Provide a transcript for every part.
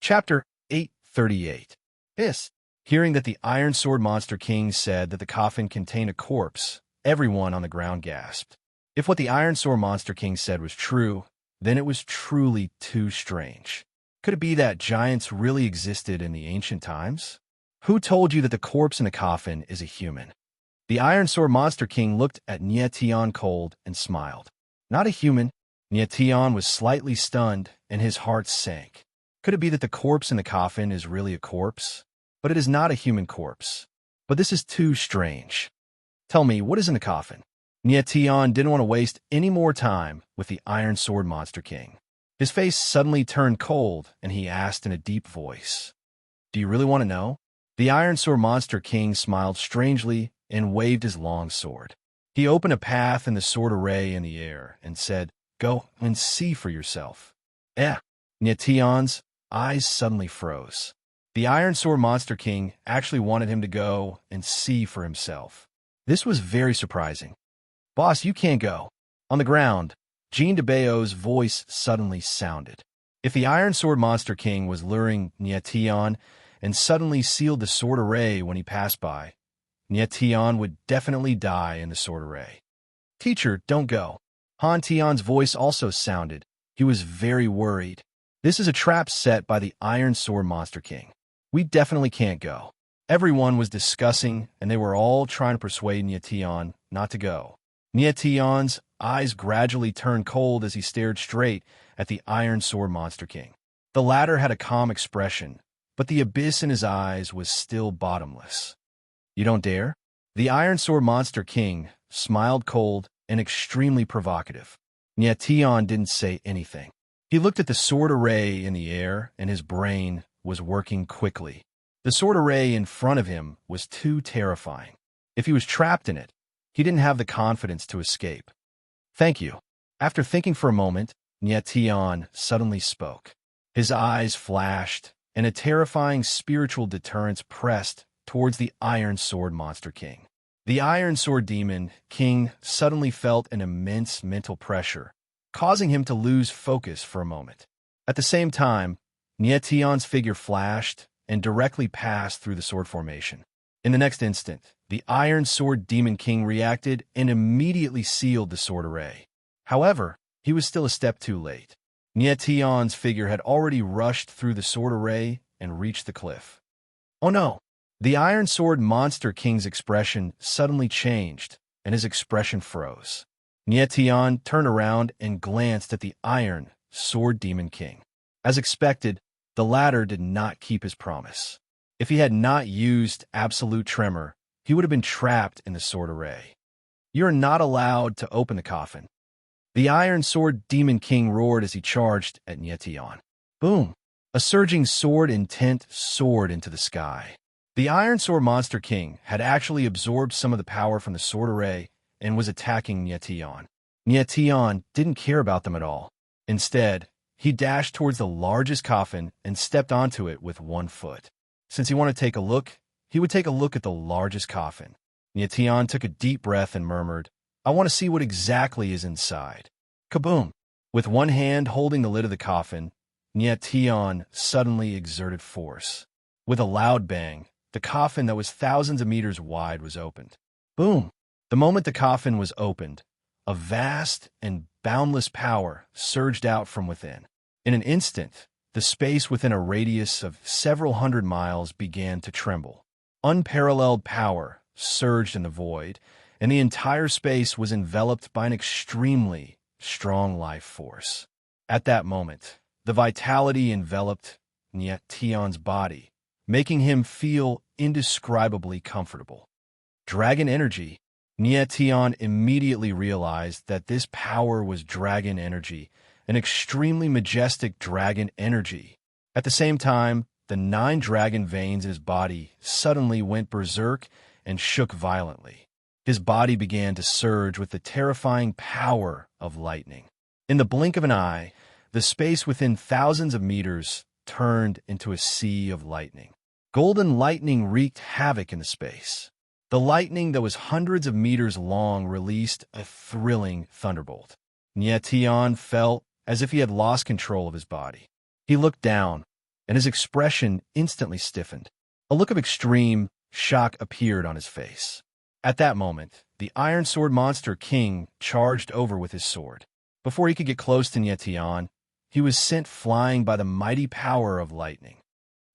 Chapter 838. Hearing that the Iron Sword Monster King said that the coffin contained a corpse, everyone on the ground gasped. If what the Iron Sword Monster King said was true, then it was truly too strange. Could it be that giants really existed in the ancient times? Who told you that the corpse in the coffin is a human? The Iron Sword Monster King looked at Nietian cold and smiled. Not a human. Nietian was slightly stunned, and his heart sank. Could it be that the corpse in the coffin is really a corpse? But it is not a human corpse. But this is too strange. Tell me, what is in the coffin? Nietian didn't want to waste any more time with the Iron Sword Monster King. His face suddenly turned cold, and he asked in a deep voice, "Do you really want to know?" The Iron Sword Monster King smiled strangely and waved his long sword. He opened a path in the sword array in the air and said, "Go and see for yourself." Nietian's eyes suddenly froze. The Iron Sword Monster King actually wanted him to go and see for himself. This was very surprising. "Boss, you can't go." On the ground, Jean de Bayo's voice suddenly sounded. If the Iron Sword Monster King was luring Nietian and suddenly sealed the sword array when he passed by, Nietian would definitely die in the sword array. "Teacher, don't go." Han Tian's voice also sounded. He was very worried. This is a trap set by the Iron Sword Monster King. We definitely can't go. Everyone was discussing, and they were all trying to persuade Nietian not to go. Nietian's eyes gradually turned cold as he stared straight at the Iron Sword Monster King. The latter had a calm expression, but the abyss in his eyes was still bottomless. "You don't dare?" The Iron Sword Monster King smiled cold and extremely provocative. Nietian didn't say anything. He looked at the sword array in the air, and his brain was working quickly. The sword array in front of him was too terrifying. If he was trapped in it, he didn't have the confidence to escape. "Thank you." After thinking for a moment, Nietian suddenly spoke. His eyes flashed, and a terrifying spiritual deterrence pressed towards the Iron Sword Monster King. The Iron Sword Demon King suddenly felt an immense mental pressure, causing him to lose focus for a moment. At the same time, Nietian's figure flashed and directly passed through the sword formation. In the next instant, the Iron Sword Demon King reacted and immediately sealed the sword array. However, he was still a step too late. Nietian's figure had already rushed through the sword array and reached the cliff. "Oh no!" The Iron Sword Monster King's expression suddenly changed, and his expression froze. Nietian turned around and glanced at the Iron Sword Demon King. As expected, the latter did not keep his promise. If he had not used Absolute Tremor, he would have been trapped in the sword array. "You are not allowed to open the coffin." The Iron Sword Demon King roared as he charged at Nietian. Boom! A surging sword intent soared into the sky. The Iron Sword Monster King had actually absorbed some of the power from the sword array and was attacking Nietian. Nietian didn't care about them at all. Instead, he dashed towards the largest coffin and stepped onto it with one foot. Since he wanted to take a look, he would take a look at the largest coffin. Nietian took a deep breath and murmured, "I want to see what exactly is inside." Kaboom! With one hand holding the lid of the coffin, Nietian suddenly exerted force. With a loud bang, the coffin that was thousands of meters wide was opened. Boom! The moment the coffin was opened, a vast and boundless power surged out from within. In an instant, the space within a radius of several hundred miles began to tremble. Unparalleled power surged in the void, and the entire space was enveloped by an extremely strong life force. At that moment, the vitality enveloped Nietian's body, making him feel indescribably comfortable. Dragon energy. Nietian immediately realized that this power was dragon energy, an extremely majestic dragon energy. At the same time, the 9 dragon veins in his body suddenly went berserk and shook violently. His body began to surge with the terrifying power of lightning. In the blink of an eye, the space within thousands of meters turned into a sea of lightning. Golden lightning wreaked havoc in the space. The lightning that was hundreds of meters long released a thrilling thunderbolt. Nietian felt as if he had lost control of his body. He looked down, and his expression instantly stiffened. A look of extreme shock appeared on his face. At that moment, the Iron Sword Monster King charged over with his sword. Before he could get close to Nyetian, he was sent flying by the mighty power of lightning.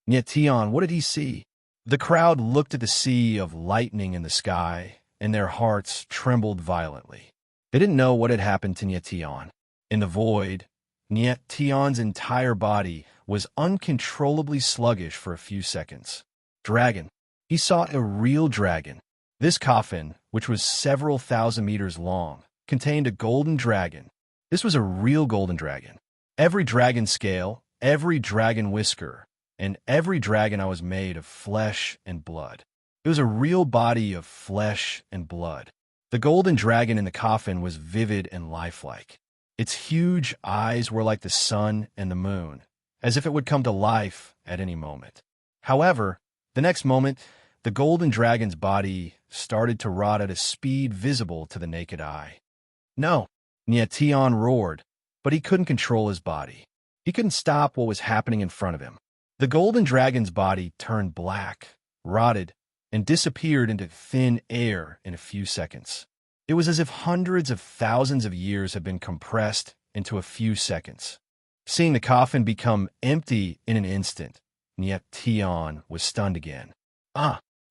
Nyetian, what did he see? The crowd looked at the sea of lightning in the sky, and their hearts trembled violently. They didn't know what had happened to Nyetian. In the void, Nyetian's entire body was uncontrollably sluggish for a few seconds. Dragon. He saw a real dragon. This coffin, which was several thousand meters long, contained a golden dragon. This was a real golden dragon. Every dragon scale, every dragon whisker, and every dragon eye was made of flesh and blood. It was a real body of flesh and blood. The golden dragon in the coffin was vivid and lifelike. Its huge eyes were like the sun and the moon, as if it would come to life at any moment. However, the next moment, the golden dragon's body started to rot at a speed visible to the naked eye. No, Nyetian roared, but he couldn't control his body. He couldn't stop what was happening in front of him. The golden dragon's body turned black, rotted, and disappeared into thin air in a few seconds. It was as if hundreds of thousands of years had been compressed into a few seconds. Seeing the coffin become empty in an instant, Nyetian was stunned again.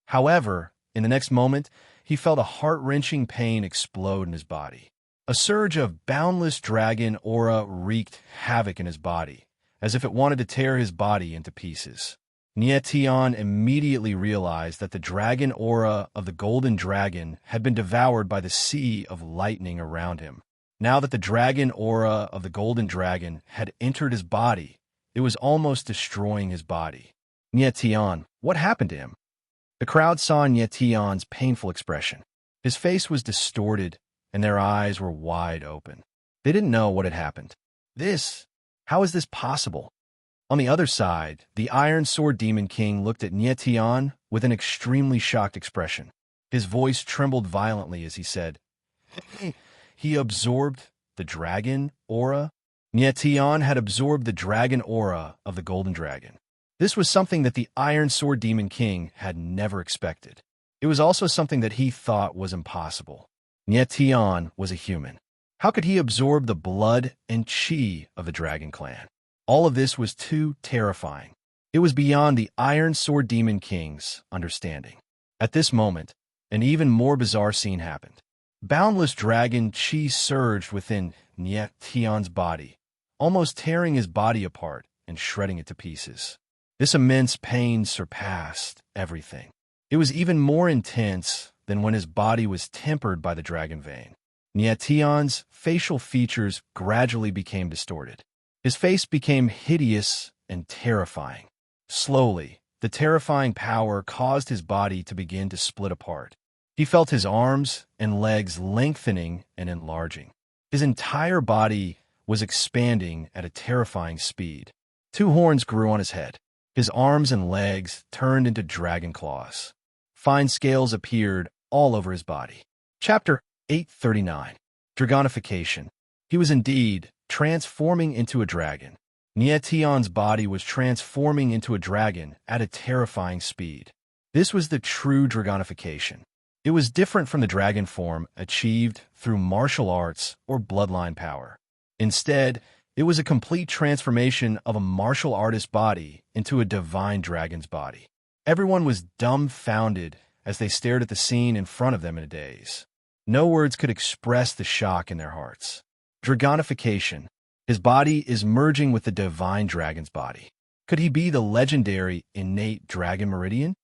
However, in the next moment, he felt a heart-wrenching pain explode in his body. A surge of boundless dragon aura wreaked havoc in his body, as if it wanted to tear his body into pieces. Nyetian immediately realized that the dragon aura of the golden dragon had been devoured by the sea of lightning around him. Now that the dragon aura of the golden dragon had entered his body, it was almost destroying his body. Nyetian, what happened to him? The crowd saw Nyetian's painful expression. His face was distorted, and their eyes were wide open. They didn't know what had happened. How is this possible? On the other side, the Iron Sword Demon King looked at Nyetian with an extremely shocked expression. His voice trembled violently as he said, He absorbed the dragon aura? Nyetian had absorbed the dragon aura of the golden dragon. This was something that the Iron Sword Demon King had never expected. It was also something that he thought was impossible. Nyetian was a human. How could he absorb the blood and chi of the Dragon Clan? All of this was too terrifying. It was beyond the Iron Sword Demon King's understanding. At this moment, an even more bizarre scene happened. Boundless dragon chi surged within Nyetian's body, almost tearing his body apart and shredding it to pieces. This immense pain surpassed everything. It was even more intense than when his body was tempered by the dragon vein. Nyetian's facial features gradually became distorted. His face became hideous and terrifying. Slowly, the terrifying power caused his body to begin to split apart. He felt his arms and legs lengthening and enlarging. His entire body was expanding at a terrifying speed. 2 horns grew on his head. His arms and legs turned into dragon claws. Fine scales appeared all over his body. Chapter 839. Dragonification. He was indeed transforming into a dragon. Nyetian's body was transforming into a dragon at a terrifying speed. This was the true dragonification. It was different from the dragon form achieved through martial arts or bloodline power. Instead, it was a complete transformation of a martial artist's body into a divine dragon's body. Everyone was dumbfounded as they stared at the scene in front of them in a daze. No words could express the shock in their hearts. Dragonification. His body is merging with the divine dragon's body. Could he be the legendary innate dragon meridian?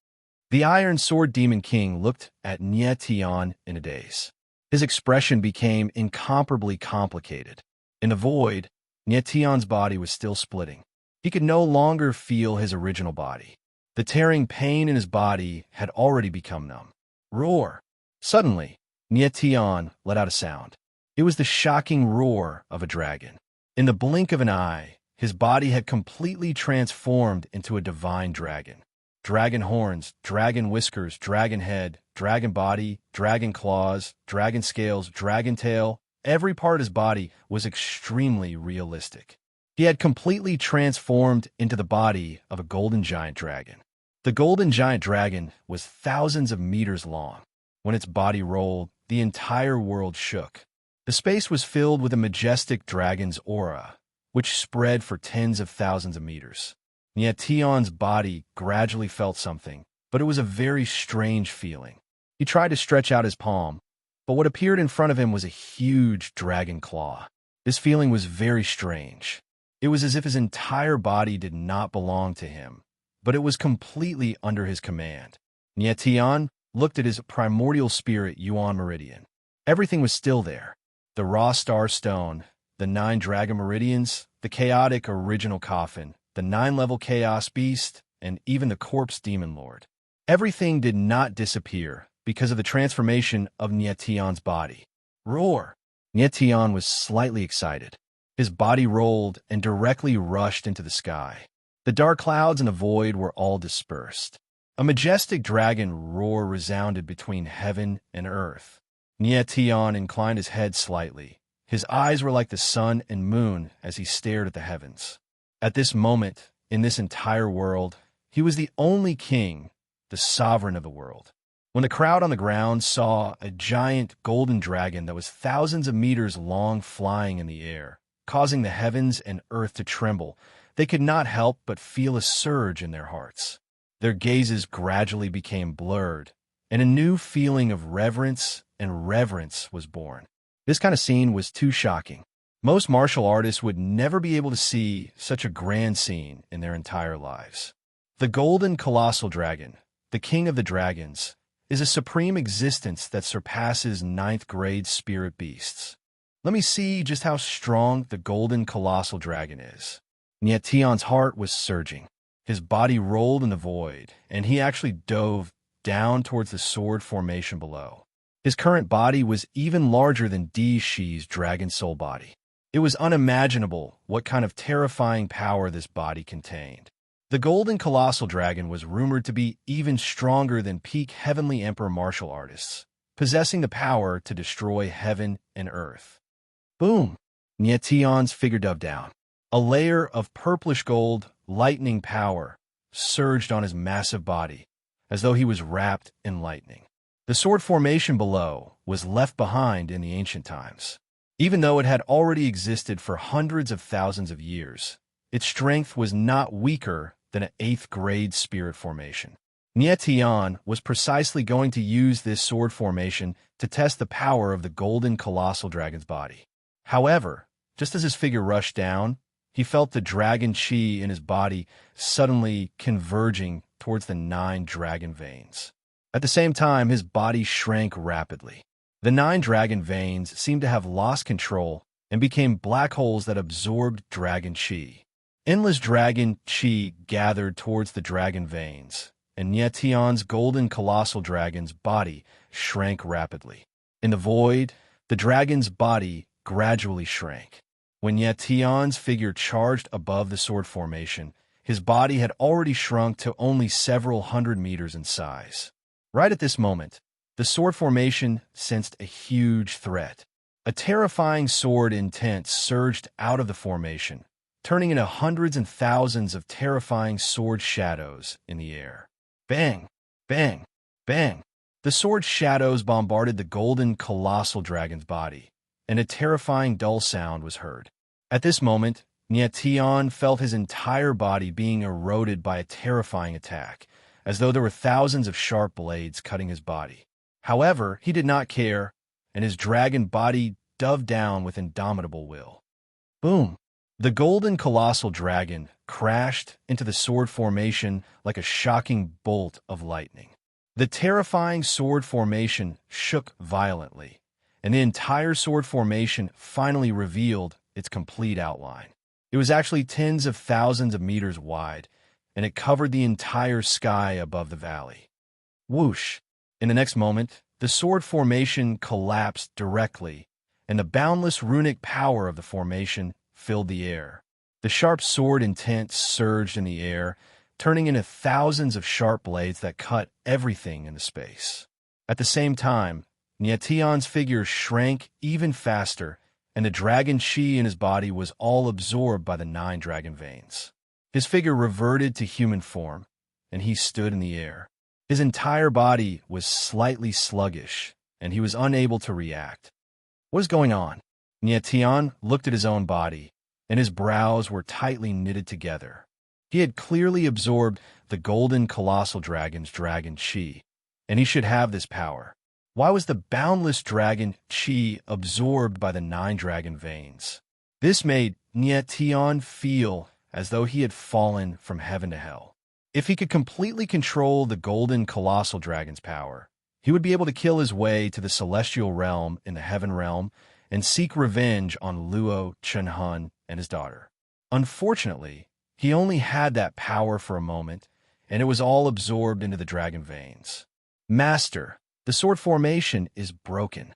The Iron Sword Demon King looked at Nyetian in a daze. His expression became incomparably complicated. In the void, Nyetian's body was still splitting. He could no longer feel his original body. The tearing pain in his body had already become numb. Roar! Suddenly, Nyetian let out a sound. It was the shocking roar of a dragon. In the blink of an eye, his body had completely transformed into a divine dragon. Dragon horns, dragon whiskers, dragon head, dragon body, dragon claws, dragon scales, dragon tail. Every part of his body was extremely realistic. He had completely transformed into the body of a golden giant dragon. The golden giant dragon was thousands of meters long. When its body rolled, the entire world shook. The space was filled with a majestic dragon's aura, which spread for tens of thousands of meters. Neation's body gradually felt something, but it was a very strange feeling. He tried to stretch out his palm, but what appeared in front of him was a huge dragon claw. This feeling was very strange. It was as if his entire body did not belong to him, but it was completely under his command. Neation looked at his primordial spirit Yuan Meridian. Everything was still there. The raw star stone, the 9 dragon meridians, the chaotic original coffin, the 9-level chaos beast, and even the corpse demon lord. Everything did not disappear because of the transformation of Neation's body. Roar! Neation was slightly excited. His body rolled and directly rushed into the sky. The dark clouds and the void were all dispersed. A majestic dragon roar resounded between heaven and earth. Neation inclined his head slightly. His eyes were like the sun and moon as he stared at the heavens. At this moment, in this entire world, he was the only king, the sovereign of the world. When the crowd on the ground saw a giant golden dragon that was thousands of meters long flying in the air, causing the heavens and earth to tremble, they could not help but feel a surge in their hearts. Their gazes gradually became blurred, and a new feeling of reverence and reverence was born. This kind of scene was too shocking. Most martial artists would never be able to see such a grand scene in their entire lives. The golden colossal dragon, the king of the dragons, is a supreme existence that surpasses 9th-grade spirit beasts. Let me see just how strong the golden colossal dragon is. Neation's heart was surging. His body rolled in the void, and he actually dove down towards the sword formation below. His current body was even larger than Di Shi's dragon soul body. It was unimaginable what kind of terrifying power this body contained. The golden colossal dragon was rumored to be even stronger than peak heavenly emperor martial artists, possessing the power to destroy heaven and earth. Boom! Neation's figure dove down. A layer of purplish gold, lightning power surged on his massive body, as though he was wrapped in lightning. The sword formation below was left behind in the ancient times. Even though it had already existed for hundreds of thousands of years, its strength was not weaker than an 8th-grade spirit formation. Neation was precisely going to use this sword formation to test the power of the golden colossal dragon's body. However, just as his figure rushed down, he felt the dragon chi in his body suddenly converging towards the 9 dragon veins. At the same time, his body shrank rapidly. The 9 dragon veins seemed to have lost control and became black holes that absorbed dragon chi. Endless dragon chi gathered towards the dragon veins, and Neation's golden colossal dragon's body shrank rapidly. In the void, the dragon's body gradually shrank. When Neation's figure charged above the sword formation, his body had already shrunk to only several hundred meters in size. Right at this moment, the sword formation sensed a huge threat. A terrifying sword intent surged out of the formation, turning into hundreds and thousands of terrifying sword shadows in the air. Bang! Bang! Bang! The sword shadows bombarded the golden colossal dragon's body, and a terrifying dull sound was heard. At this moment, Neation felt his entire body being eroded by a terrifying attack, as though there were thousands of sharp blades cutting his body. However, he did not care, and his dragon body dove down with indomitable will. Boom! The golden colossal dragon crashed into the sword formation like a shocking bolt of lightning. The terrifying sword formation shook violently, and the entire sword formation finally revealed its complete outline. It was actually tens of thousands of meters wide, and it covered the entire sky above the valley. Whoosh! In the next moment, the sword formation collapsed directly, and the boundless runic power of the formation filled the air. The sharp sword intent surged in the air, turning into thousands of sharp blades that cut everything in the space. At the same time, Neation's figure shrank even faster and the dragon chi in his body was all absorbed by the 9 dragon veins. His figure reverted to human form, and he stood in the air. His entire body was slightly sluggish, and he was unable to react. What is going on? Nietian looked at his own body, and his brows were tightly knitted together. He had clearly absorbed the golden colossal dragon's dragon chi, and he should have this power. Why was the boundless dragon chi absorbed by the 9 dragon veins? This made Nietian feel as though he had fallen from heaven to hell. If he could completely control the golden colossal dragon's power, he would be able to kill his way to the celestial realm in the heaven realm and seek revenge on Luo Chenhun and his daughter. Unfortunately, he only had that power for a moment, and it was all absorbed into the dragon veins. Master, the sword formation is broken.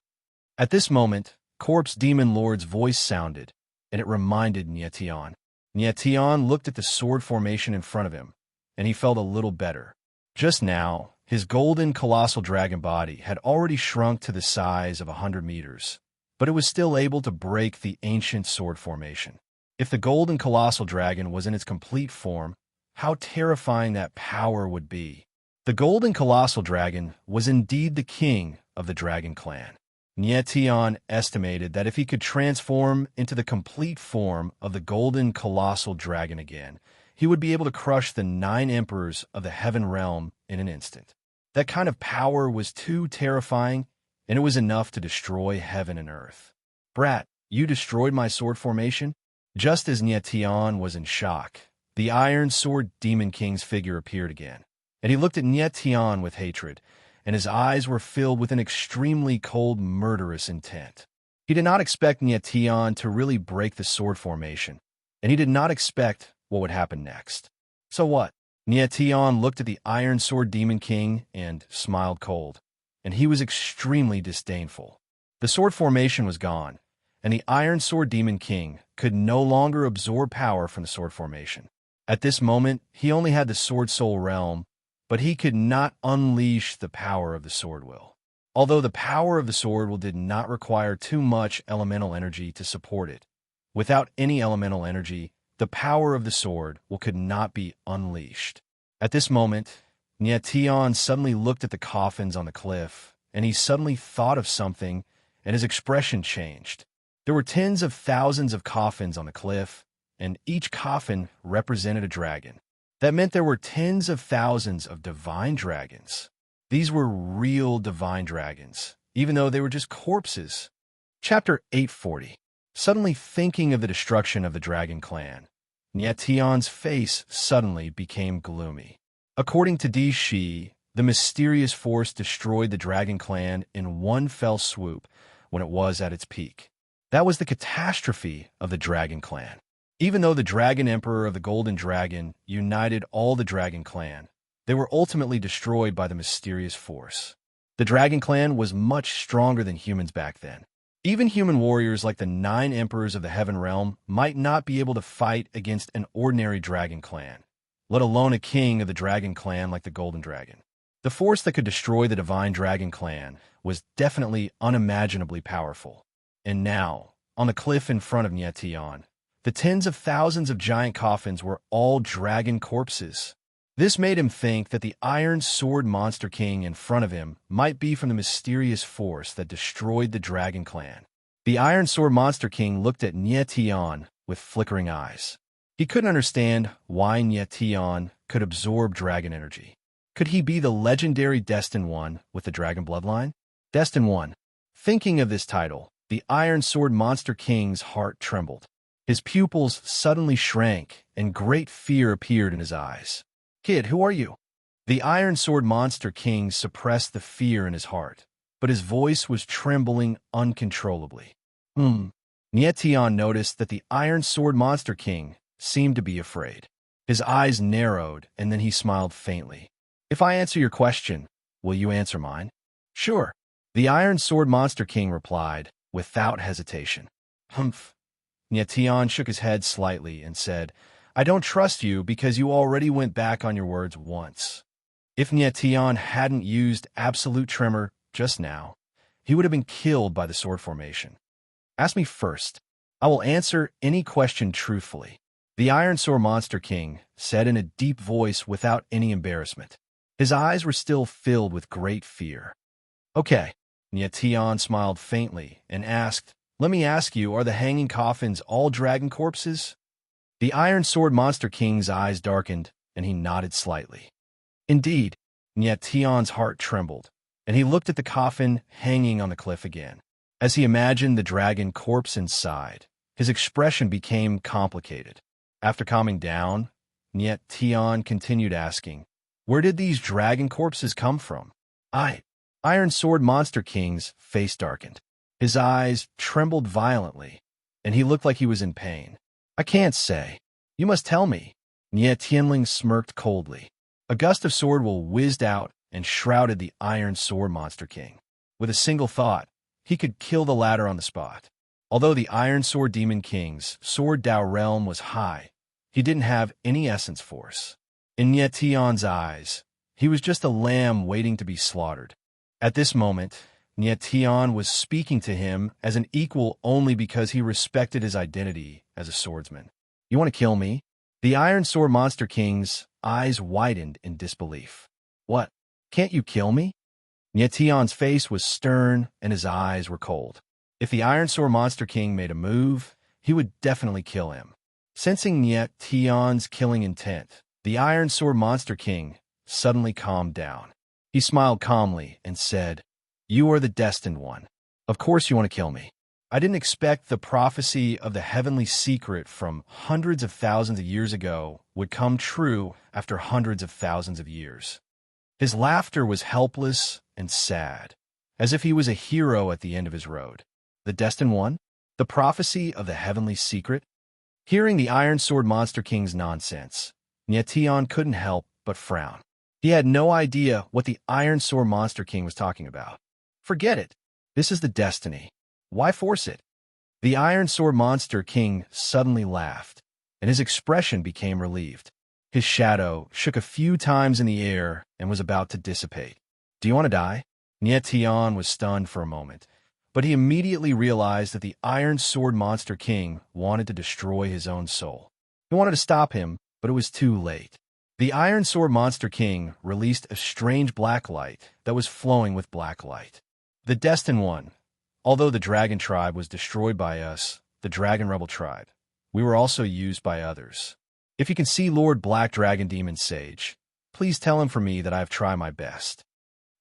At this moment, Corpse Demon Lord's voice sounded, and it reminded Nietian. Nietian looked at the sword formation in front of him, and he felt a little better. Just now, his golden colossal dragon body had already shrunk to the size of 100 meters, but it was still able to break the ancient sword formation. If the golden colossal dragon was in its complete form, how terrifying that power would be. The golden colossal dragon was indeed the king of the dragon clan. Nietian estimated that if he could transform into the complete form of the golden colossal dragon again, he would be able to crush the 9 emperors of the heaven realm in an instant. That kind of power was too terrifying, and it was enough to destroy heaven and earth. Brat, you destroyed my sword formation? Just as Nietian was in shock, the Iron Sword Demon King's figure appeared again, and he looked at Nietian with hatred, and his eyes were filled with an extremely cold, murderous intent. He did not expect Nietian to really break the sword formation, and he did not expect what would happen next. So what? Nietian looked at the Iron Sword Demon King and smiled cold, and he was extremely disdainful. The sword formation was gone, and the Iron Sword Demon King could no longer absorb power from the sword formation. At this moment, he only had the Sword Soul realm, but he could not unleash the power of the Sword Will. Although the power of the Sword Will did not require too much elemental energy to support it, without any elemental energy, the power of the Sword Will could not be unleashed. At this moment, Nietian suddenly looked at the coffins on the cliff, and he suddenly thought of something, and his expression changed. There were tens of thousands of coffins on the cliff, and each coffin represented a dragon. That meant there were tens of thousands of divine dragons. These were real divine dragons, even though they were just corpses. Chapter 840. Suddenly thinking of the destruction of the dragon clan, Nietian's face suddenly became gloomy. According to Di Shi, the mysterious force destroyed the dragon clan in one fell swoop when it was at its peak. That was the catastrophe of the dragon clan. Even though the Dragon Emperor of the Golden Dragon united all the Dragon Clan, they were ultimately destroyed by the mysterious force. The Dragon Clan was much stronger than humans back then. Even human warriors like the 9 Emperors of the Heaven Realm might not be able to fight against an ordinary Dragon Clan, let alone a king of the Dragon Clan like the Golden Dragon. The force that could destroy the Divine Dragon Clan was definitely unimaginably powerful. And now, on the cliff in front of Nietian, the tens of thousands of giant coffins were all dragon corpses. This made him think that the Iron Sword Monster King in front of him might be from the mysterious force that destroyed the Dragon Clan. The Iron Sword Monster King looked at Nietian with flickering eyes. He couldn't understand why Nietian could absorb dragon energy. Could he be the legendary Destined One with the dragon bloodline? Destined One. Thinking of this title, the Iron Sword Monster King's heart trembled. His pupils suddenly shrank, and great fear appeared in his eyes. Kid, who are you? The Iron Sword Monster King suppressed the fear in his heart, but his voice was trembling uncontrollably. Nietian noticed that the Iron Sword Monster King seemed to be afraid. His eyes narrowed, and then he smiled faintly. If I answer your question, will you answer mine? Sure. The Iron Sword Monster King replied, without hesitation. Humph. Nietian shook his head slightly and said, I don't trust you because you already went back on your words once. If Nietian hadn't used absolute tremor just now, he would have been killed by the sword formation. Ask me first. I will answer any question truthfully. The Iron Sword Monster King said in a deep voice without any embarrassment. His eyes were still filled with great fear. Okay. Nyetian smiled faintly and asked, let me ask you, are the hanging coffins all dragon corpses? The Iron Sword Monster King's eyes darkened, and he nodded slightly. Indeed, Nyetian's heart trembled, and he looked at the coffin hanging on the cliff again. As he imagined the dragon corpse inside, his expression became complicated. After calming down, Nyetian continued asking, where did these dragon corpses come from? Iron Sword Monster King's face darkened. His eyes trembled violently, and he looked like he was in pain. I can't say. You must tell me. Nie Tianling smirked coldly. A gust of sword will whizzed out and shrouded the Iron Sword Monster King. With a single thought, he could kill the latter on the spot. Although the Iron Sword Demon King's Sword Dao realm was high, he didn't have any essence force. In Nie Tian's eyes, he was just a lamb waiting to be slaughtered. At this moment, Nie Tian was speaking to him as an equal only because he respected his identity as a swordsman. You want to kill me? The Iron Sword Monster King's eyes widened in disbelief. What? Can't you kill me? Nie Tian's face was stern and his eyes were cold. If the Iron Sword Monster King made a move, he would definitely kill him. Sensing Nie Tian's killing intent, the Iron Sword Monster King suddenly calmed down. He smiled calmly and said, you are the destined one. Of course you want to kill me. I didn't expect the prophecy of the heavenly secret from hundreds of thousands of years ago would come true after hundreds of thousands of years. His laughter was helpless and sad, as if he was a hero at the end of his road. The destined one? The prophecy of the heavenly secret? Hearing the Iron Sword Monster King's nonsense, Nie Tian couldn't help but frown. He had no idea what the Iron Sword Monster King was talking about. Forget it. This is the destiny. Why force it? The Iron Sword Monster King suddenly laughed, and his expression became relieved. His shadow shook a few times in the air and was about to dissipate. Do you want to die? Nie Tian was stunned for a moment, but he immediately realized that the Iron Sword Monster King wanted to destroy his own soul. He wanted to stop him, but it was too late. The Iron Sword Monster King released a strange black light that was flowing with black light. The destined one. Although the dragon tribe was destroyed by us, the dragon rebel tribe, we were also used by others. If you can see Lord Black Dragon Demon Sage, please tell him for me that I have tried my best.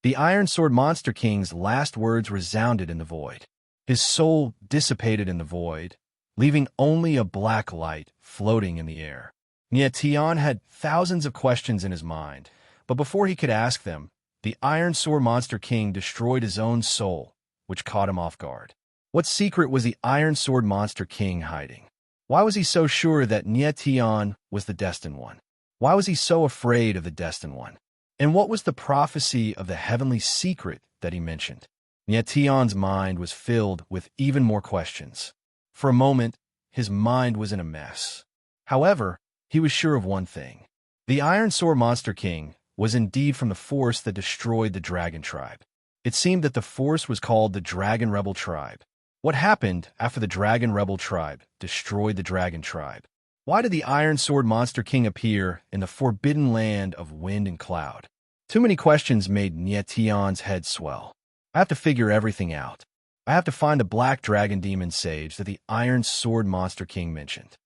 The Iron Sword Monster King's last words resounded in the void. His soul dissipated in the void, leaving only a black light floating in the air. Nie Tian had thousands of questions in his mind, but before he could ask them, the Iron Sword Monster King destroyed his own soul, which caught him off guard. What secret was the Iron Sword Monster King hiding? Why was he so sure that Nie Tian was the destined one? Why was he so afraid of the destined one? And what was the prophecy of the heavenly secret that he mentioned? Nie Tian's mind was filled with even more questions. For a moment, his mind was in a mess. However, he was sure of one thing. The Iron Sword Monster King was indeed from the force that destroyed the dragon tribe. It seemed that the force was called the Dragon Rebel Tribe. What happened after the Dragon Rebel Tribe destroyed the Dragon Tribe? Why did the Iron Sword Monster King appear in the forbidden land of wind and cloud? Too many questions made Nie Tian's head swell. I have to figure everything out. I have to find the Black Dragon Demon Sage that the Iron Sword Monster King mentioned.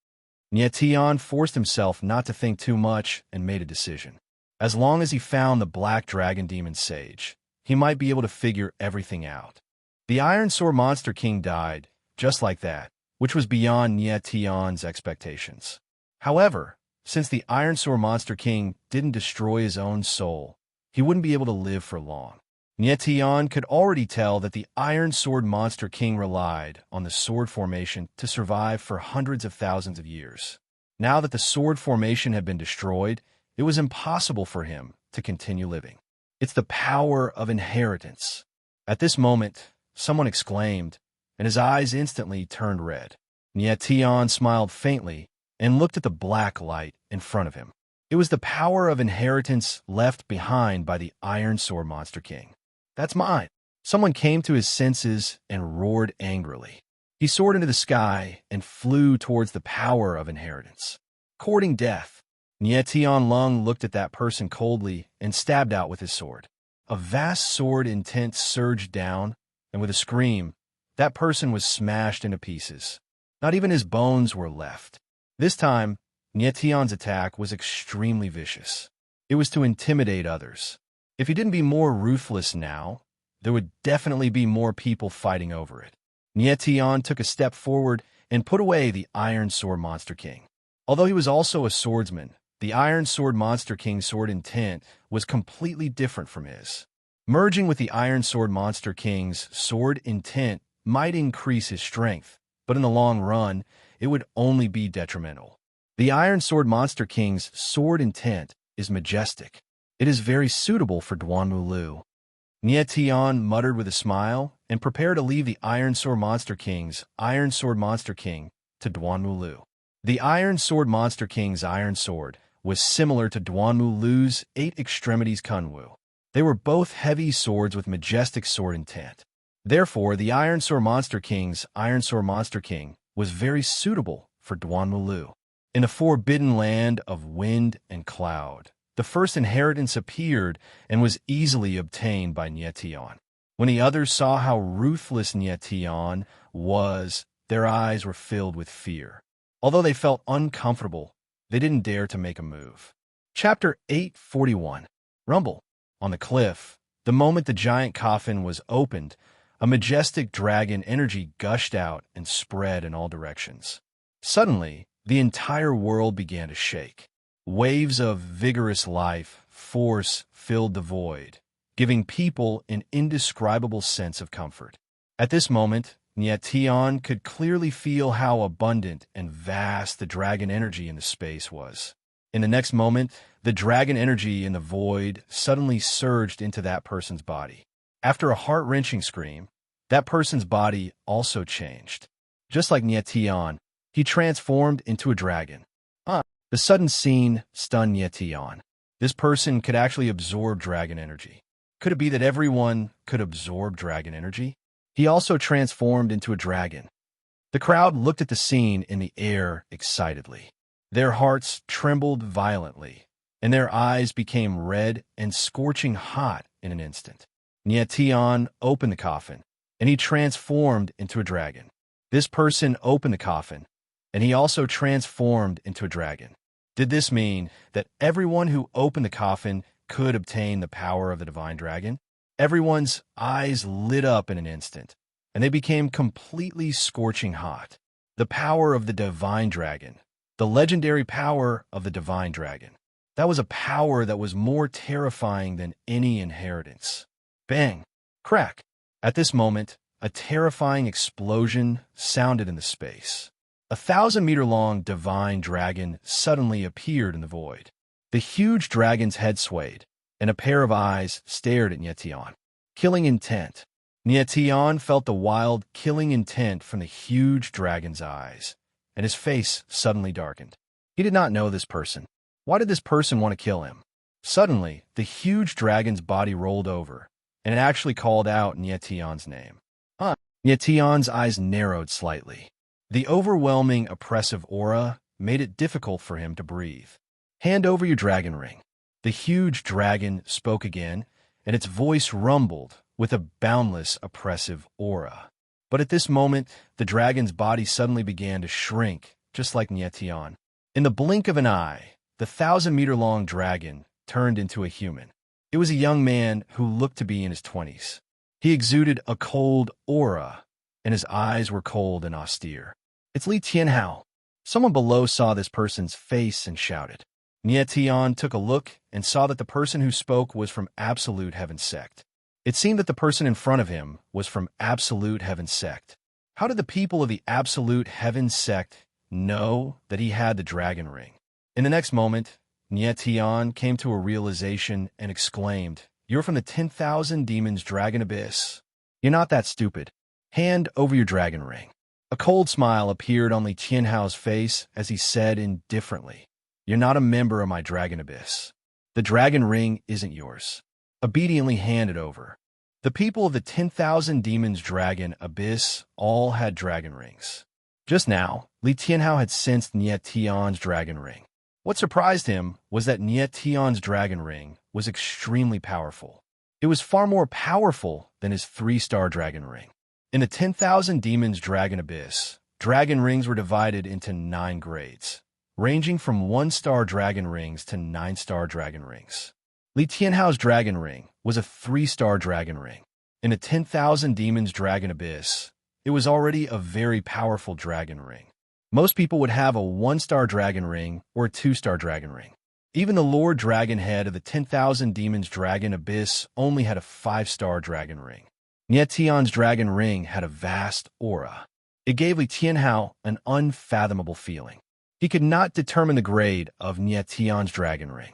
Nie Tian forced himself not to think too much and made a decision. As long as he found the Black Dragon Demon Sage, he might be able to figure everything out. The Iron Sword Monster King died, just like that, which was beyond Nie Tian's expectations. However, since the Iron Sword Monster King didn't destroy his own soul, he wouldn't be able to live for long. Nie Tian could already tell that the Iron Sword Monster King relied on the sword formation to survive for hundreds of thousands of years. Now that the sword formation had been destroyed, it was impossible for him to continue living. It's the power of inheritance. At this moment, someone exclaimed, and his eyes instantly turned red. Nie Tian smiled faintly and looked at the black light in front of him. It was the power of inheritance left behind by the Iron Sword Monster King. That's mine. Someone came to his senses and roared angrily. He soared into the sky and flew towards the power of inheritance. Courting death, Nietian Lung looked at that person coldly and stabbed out with his sword. A vast sword intent surged down, and with a scream, that person was smashed into pieces. Not even his bones were left. This time, Nietian's attack was extremely vicious. It was to intimidate others. If he didn't be more ruthless now, there would definitely be more people fighting over it. Nietian took a step forward and put away the Iron Sword Monster King. Although he was also a swordsman, the Iron Sword Monster King's sword intent was completely different from his. Merging with the Iron Sword Monster King's sword intent might increase his strength, but in the long run, it would only be detrimental. The Iron Sword Monster King's sword intent is majestic. It is very suitable for Duanwu. Nietian muttered with a smile and prepared to leave the Iron Sword Monster King's Iron Sword Monster King to Duanwu. The Iron Sword Monster King's Iron Sword was similar to Duanwu's 8 Extremities Kunwu. They were both heavy swords with majestic sword intent. Therefore, the Iron Sword Monster King's Iron Sword Monster King was very suitable for Duanwu. In the forbidden land of wind and cloud, the first inheritance appeared and was easily obtained by Nietian. When the others saw how ruthless Nietian was, their eyes were filled with fear. Although they felt uncomfortable, they didn't dare to make a move. Chapter 841. Rumble. On the cliff, the moment the giant coffin was opened, a majestic dragon energy gushed out and spread in all directions. Suddenly, the entire world began to shake. Waves of vigorous life force filled the void, giving people an indescribable sense of comfort. At this moment, Nietian could clearly feel how abundant and vast the dragon energy in the space was. In the next moment, the dragon energy in the void suddenly surged into that person's body. After a heart-wrenching scream, that person's body also changed. Just like Nietian, he transformed into a dragon. The sudden scene stunned Nietian. This person could actually absorb dragon energy. Could it be that everyone could absorb dragon energy? He also transformed into a dragon. The crowd looked at the scene in the air excitedly. Their hearts trembled violently, and their eyes became red and scorching hot in an instant. Nietian opened the coffin, and he transformed into a dragon. This person opened the coffin, and he also transformed into a dragon. Did this mean that everyone who opened the coffin could obtain the power of the divine dragon? Everyone's eyes lit up in an instant, and they became completely scorching hot. The power of the divine dragon, the legendary power of the divine dragon. That was a power that was more terrifying than any inheritance. Bang! Crack! At this moment, a terrifying explosion sounded in the space. A 1,000-meter-long divine dragon suddenly appeared in the void. The huge dragon's head swayed, and a pair of eyes stared at Nietian. Killing intent. Nietian felt the wild, killing intent from the huge dragon's eyes, and his face suddenly darkened. He did not know this person. Why did this person want to kill him? Suddenly, the huge dragon's body rolled over, and it actually called out Nietian's name. Nietian's eyes narrowed slightly. The overwhelming, oppressive aura made it difficult for him to breathe. Hand over your dragon ring. The huge dragon spoke again, and its voice rumbled with a boundless, oppressive aura. But at this moment, the dragon's body suddenly began to shrink, just like Nietian. In the blink of an eye, the 1,000-meter-long dragon turned into a human. It was a young man who looked to be in his 20s. He exuded a cold aura, and his eyes were cold and austere. It's Li Tianhao. Someone below saw this person's face and shouted. Nietian took a look and saw that the person who spoke was from Absolute Heaven Sect. It seemed that the person in front of him was from Absolute Heaven Sect. How did the people of the Absolute Heaven Sect know that he had the dragon ring? In the next moment, Nietian came to a realization and exclaimed, "You're from the 10,000 Demons Dragon Abyss. You're not that stupid. Hand over your dragon ring." A cold smile appeared on Li Tianhao's face as he said indifferently, "You're not a member of my dragon abyss. The dragon ring isn't yours. Obediently hand it over." The people of the 10,000 Demons Dragon Abyss all had dragon rings. Just now, Li Tianhao had sensed Nie Tian's dragon ring. What surprised him was that Nie Tian's dragon ring was extremely powerful. It was far more powerful than his 3-star dragon ring. In the 10,000 Demons Dragon Abyss, dragon rings were divided into 9 grades, ranging from 1-star dragon rings to 9-star dragon rings. Li Tianhao's dragon ring was a 3-star dragon ring. In the 10,000 Demons Dragon Abyss, it was already a very powerful dragon ring. Most people would have a 1-star dragon ring or a 2-star dragon ring. Even the Lord Dragon Head of the 10,000 Demons Dragon Abyss only had a 5-star dragon ring. Nie Tian's dragon ring had a vast aura. It gave Li Tianhao an unfathomable feeling. He could not determine the grade of Nie Tian's dragon ring.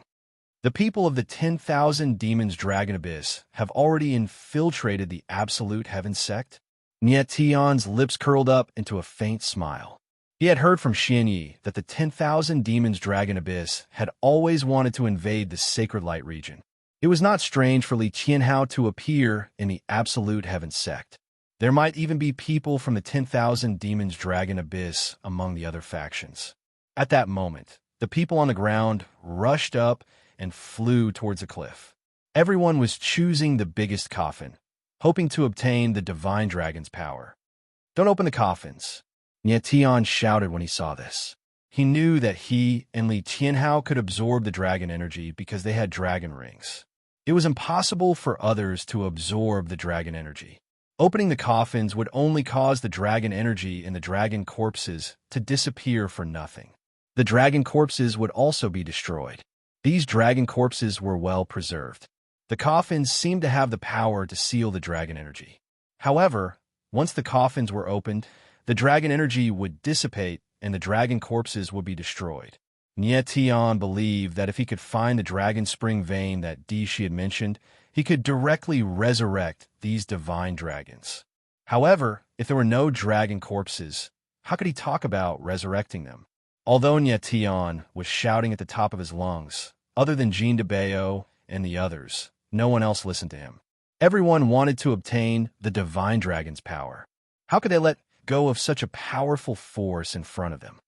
The people of the 10,000 Demons Dragon Abyss have already infiltrated the Absolute Heaven sect. Nie Tian's lips curled up into a faint smile. He had heard from Xianyi that the 10,000 Demons Dragon Abyss had always wanted to invade the Sacred Light region. It was not strange for Li Tianhao to appear in the Absolute Heaven sect. There might even be people from the 10,000 Demons Dragon Abyss among the other factions. At that moment, the people on the ground rushed up and flew towards a cliff. Everyone was choosing the biggest coffin, hoping to obtain the Divine Dragon's power. "Don't open the coffins," Nie Tian shouted when he saw this. He knew that he and Li Tianhao could absorb the dragon energy because they had dragon rings. It was impossible for others to absorb the dragon energy. Opening the coffins would only cause the dragon energy in the dragon corpses to disappear for nothing. The dragon corpses would also be destroyed. These dragon corpses were well preserved. The coffins seemed to have the power to seal the dragon energy. However, once the coffins were opened, the dragon energy would dissipate and the dragon corpses would be destroyed. Nie Tian believed that if he could find the dragon spring vein that Shi had mentioned, he could directly resurrect these divine dragons. However, if there were no dragon corpses, how could he talk about resurrecting them? Although Nie Tian was shouting at the top of his lungs, other than Jean de Bayo and the others, no one else listened to him. Everyone wanted to obtain the divine dragon's power. How could they let go of such a powerful force in front of them?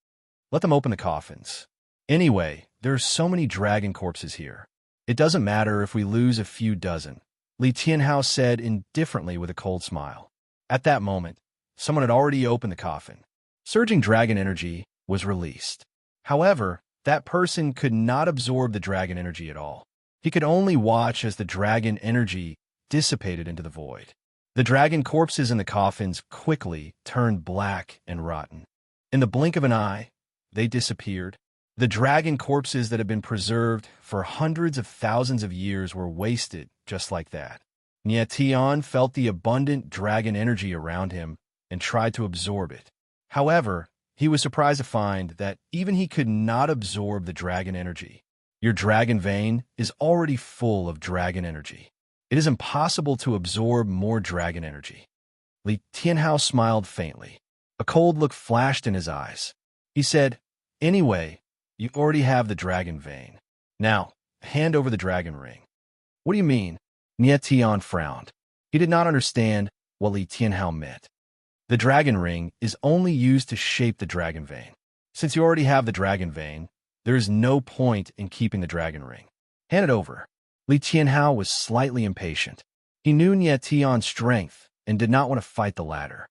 Let them open the coffins. Anyway, there are so many dragon corpses here. It doesn't matter if we lose a few dozen, Li Tianhao said indifferently with a cold smile. At that moment, someone had already opened the coffin. Surging dragon energy was released. However, that person could not absorb the dragon energy at all. He could only watch as the dragon energy dissipated into the void. The dragon corpses in the coffins quickly turned black and rotten. In the blink of an eye, they disappeared. The dragon corpses that had been preserved for hundreds of thousands of years were wasted just like that. Nie Tian felt the abundant dragon energy around him and tried to absorb it. However, he was surprised to find that even he could not absorb the dragon energy. Your dragon vein is already full of dragon energy. It is impossible to absorb more dragon energy. Li Tianhao smiled faintly. A cold look flashed in his eyes. He said, "Anyway, you already have the dragon vein. Now, hand over the dragon ring." "What do you mean?" Nie Tian frowned. He did not understand what Li Tianhao meant. The dragon ring is only used to shape the dragon vein. Since you already have the dragon vein, there is no point in keeping the dragon ring. Hand it over. Li Tianhao was slightly impatient. He knew Nie Tian's strength and did not want to fight the latter.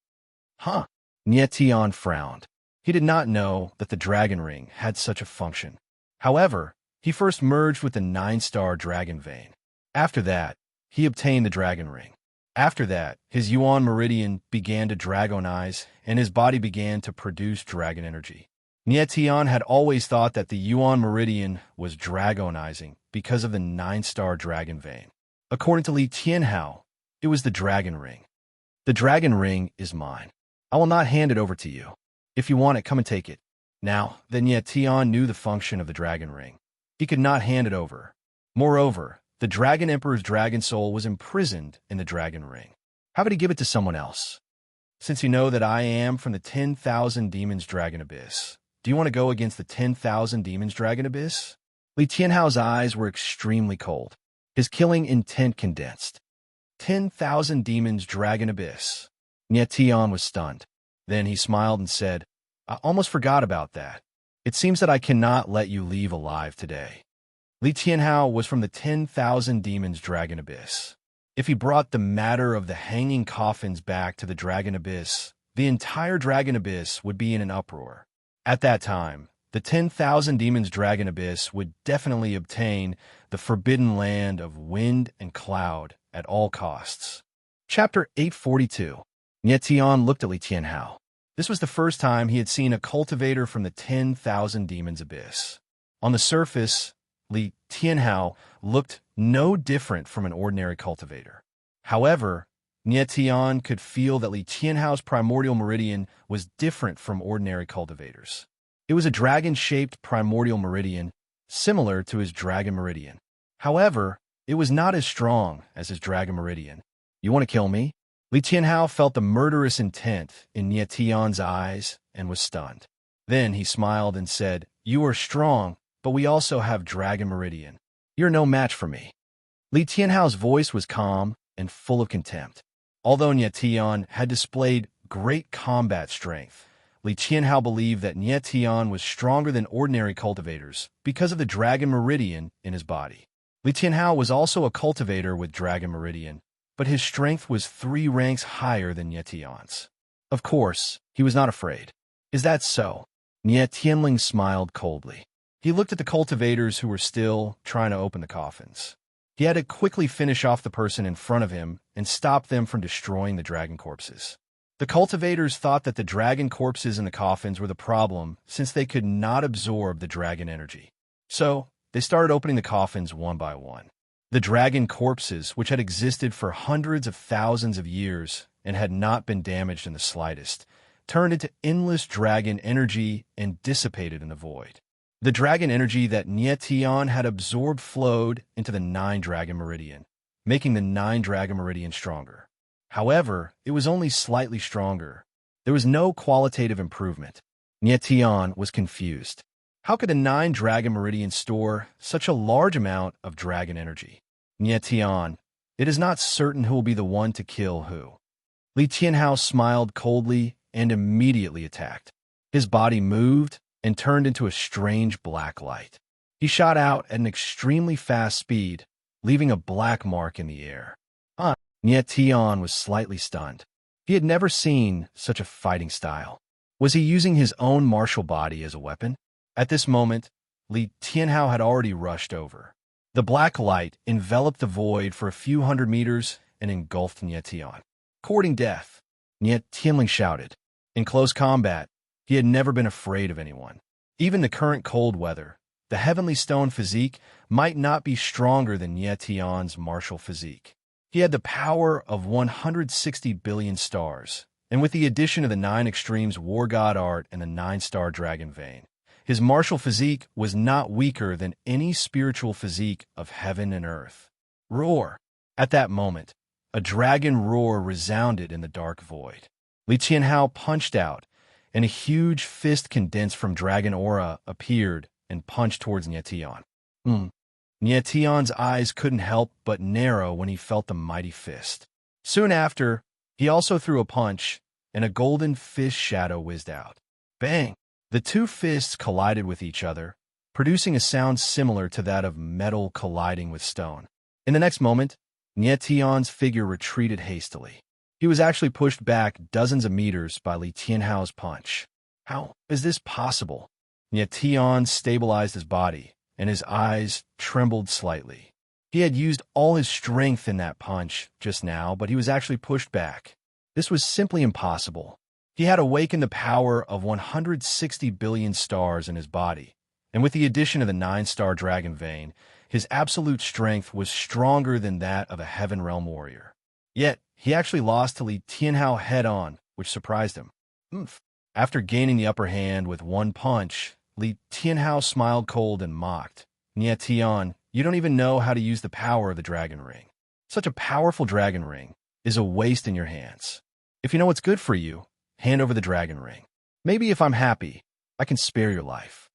"Huh?" Nie Tian frowned. He did not know that the dragon ring had such a function. However, he first merged with the 9-star dragon vein. After that, he obtained the dragon ring. After that, his Yuan meridian began to dragonize, and his body began to produce dragon energy. Nie Tian had always thought that the Yuan meridian was dragonizing because of the 9-star dragon vein. According to Li Tianhao, it was the dragon ring. "The dragon ring is mine. I will not hand it over to you. If you want it, come and take it." Now, then Nie Tian knew the function of the dragon ring. He could not hand it over. Moreover, the Dragon Emperor's dragon soul was imprisoned in the dragon ring. How could he give it to someone else? "Since you know that I am from the 10,000 Demons Dragon Abyss, do you want to go against the 10,000 Demons Dragon Abyss?" Li Tianhao's eyes were extremely cold. His killing intent condensed. 10,000 Demons Dragon Abyss. Tian was stunned. Then he smiled and said, I almost forgot about that. It seems that I cannot let you leave alive today. Li Tianhao was from the 10,000 Demons Dragon Abyss. If he brought the matter of the hanging coffins back to the Dragon Abyss, the entire Dragon Abyss would be in an uproar. At that time, the 10,000 Demons Dragon Abyss would definitely obtain the forbidden land of wind and cloud at all costs. Chapter 842. Tian looked at Li Tianhao. This was the first time he had seen a cultivator from the 10,000 Demons Abyss. On the surface, Li Tianhao looked no different from an ordinary cultivator. However, Tian could feel that Li Tianhao's primordial meridian was different from ordinary cultivators. It was a dragon-shaped primordial meridian, similar to his dragon meridian. However, it was not as strong as his dragon meridian. You want to kill me? Li Tianhao felt the murderous intent in Tian's eyes and was stunned. Then he smiled and said, You are strong, but we also have dragon meridian. You're no match for me. Li Tianhao's voice was calm and full of contempt. Although Tian had displayed great combat strength, Li Tianhao believed that Tian was stronger than ordinary cultivators because of the dragon meridian in his body. Li Tianhao was also a cultivator with dragon meridian, but his strength was 3 ranks higher than Tian's. Of course, he was not afraid. Is that so? Tianling smiled coldly. He looked at the cultivators who were still trying to open the coffins. He had to quickly finish off the person in front of him and stop them from destroying the dragon corpses. The cultivators thought that the dragon corpses in the coffins were the problem since they could not absorb the dragon energy. So, they started opening the coffins one by one. The dragon corpses, which had existed for hundreds of thousands of years and had not been damaged in the slightest, turned into endless dragon energy and dissipated in the void. The dragon energy that Tian had absorbed flowed into the 9 dragon meridian, making the 9 dragon meridian stronger. However, it was only slightly stronger. There was no qualitative improvement. Tian was confused. How could the 9 dragon meridians store such a large amount of dragon energy? Tian, it is not certain who will be the one to kill who. Li Tianhao smiled coldly and immediately attacked. His body moved and turned into a strange black light. He shot out at an extremely fast speed, leaving a black mark in the air. Tian was slightly stunned. He had never seen such a fighting style. Was he using his own martial body as a weapon? At this moment, Li Tianhao had already rushed over. The black light enveloped the void for a few hundred meters and engulfed Tian. Courting death, Tianling shouted. In close combat, he had never been afraid of anyone. Even the current cold weather, the heavenly stone physique might not be stronger than Tian's martial physique. He had the power of 160 billion stars, and with the addition of the 9 extremes war god art and the 9-star dragon vein, his martial physique was not weaker than any spiritual physique of heaven and earth. Roar! At that moment, a dragon roar resounded in the dark void. Li Tianhao punched out, and a huge fist condensed from dragon aura appeared and punched towards Tian. Tian's eyes couldn't help but narrow when he felt the mighty fist. Soon after, he also threw a punch, and a golden fist shadow whizzed out. Bang! The 2 fists collided with each other, producing a sound similar to that of metal colliding with stone. In the next moment, Tian's figure retreated hastily. He was actually pushed back dozens of meters by Li Tianhao's punch. How is this possible? Tian stabilized his body, and his eyes trembled slightly. He had used all his strength in that punch just now, but he was actually pushed back. This was simply impossible. He had awakened the power of 160 billion stars in his body, and with the addition of the 9-star dragon vein, his absolute strength was stronger than that of a heaven realm warrior. Yet, he actually lost to Li Tianhao head-on, which surprised him. After gaining the upper hand with 1 punch, Li Tianhao smiled cold and mocked. Tian, you don't even know how to use the power of the dragon ring. Such a powerful dragon ring is a waste in your hands. If you know what's good for you, hand over the dragon ring. Maybe if I'm happy, I can spare your life.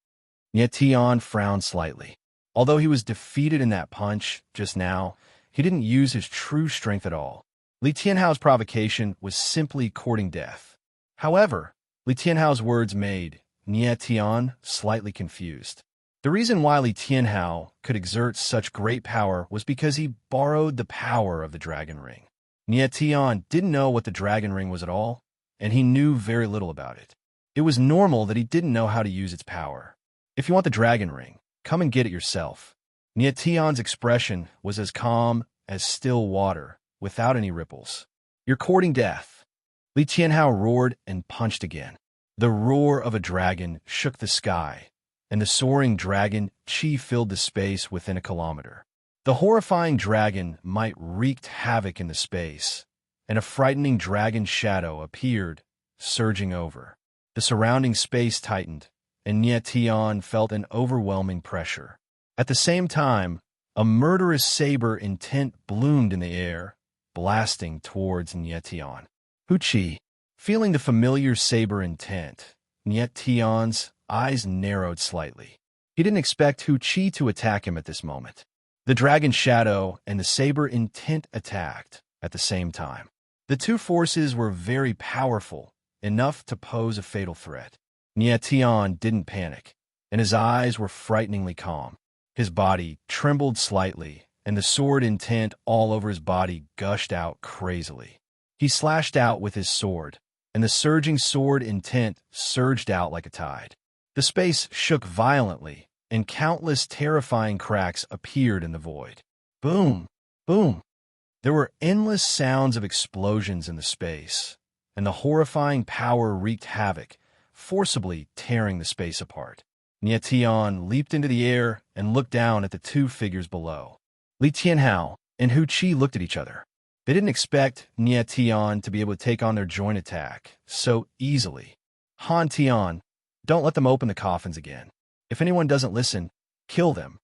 Tian frowned slightly. Although he was defeated in that punch just now, he didn't use his true strength at all. Li Tianhao's provocation was simply courting death. However, Li Tianhao's words made Nie Tian slightly confused. The reason why Li Tianhao could exert such great power was because he borrowed the power of the dragon ring. Nie Tian didn't know what the dragon ring was at all, and he knew very little about it. It was normal that he didn't know how to use its power. If you want the dragon ring, come and get it yourself. Nie Tian's expression was as calm as still water, without any ripples. You're courting death. Li Tianhao roared and punched again. The roar of a dragon shook the sky, and the soaring dragon chi filled the space within a kilometer. The horrifying dragon might wreaked havoc in the space, and a frightening dragon shadow appeared, surging over. The surrounding space tightened, and Nie Tian felt an overwhelming pressure. At the same time, a murderous saber intent bloomed in the air, blasting towards Nie Tian. Hu Qi. Feeling the familiar saber intent, Nie Tian's eyes narrowed slightly. He didn't expect Hu Qi to attack him at this moment. The dragon shadow and the saber intent attacked at the same time. The two forces were very powerful, enough to pose a fatal threat. Nie Tian didn't panic, and his eyes were frighteningly calm. His body trembled slightly, and the sword intent all over his body gushed out crazily. He slashed out with his sword, and the surging sword intent surged out like a tide. The space shook violently, and countless terrifying cracks appeared in the void. Boom! Boom! There were endless sounds of explosions in the space, and the horrifying power wreaked havoc, forcibly tearing the space apart. Nie Tian leaped into the air and looked down at the two figures below. Li Tianhao and Hu Qi looked at each other. They didn't expect Nie Tian to be able to take on their joint attack so easily. Han Tian, don't let them open the coffins again. If anyone doesn't listen, kill them.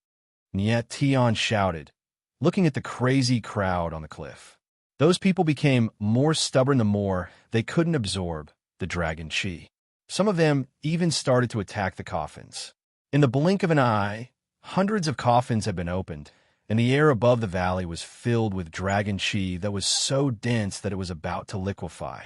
Nie Tian shouted, looking at the crazy crowd on the cliff. Those people became more stubborn the more they couldn't absorb the dragon chi. Some of them even started to attack the coffins. In the blink of an eye, hundreds of coffins had been opened, and the air above the valley was filled with dragon chi that was so dense that it was about to liquefy.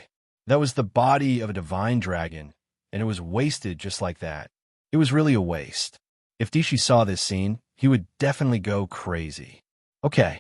That was the body of a divine dragon, and it was wasted just like that. It was really a waste. If Dishi saw this scene, he would definitely go crazy. Okay,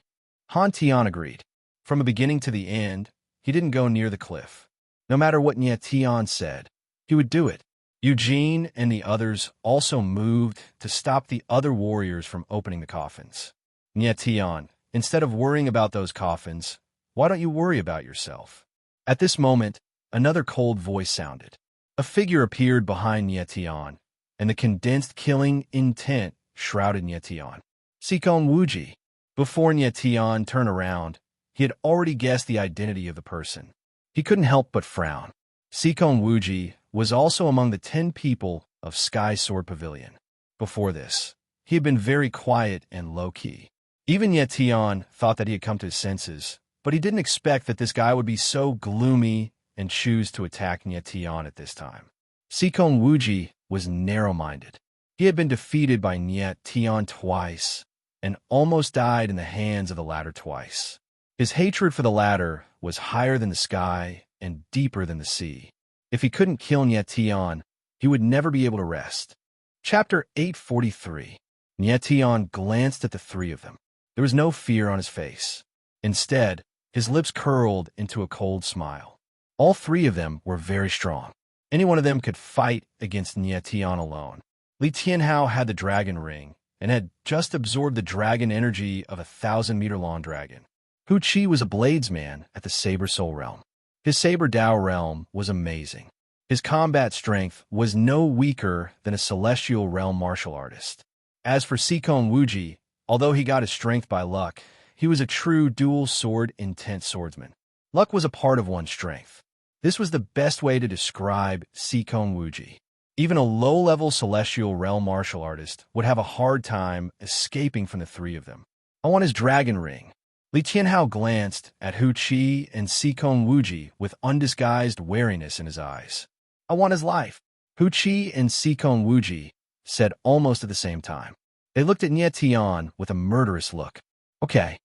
Han Tian agreed. From the beginning to the end, he didn't go near the cliff. No matter what Nie Tian said, he would do it. Eugene and the others also moved to stop the other warriors from opening the coffins. Nie Tian, instead of worrying about those coffins, why don't you worry about yourself? At this moment, another cold voice sounded. A figure appeared behind Nie Tian, and the condensed killing intent shrouded Nie Tian. Sikon Wuji. Before Nie Tian turned around, he had already guessed the identity of the person. He couldn't help but frown. Sikon Wuji was also among the 10 people of Sky Sword Pavilion. Before this, he had been very quiet and low-key. Even Nie Tian thought that he had come to his senses, but he didn't expect that this guy would be so gloomy and choose to attack Nie Tian at this time. Sikon Wuji was narrow-minded. He had been defeated by Nie Tian twice, and almost died in the hands of the latter twice. His hatred for the latter was higher than the sky and deeper than the sea. If he couldn't kill Nie Tian, he would never be able to rest. Chapter 843. Nie Tian glanced at the three of them. There was no fear on his face. Instead, his lips curled into a cold smile. All three of them were very strong. Any one of them could fight against Nie Tian alone. Li Tianhao had the dragon ring and had just absorbed the dragon energy of a 1,000-meter-long dragon. Hu Qi was a bladesman at the Saber Soul Realm. His Saber Dao realm was amazing. His combat strength was no weaker than a Celestial Realm martial artist. As for Sikon Wuji, although he got his strength by luck, he was a true dual-sword intense swordsman. Luck was a part of one's strength. This was the best way to describe Sikon Wuji. Even a low-level Celestial Realm martial artist would have a hard time escaping from the three of them. I want his dragon ring. Li Tianhao glanced at Hu Qi and Sikon Wuji with undisguised wariness in his eyes. I want his life. Hu Qi and Sikon Wuji said almost at the same time. They looked at Nie Tian with a murderous look. Okay,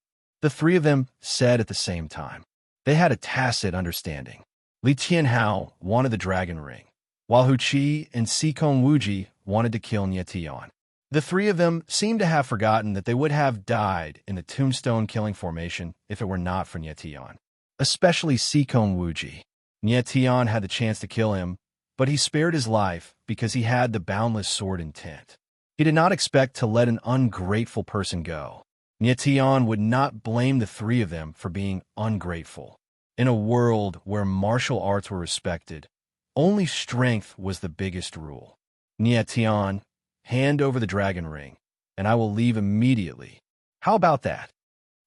the three of them said at the same time. They had a tacit understanding. Li Tianhao wanted the dragon ring, while Hu Qi and Sikong Wuji wanted to kill Nie Tian. The three of them seemed to have forgotten that they would have died in the tombstone killing formation if it were not for Nie Tian, especially Sikong Wuji. Nie Tian had the chance to kill him, but he spared his life because he had the boundless sword intent. He did not expect to let an ungrateful person go. Nie Tian would not blame the three of them for being ungrateful. In a world where martial arts were respected, only strength was the biggest rule. Nie Tian, hand over the dragon ring, and I will leave immediately. How about that?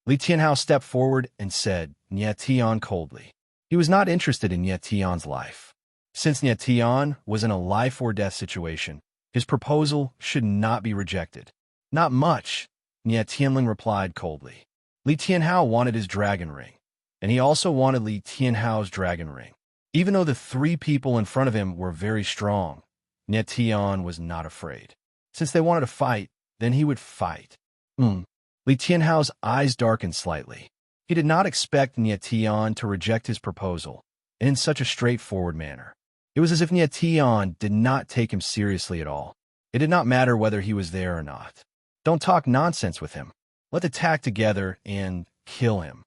Li Tianhao stepped forward and said, Nie Tian coldly. He was not interested in Nie Tian's life. Since Nie Tian was in a life-or-death situation, his proposal should not be rejected. Not much, Nie Tianling replied coldly. Li Tianhao wanted his dragon ring, and he also wanted Li Tianhao's dragon ring. Even though the three people in front of him were very strong, Nie Tian was not afraid. Since they wanted to fight, then he would fight. Li Tianhao's eyes darkened slightly. He did not expect Nie Tian to reject his proposal in such a straightforward manner. It was as if Nie Tian did not take him seriously at all. It did not matter whether he was there or not. Don't talk nonsense with him. Let's attack together and kill him.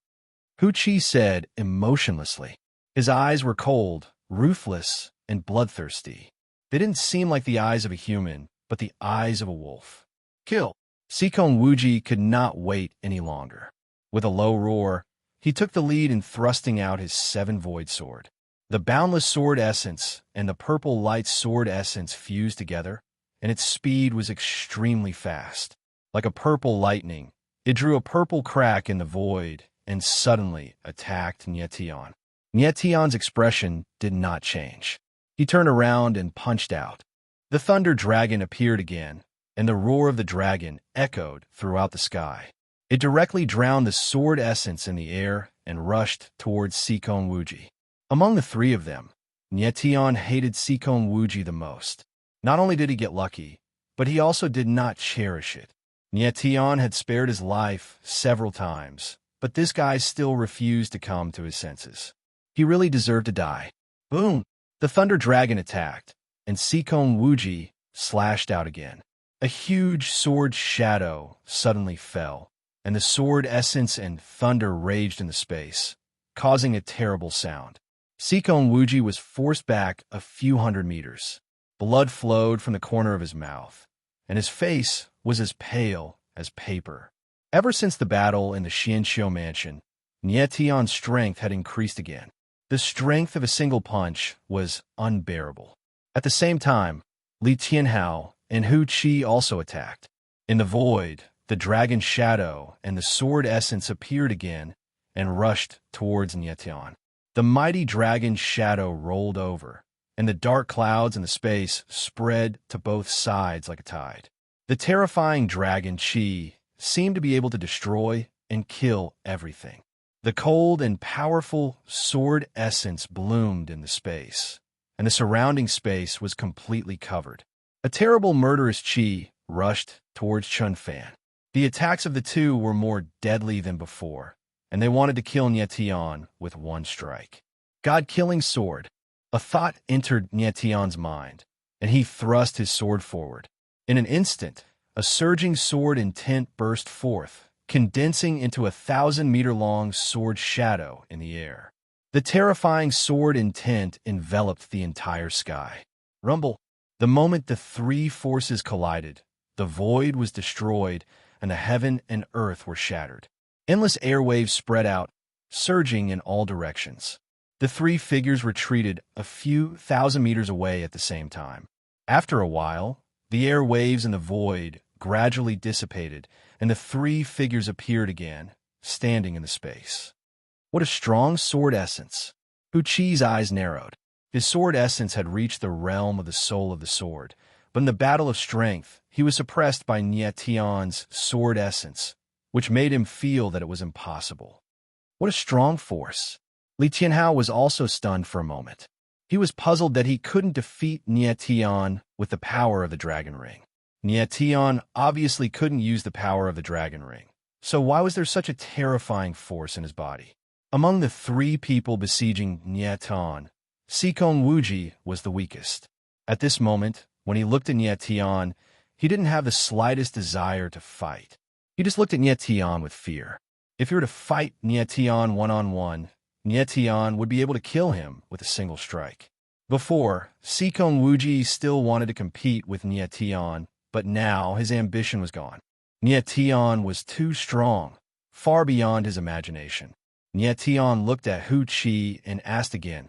Hu Qi said emotionlessly. His eyes were cold, ruthless, and bloodthirsty. They didn't seem like the eyes of a human, but the eyes of a wolf. Kill! Sikong Wuji could not wait any longer. With a low roar, he took the lead in thrusting out his seven void sword. The boundless sword essence and the purple light sword essence fused together, and its speed was extremely fast. Like a purple lightning, it drew a purple crack in the void and suddenly attacked Nie Tian. Nie Tian's expression did not change. He turned around and punched out. The thunder dragon appeared again, and the roar of the dragon echoed throughout the sky. It directly drowned the sword essence in the air and rushed towards Sikong Wuji. Among the three of them, Nie Tian hated Sikong Wuji the most. Not only did he get lucky, but he also did not cherish it. Nie Tian had spared his life several times, but this guy still refused to come to his senses. He really deserved to die. Boom! The thunder dragon attacked, and Sikong Wuji slashed out again. A huge sword shadow suddenly fell, and the sword essence and thunder raged in the space, causing a terrible sound. Sikong Wuji was forced back a few hundred meters. Blood flowed from the corner of his mouth, and his face was as pale as paper. Ever since the battle in the Xianxiu mansion, Nie Tian's strength had increased again. The strength of a single punch was unbearable. At the same time, Li Tianhao and Hu Qi also attacked. In the void, the dragon shadow and the sword essence appeared again and rushed towards Nie Tian. The mighty dragon shadow rolled over, and the dark clouds in the space spread to both sides like a tide. The terrifying dragon Qi seemed to be able to destroy and kill everything. The cold and powerful sword essence bloomed in the space, and the surrounding space was completely covered. A terrible murderous Qi rushed towards Chunfan. The attacks of the two were more deadly than before, and they wanted to kill Nie Tian with one strike. God-killing sword. A thought entered Nie Tian's mind, and he thrust his sword forward. In an instant, a surging sword intent burst forth, condensing into a 1,000-meter-long sword shadow in the air. The terrifying sword intent enveloped the entire sky. Rumble. The moment the three forces collided, the void was destroyed, and the heaven and earth were shattered. Endless airwaves spread out, surging in all directions. The three figures retreated a few thousand meters away at the same time. After a while, the airwaves and the void gradually dissipated, and the three figures appeared again, standing in the space. What a strong sword essence! Hu Qi's eyes narrowed. His sword essence had reached the realm of the soul of the sword, but in the battle of strength, he was suppressed by Nie Tian's sword essence, which made him feel that it was impossible. What a strong force! Li Tianhao was also stunned for a moment. He was puzzled that he couldn't defeat Nie Tian with the power of the dragon ring. Nie Tian obviously couldn't use the power of the dragon ring, So why was there such a terrifying force in his body? Among the three people besieging Nietian, Sikong Wuji was the weakest. At this moment, when he looked at Nietian, he didn't have the slightest desire to fight. He just looked at Nietian with fear. If he were to fight Nietian one-on-one, Nietian would be able to kill him with a single strike. Before, Sikong Wuji still wanted to compete with Nietian, but now his ambition was gone. Nietian was too strong, far beyond his imagination. Nietian looked at Hu Qi and asked again,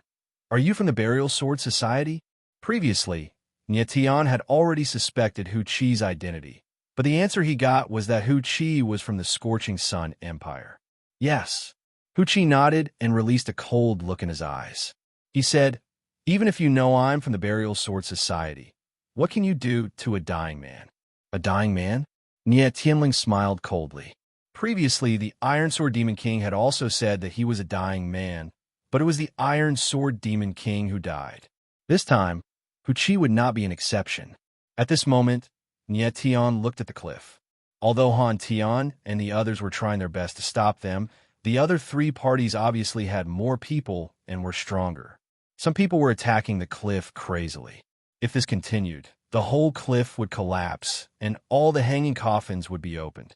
"Are you from the Burial Sword Society?" Previously, Nietian had already suspected Hu Qi's identity, but the answer he got was that Hu Qi was from the Scorching Sun Empire. Yes. Hu Qi nodded and released a cold look in his eyes. He said, "Even if you know I'm from the Burial Sword Society, what can you do to a dying man?" A dying man? Nie Tianling smiled coldly. Previously, the Iron Sword Demon King had also said that he was a dying man, but it was the Iron Sword Demon King who died. This time, Hu Qi would not be an exception. At this moment, Nie Tian looked at the cliff. Although Han Tian and the others were trying their best to stop them, the other three parties obviously had more people and were stronger. Some people were attacking the cliff crazily. If this continued, the whole cliff would collapse, and all the hanging coffins would be opened.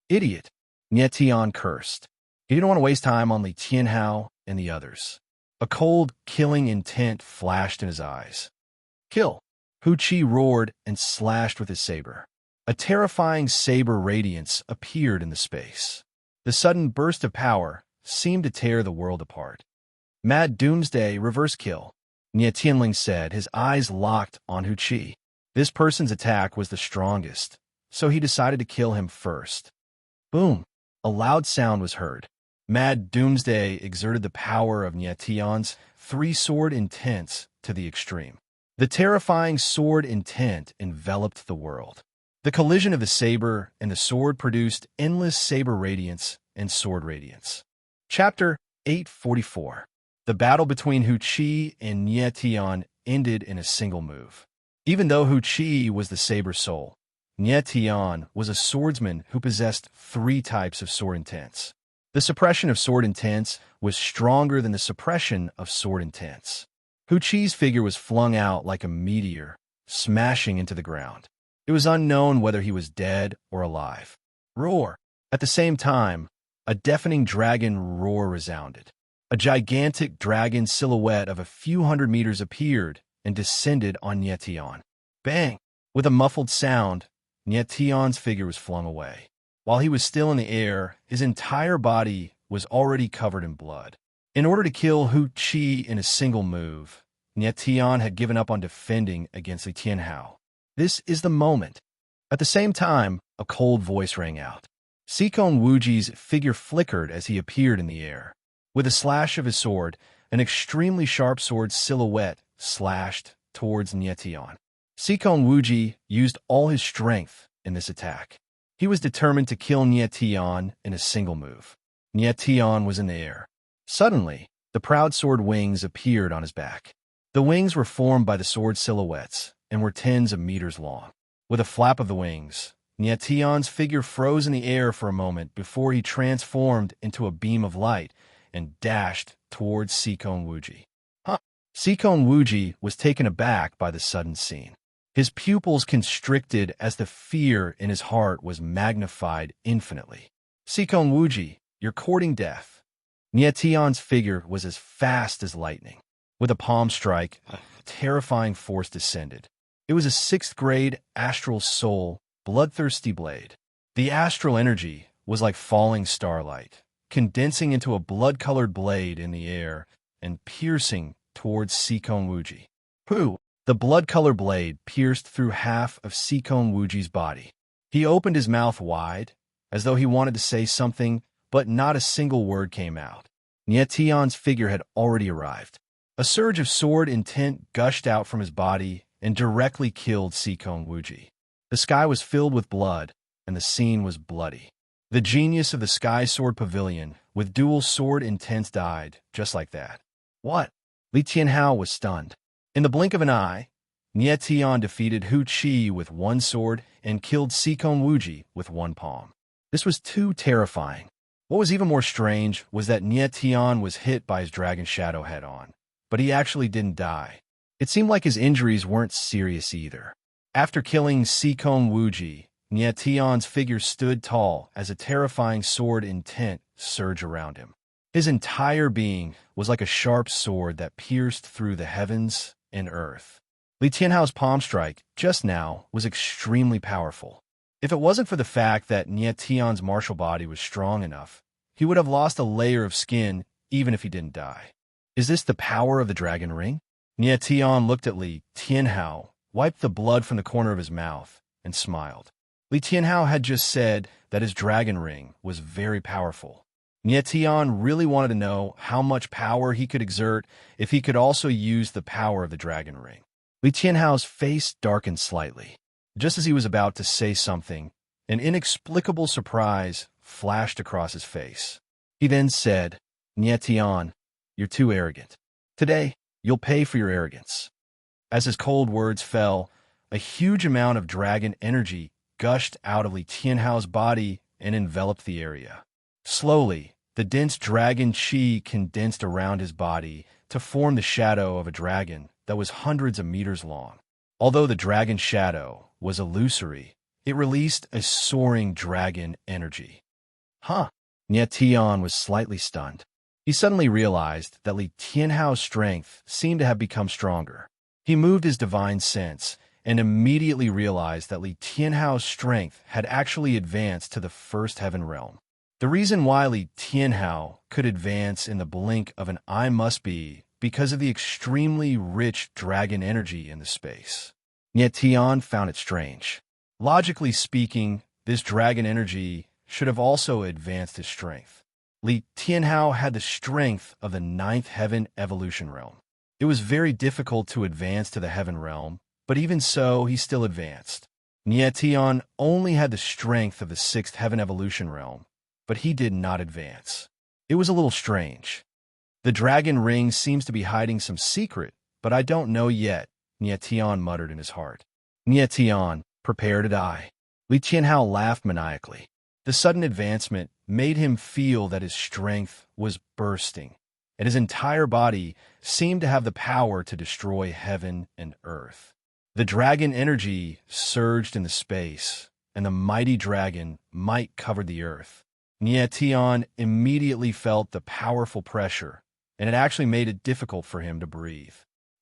Idiot! Nie Tian cursed. He didn't want to waste time on Li Tianhao and the others. A cold, killing intent flashed in his eyes. Kill! Hu Qi roared and slashed with his saber. A terrifying saber radiance appeared in the space. The sudden burst of power seemed to tear the world apart. Mad Doomsday reverse kill, Nie Tianling said, his eyes locked on Hu Qi. This person's attack was the strongest, so he decided to kill him first. Boom! A loud sound was heard. Mad Doomsday exerted the power of Nie Tian's three-sword intent to the extreme. The terrifying sword intent enveloped the world. The collision of the saber and the sword produced endless saber radiance and sword radiance. Chapter 844. The battle between Hu Qi and Nie Tian ended in a single move. Even though Hu Qi was the saber soul, Nie Tian was a swordsman who possessed three types of sword intents. The suppression of sword intents was stronger than the suppression of sword intents. Hu Qi's figure was flung out like a meteor, smashing into the ground. It was unknown whether he was dead or alive. Roar! At the same time, a deafening dragon roar resounded. A gigantic dragon silhouette of a few hundred meters appeared and descended on Nie Tian. Bang! With a muffled sound, Nie Tian's figure was flung away. While he was still in the air, his entire body was already covered in blood. In order to kill Hu Qi in a single move, Nie Tian had given up on defending against Li Tianhao. This is the moment. At the same time, a cold voice rang out. Sikong Wuji's figure flickered as he appeared in the air. With a slash of his sword, an extremely sharp sword silhouette slashed towards Nie Tian. Sikong Wuji used all his strength in this attack. He was determined to kill Nie Tian in a single move. Nie Tian was in the air. Suddenly, the proud sword wings appeared on his back. The wings were formed by the sword silhouettes and were tens of meters long. With a flap of the wings, Nie Tian's figure froze in the air for a moment before he transformed into a beam of light and dashed towards Sikong Wuji. Sikong Wuji was taken aback by the sudden scene. His pupils constricted as the fear in his heart was magnified infinitely. Sikong Wuji, you're courting death. Nie Tian's figure was as fast as lightning. With a palm strike, a terrifying force descended. It was a 6th grade astral soul, bloodthirsty blade. The astral energy was like falling starlight, condensing into a blood-colored blade in the air and piercing towards Sikong Wuji. Pooh! The blood-colored blade pierced through half of Sikong Wuji's body. He opened his mouth wide, as though he wanted to say something, but not a single word came out. Nie Tian's figure had already arrived. A surge of sword intent gushed out from his body and directly killed Sikong Wuji. The sky was filled with blood, and the scene was bloody. The genius of the Sky Sword Pavilion with dual sword intents died, just like that. What? Li Tianhao was stunned. In the blink of an eye, Nie Tian defeated Hu Qi with one sword and killed Sikong Wuji with one palm. This was too terrifying. What was even more strange was that Nie Tian was hit by his dragon shadow head-on, but he actually didn't die. It seemed like his injuries weren't serious either. After killing Sikong Wuji, Nie Tian's figure stood tall as a terrifying sword intent surged around him. His entire being was like a sharp sword that pierced through the heavens and earth. Li Tianhao's palm strike, just now, was extremely powerful. If it wasn't for the fact that Nie Tian's martial body was strong enough, he would have lost a layer of skin even if he didn't die. Is this the power of the dragon ring? Nie Tian looked at Li Tianhao, wiped the blood from the corner of his mouth, and smiled. Li Tianhao had just said that his dragon ring was very powerful. Nie Tian really wanted to know how much power he could exert if he could also use the power of the dragon ring. Li Tianhao's face darkened slightly. Just as he was about to say something, an inexplicable surprise flashed across his face. He then said, Nie Tian, you're too arrogant. Today, you'll pay for your arrogance. As his cold words fell, a huge amount of dragon energy gushed out of Li Tianhao's body and enveloped the area. Slowly, the dense dragon chi condensed around his body to form the shadow of a dragon that was hundreds of meters long. Although the dragon shadow was illusory, it released a soaring dragon energy. Nie Tian was slightly stunned. He suddenly realized that Li Tianhao's strength seemed to have become stronger. He moved his divine sense and immediately realized that Li Tianhao's strength had actually advanced to the first heaven realm. The reason why Li Tianhao could advance in the blink of an eye must be because of the extremely rich dragon energy in the space. Nie Tian found it strange. Logically speaking, this dragon energy should have also advanced his strength. Li Tianhao had the strength of the ninth heaven evolution realm. It was very difficult to advance to the heaven realm, but even so, he still advanced. Nie Tian only had the strength of the sixth heaven evolution realm, but he did not advance. It was a little strange. The dragon ring seems to be hiding some secret, but I don't know yet, Nie Tian muttered in his heart. Nie Tian, prepare to die. Li Tianhao laughed maniacally. The sudden advancement made him feel that his strength was bursting, and his entire body seemed to have the power to destroy heaven and earth. The dragon energy surged in the space, and the mighty dragon might cover the earth. Nie Tian immediately felt the powerful pressure, and it actually made it difficult for him to breathe.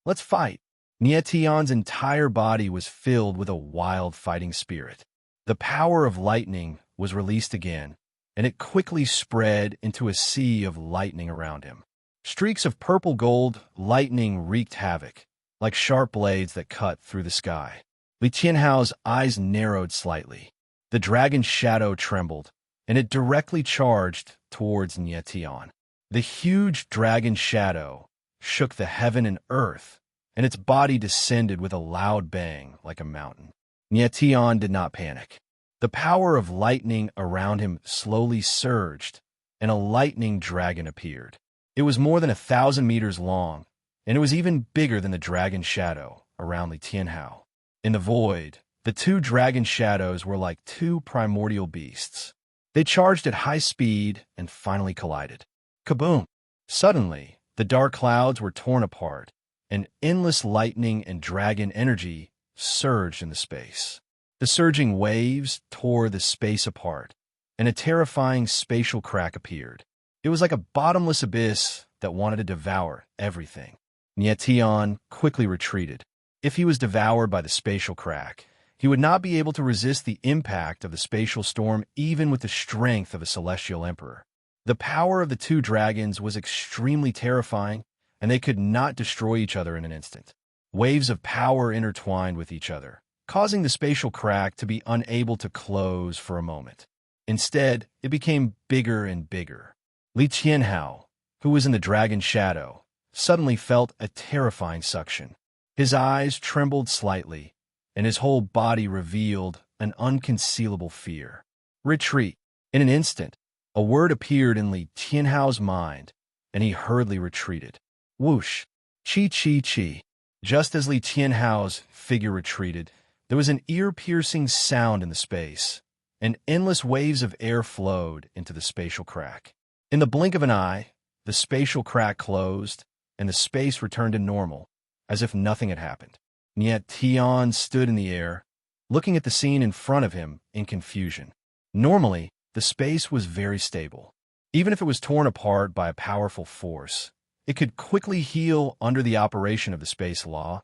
Let's fight. Nie Tian's entire body was filled with a wild fighting spirit. The power of lightning was released again, and it quickly spread into a sea of lightning around him. Streaks of purple gold lightning wreaked havoc, like sharp blades that cut through the sky. Li Tianhao's eyes narrowed slightly. The dragon's shadow trembled, and it directly charged towards Nie Tian. The huge dragon shadow shook the heaven and earth, and its body descended with a loud bang like a mountain. Nie Tian did not panic. The power of lightning around him slowly surged, and a lightning dragon appeared. It was more than 1,000 meters long, and it was even bigger than the dragon shadow around Li Tianhao. In the void, the two dragon shadows were like two primordial beasts. They charged at high speed and finally collided. Kaboom! Suddenly, the dark clouds were torn apart, and endless lightning and dragon energy surged in the space. The surging waves tore the space apart, and a terrifying spatial crack appeared. It was like a bottomless abyss that wanted to devour everything. Nie Tian quickly retreated. If he was devoured by the spatial crack, he would not be able to resist the impact of the spatial storm even with the strength of a celestial emperor. The power of the two dragons was extremely terrifying, and they could not destroy each other in an instant. Waves of power intertwined with each other, causing the spatial crack to be unable to close for a moment. Instead, it became bigger and bigger. Li Tianhao, who was in the dragon shadow, suddenly felt a terrifying suction. His eyes trembled slightly, and his whole body revealed an unconcealable fear. Retreat. In an instant, a word appeared in Li Tianhao's mind, and he hurriedly retreated. Whoosh! Chi chi chi! Just as Li Tianhao's figure retreated, there was an ear-piercing sound in the space, and endless waves of air flowed into the spatial crack. In the blink of an eye, the spatial crack closed, and the space returned to normal, as if nothing had happened. And yet Tian stood in the air, looking at the scene in front of him in confusion. Normally, the space was very stable. Even if it was torn apart by a powerful force, it could quickly heal under the operation of the space law,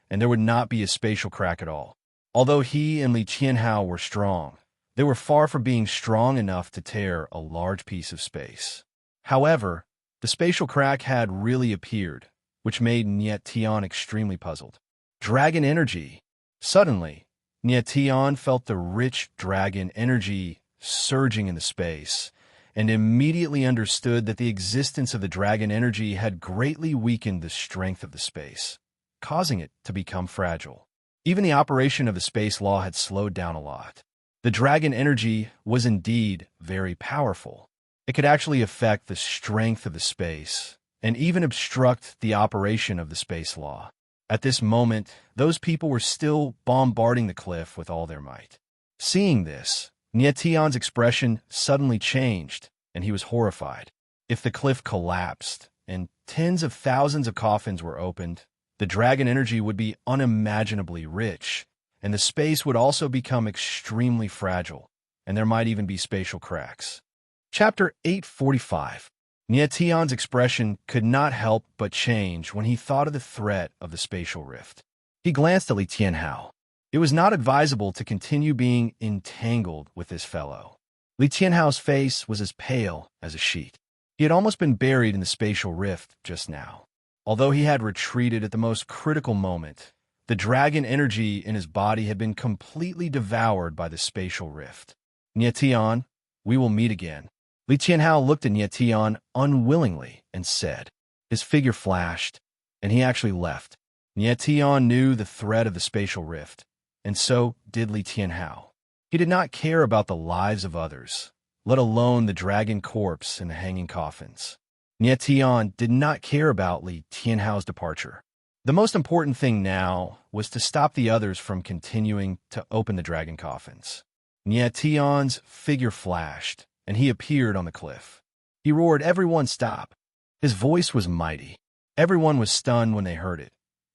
and there would not be a spatial crack at all. Although he and Li Qianhao were strong, they were far from being strong enough to tear a large piece of space. However, the spatial crack had really appeared, which made Niet Tian extremely puzzled. Dragon energy. Suddenly, Niet Tian felt the rich dragon energy surging in the space, and immediately understood that the existence of the dragon energy had greatly weakened the strength of the space, causing it to become fragile. Even the operation of the space law had slowed down a lot. The dragon energy was indeed very powerful. It could actually affect the strength of the space, and even obstruct the operation of the space law. At this moment, those people were still bombarding the cliff with all their might. Seeing this, Niet Tian's expression suddenly changed, and he was horrified. If the cliff collapsed, and tens of thousands of coffins were opened, the dragon energy would be unimaginably rich, and the space would also become extremely fragile, and there might even be spatial cracks. Chapter 845. Niet Tian's expression could not help but change when he thought of the threat of the spatial rift. He glanced at Li Qianhao. It was not advisable to continue being entangled with this fellow. Li Qianhao's face was as pale as a sheet. He had almost been buried in the spatial rift just now. Although he had retreated at the most critical moment, the dragon energy in his body had been completely devoured by the spatial rift. Niet Tian, we will meet again. Li Qianhao looked at Niet Tian unwillingly and said. His figure flashed, and he actually left. Niet Tian knew the threat of the spatial rift, and so did Li Qianhao. He did not care about the lives of others, let alone the dragon corpse and the hanging coffins. Niet Tian did not care about Li Qianhao's departure. The most important thing now was to stop the others from continuing to open the dragon coffins. Niet Tian's figure flashed, and he appeared on the cliff. He roared, "Everyone stop!" His voice was mighty. Everyone was stunned when they heard it,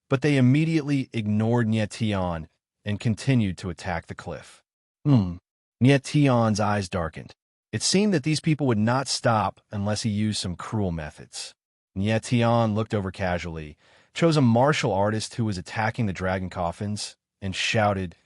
but they immediately ignored Niet Tian and continued to attack the cliff. Niet Tian's eyes darkened. It seemed that these people would not stop unless he used some cruel methods. Niet Tian looked over casually, chose a martial artist who was attacking the dragon coffins, and shouted,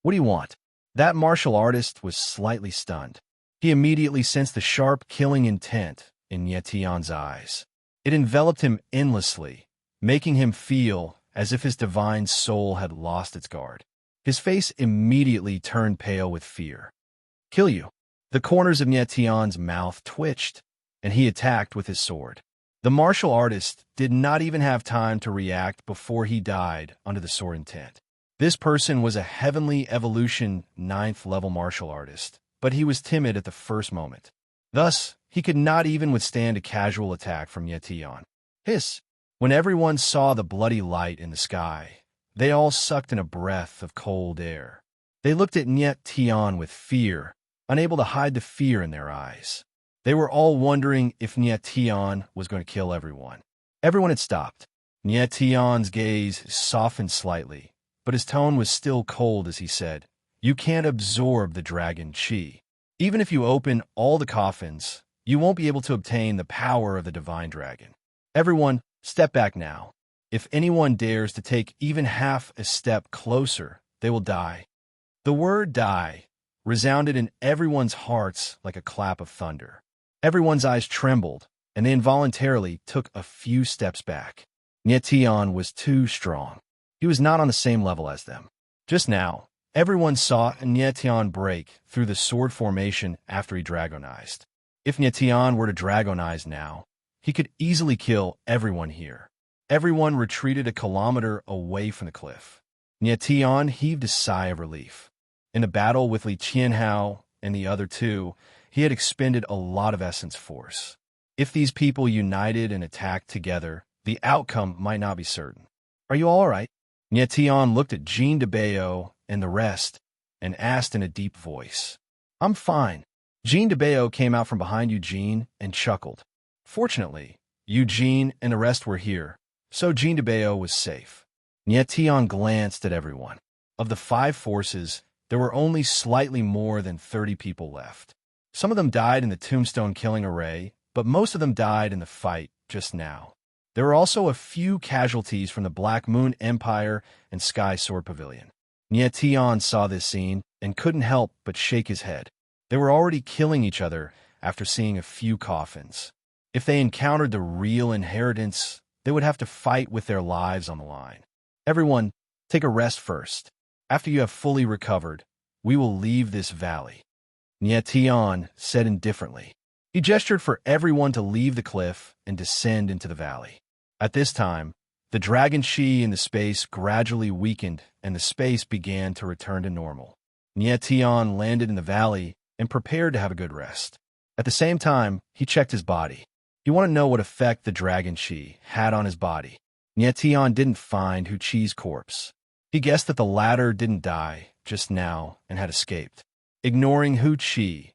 "What do you want?" That martial artist was slightly stunned. He immediately sensed the sharp, killing intent in Niet Tian's eyes. It enveloped him endlessly, making him feel as if his divine soul had lost its guard. His face immediately turned pale with fear. "Kill you." The corners of Niet Tian's mouth twitched, and he attacked with his sword. The martial artist did not even have time to react before he died under the sword intent. This person was a Heavenly Evolution 9th level martial artist, but he was timid at the first moment. Thus, he could not even withstand a casual attack from Niet Tian. Hiss! When everyone saw the bloody light in the sky, they all sucked in a breath of cold air. They looked at Niet Tian with fear, unable to hide the fear in their eyes. They were all wondering if Niet Tian was going to kill everyone. Everyone had stopped. Niet Tian's gaze softened slightly, but his tone was still cold as he said, "You can't absorb the dragon chi. Even if you open all the coffins, you won't be able to obtain the power of the divine dragon. Everyone, step back now. If anyone dares to take even half a step closer, they will die." The word "die" resounded in everyone's hearts like a clap of thunder. Everyone's eyes trembled, and they involuntarily took a few steps back. Niet Tian was too strong. He was not on the same level as them. Just now, everyone saw Niet Tian break through the sword formation after he dragonized. If Niet Tian were to dragonize now, he could easily kill everyone here. Everyone retreated a kilometer away from the cliff. Niet Tian heaved a sigh of relief. In the battle with Li Qianhao and the other two, he had expended a lot of essence force. If these people united and attacked together, the outcome might not be certain. "Are you all right?" Niet Tian looked at Jean de Bayo and the rest and asked in a deep voice. I'm fine. Jean DeBeo came out from behind Eugene and chuckled. Fortunately, Eugene and the rest were here, so Jean DeBeo was safe. Nietion glanced at everyone. Of the 5 forces, there were only slightly more than 30 people left. Some of them died in the tombstone killing array, but most of them died in the fight just now. There were also a few casualties from the Black Moon Empire and Sky Sword Pavilion. Nietion saw this scene and couldn't help but shake his head. They were already killing each other after seeing a few coffins. If they encountered the real inheritance, they would have to fight with their lives on the line. Everyone, take a rest first. After you have fully recovered, we will leave this valley. Nietion said indifferently. He gestured for everyone to leave the cliff and descend into the valley. At this time, the dragon chi in the space gradually weakened and the space began to return to normal. Nietion landed in the valley and prepared to have a good rest. At the same time, he checked his body. He wanted to know what effect the dragon chi had on his body. Nietion didn't find Hu Chi's corpse. He guessed that the latter didn't die just now and had escaped. Ignoring Hu Chi,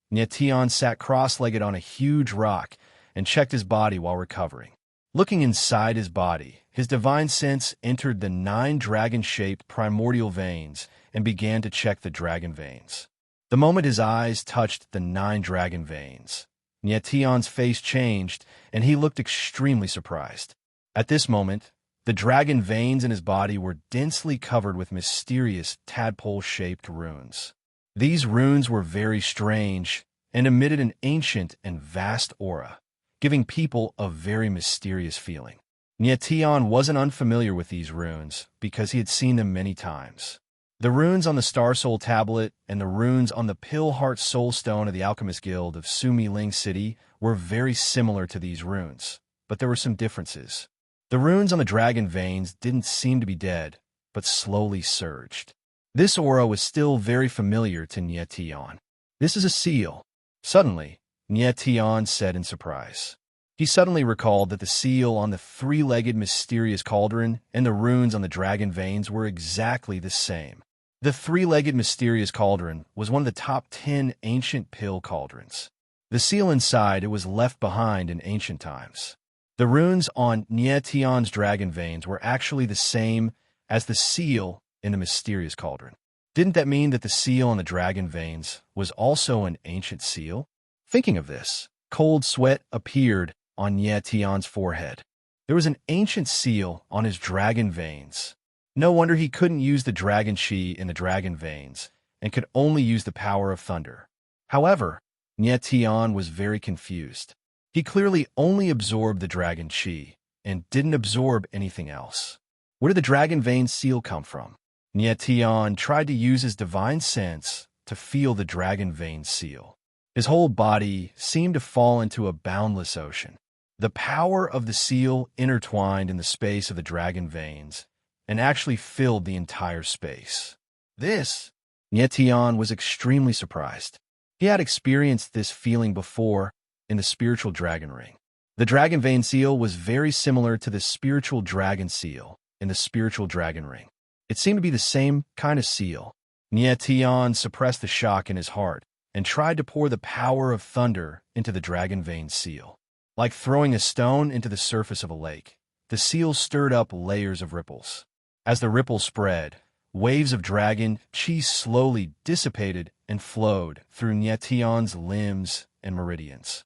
Nietion sat cross-legged on a huge rock and checked his body while recovering. Looking inside his body, his divine sense entered the 9 dragon-shaped primordial veins and began to check the dragon veins. The moment his eyes touched the 9 dragon veins, Nietion's face changed and he looked extremely surprised. At this moment, the dragon veins in his body were densely covered with mysterious tadpole-shaped runes. These runes were very strange and emitted an ancient and vast aura, giving people a very mysterious feeling. Nietion wasn't unfamiliar with these runes because he had seen them many times. The runes on the Star Soul Tablet and the runes on the Pill Heart Soul Stone of the Alchemist Guild of Sumi Ling City were very similar to these runes, but there were some differences. The runes on the dragon veins didn't seem to be dead, but slowly surged. This aura was still very familiar to Nietion. This is a seal. Suddenly, Nietion said in surprise. He suddenly recalled that the seal on the 3-legged mysterious cauldron and the runes on the dragon veins were exactly the same. The 3-legged mysterious cauldron was one of the top 10 ancient pill cauldrons. The seal inside it was left behind in ancient times. The runes on Nietion's dragon veins were actually the same as the seal in the mysterious cauldron. Didn't that mean that the seal on the dragon veins was also an ancient seal? Thinking of this, cold sweat appeared on Nietion's forehead. There was an ancient seal on his dragon veins. No wonder he couldn't use the dragon chi in the dragon veins and could only use the power of thunder. However, Nietion was very confused. He clearly only absorbed the dragon chi and didn't absorb anything else. Where did the dragon vein seal come from? Nietion tried to use his divine sense to feel the dragon vein seal. His whole body seemed to fall into a boundless ocean. The power of the seal intertwined in the space of the dragon veins and actually filled the entire space. Nietion was extremely surprised. He had experienced this feeling before in the spiritual dragon ring. The dragon vein seal was very similar to the spiritual dragon seal in the spiritual dragon ring. It seemed to be the same kind of seal. Nietion suppressed the shock in his heart and tried to pour the power of thunder into the dragon vein seal. Like throwing a stone into the surface of a lake, the seal stirred up layers of ripples. As the ripples spread, waves of dragon chi slowly dissipated and flowed through Nietion's limbs and meridians.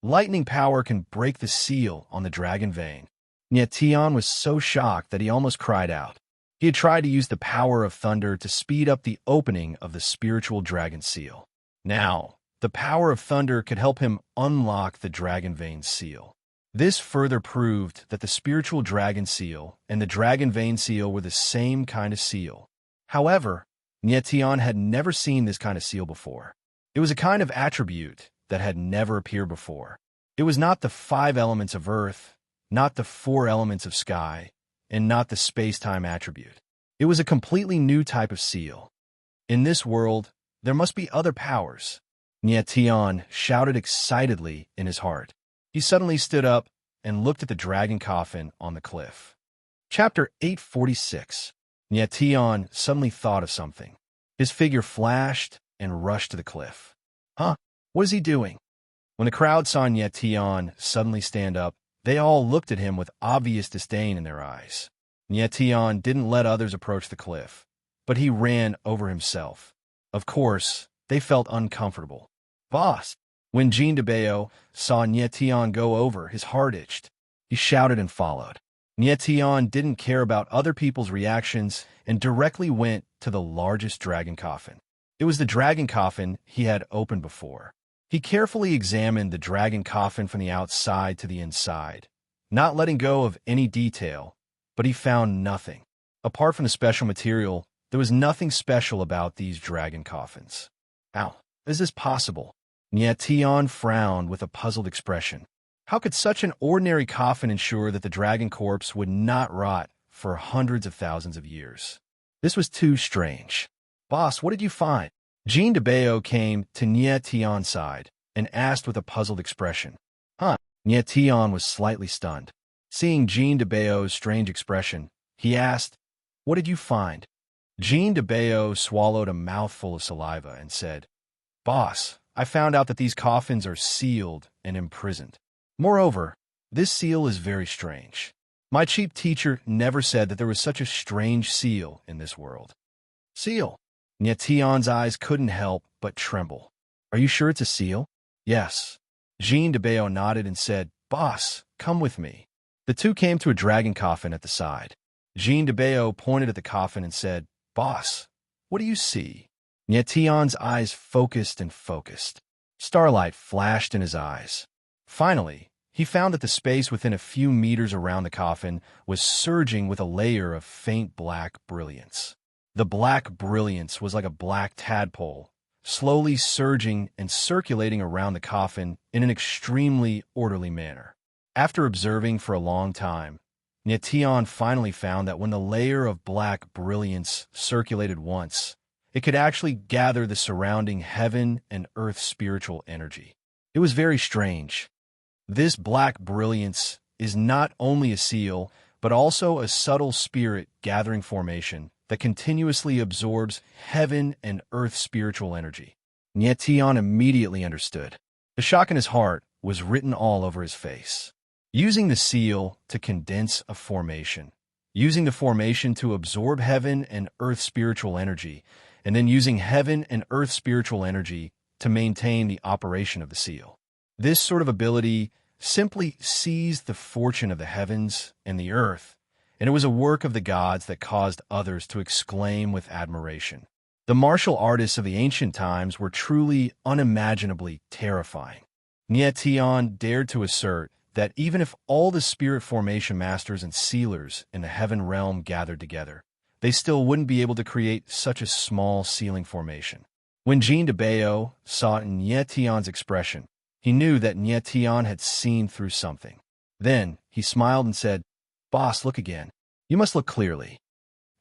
Lightning power can break the seal on the dragon vein. Nietion was so shocked that he almost cried out. He had tried to use the power of thunder to speed up the opening of the spiritual dragon seal. Now, the power of thunder could help him unlock the dragon vein seal. This further proved that the spiritual dragon seal and the dragon vein seal were the same kind of seal. However, Nietion had never seen this kind of seal before. It was a kind of attribute that had never appeared before. It was not the 5 elements of earth, not the 4 elements of sky, and not the space-time attribute. It was a completely new type of seal. In this world, there must be other powers. Nietion shouted excitedly in his heart. He suddenly stood up and looked at the dragon coffin on the cliff. Chapter 846. Nietion suddenly thought of something. His figure flashed and rushed to the cliff. Huh? What is he doing? When the crowd saw Nyetian suddenly stand up, they all looked at him with obvious disdain in their eyes. Nyetian didn't let others approach the cliff, but he ran over himself. Of course, they felt uncomfortable. Boss! When Jean de Bayo saw Nyetian go over, his heart itched. He shouted and followed. Nyetian didn't care about other people's reactions and directly went to the largest dragon coffin. It was the dragon coffin he had opened before. He carefully examined the dragon coffin from the outside to the inside, not letting go of any detail, but he found nothing. Apart from the special material, there was nothing special about these dragon coffins. How is this possible? Nyetian frowned with a puzzled expression. How could such an ordinary coffin ensure that the dragon corpse would not rot for hundreds of thousands of years? This was too strange. Boss, what did you find? Jean de Bayo came to Nyetian's side and asked with a puzzled expression. Huh? Nyetian was slightly stunned. Seeing Jean de Bayo's strange expression, he asked, What did you find? Jean de Bayo swallowed a mouthful of saliva and said, Boss, I found out that these coffins are sealed and imprisoned. Moreover, this seal is very strange. My chief teacher never said that there was such a strange seal in this world. Seal? Nyetian's eyes couldn't help but tremble. Are you sure it's a seal? Yes. Jean de Bayo nodded and said, Boss, come with me. The two came to a dragon coffin at the side. Jean de Bayo pointed at the coffin and said, Boss, what do you see? Nyetian's eyes focused and focused. Starlight flashed in his eyes. Finally, he found that the space within a few meters around the coffin was surging with a layer of faint black brilliance. The black brilliance was like a black tadpole, slowly surging and circulating around the coffin in an extremely orderly manner. After observing for a long time, Nyetian finally found that when the layer of black brilliance circulated once, it could actually gather the surrounding heaven and earth spiritual energy. It was very strange. This black brilliance is not only a seal, but also a subtle spirit gathering formation that continuously absorbs heaven and earth spiritual energy. Nyetian immediately understood. The shock in his heart was written all over his face. Using the seal to condense a formation, using the formation to absorb heaven and earth spiritual energy, and then using heaven and earth spiritual energy to maintain the operation of the seal. This sort of ability simply seized the fortune of the heavens and the earth, and it was a work of the gods that caused others to exclaim with admiration. The martial artists of the ancient times were truly unimaginably terrifying. Nyetian dared to assert that even if all the spirit formation masters and sealers in the heaven realm gathered together, they still wouldn't be able to create such a small sealing formation. When Jean de Bayo saw Nyetian's expression, he knew that Nyetian had seen through something. Then he smiled and said, Boss, look again. You must look clearly.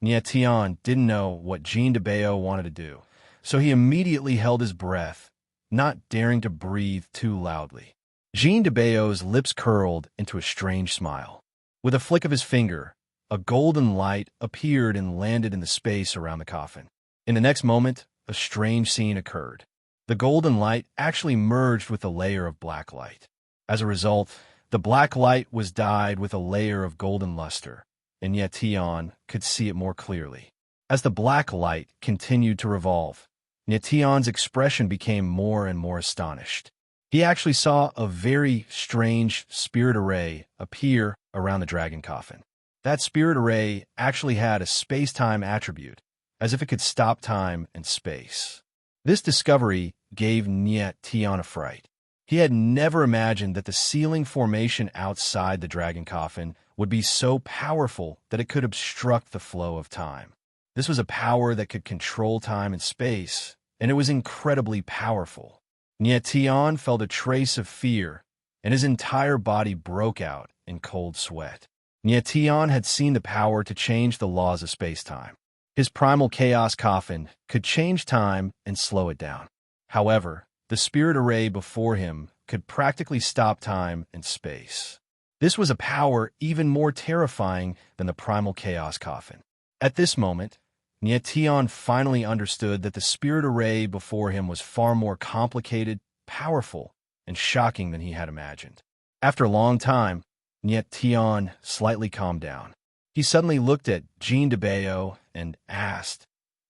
Nyetian didn't know what Jean de Bayo wanted to do, so he immediately held his breath, not daring to breathe too loudly. Jean de Bayo's lips curled into a strange smile. With a flick of his finger, a golden light appeared and landed in the space around the coffin. In the next moment, a strange scene occurred. The golden light actually merged with a layer of black light. As a result, the black light was dyed with a layer of golden luster, and Nyetian could see it more clearly. As the black light continued to revolve, Nyetian's expression became more and more astonished. He actually saw a very strange spirit array appear around the dragon coffin. That spirit array actually had a space-time attribute, as if it could stop time and space. This discovery gave Nyetian a fright. He had never imagined that the sealing formation outside the dragon coffin would be so powerful that it could obstruct the flow of time. This was a power that could control time and space, and it was incredibly powerful. Nyetian felt a trace of fear, and his entire body broke out in cold sweat. Nyetian had seen the power to change the laws of space-time. His primal chaos coffin could change time and slow it down. However, the spirit array before him could practically stop time and space. This was a power even more terrifying than the primal chaos coffin. At this moment, Nietion finally understood that the spirit array before him was far more complicated, powerful, and shocking than he had imagined. After a long time, Nietion slightly calmed down. He suddenly looked at Jean de Bayo and asked,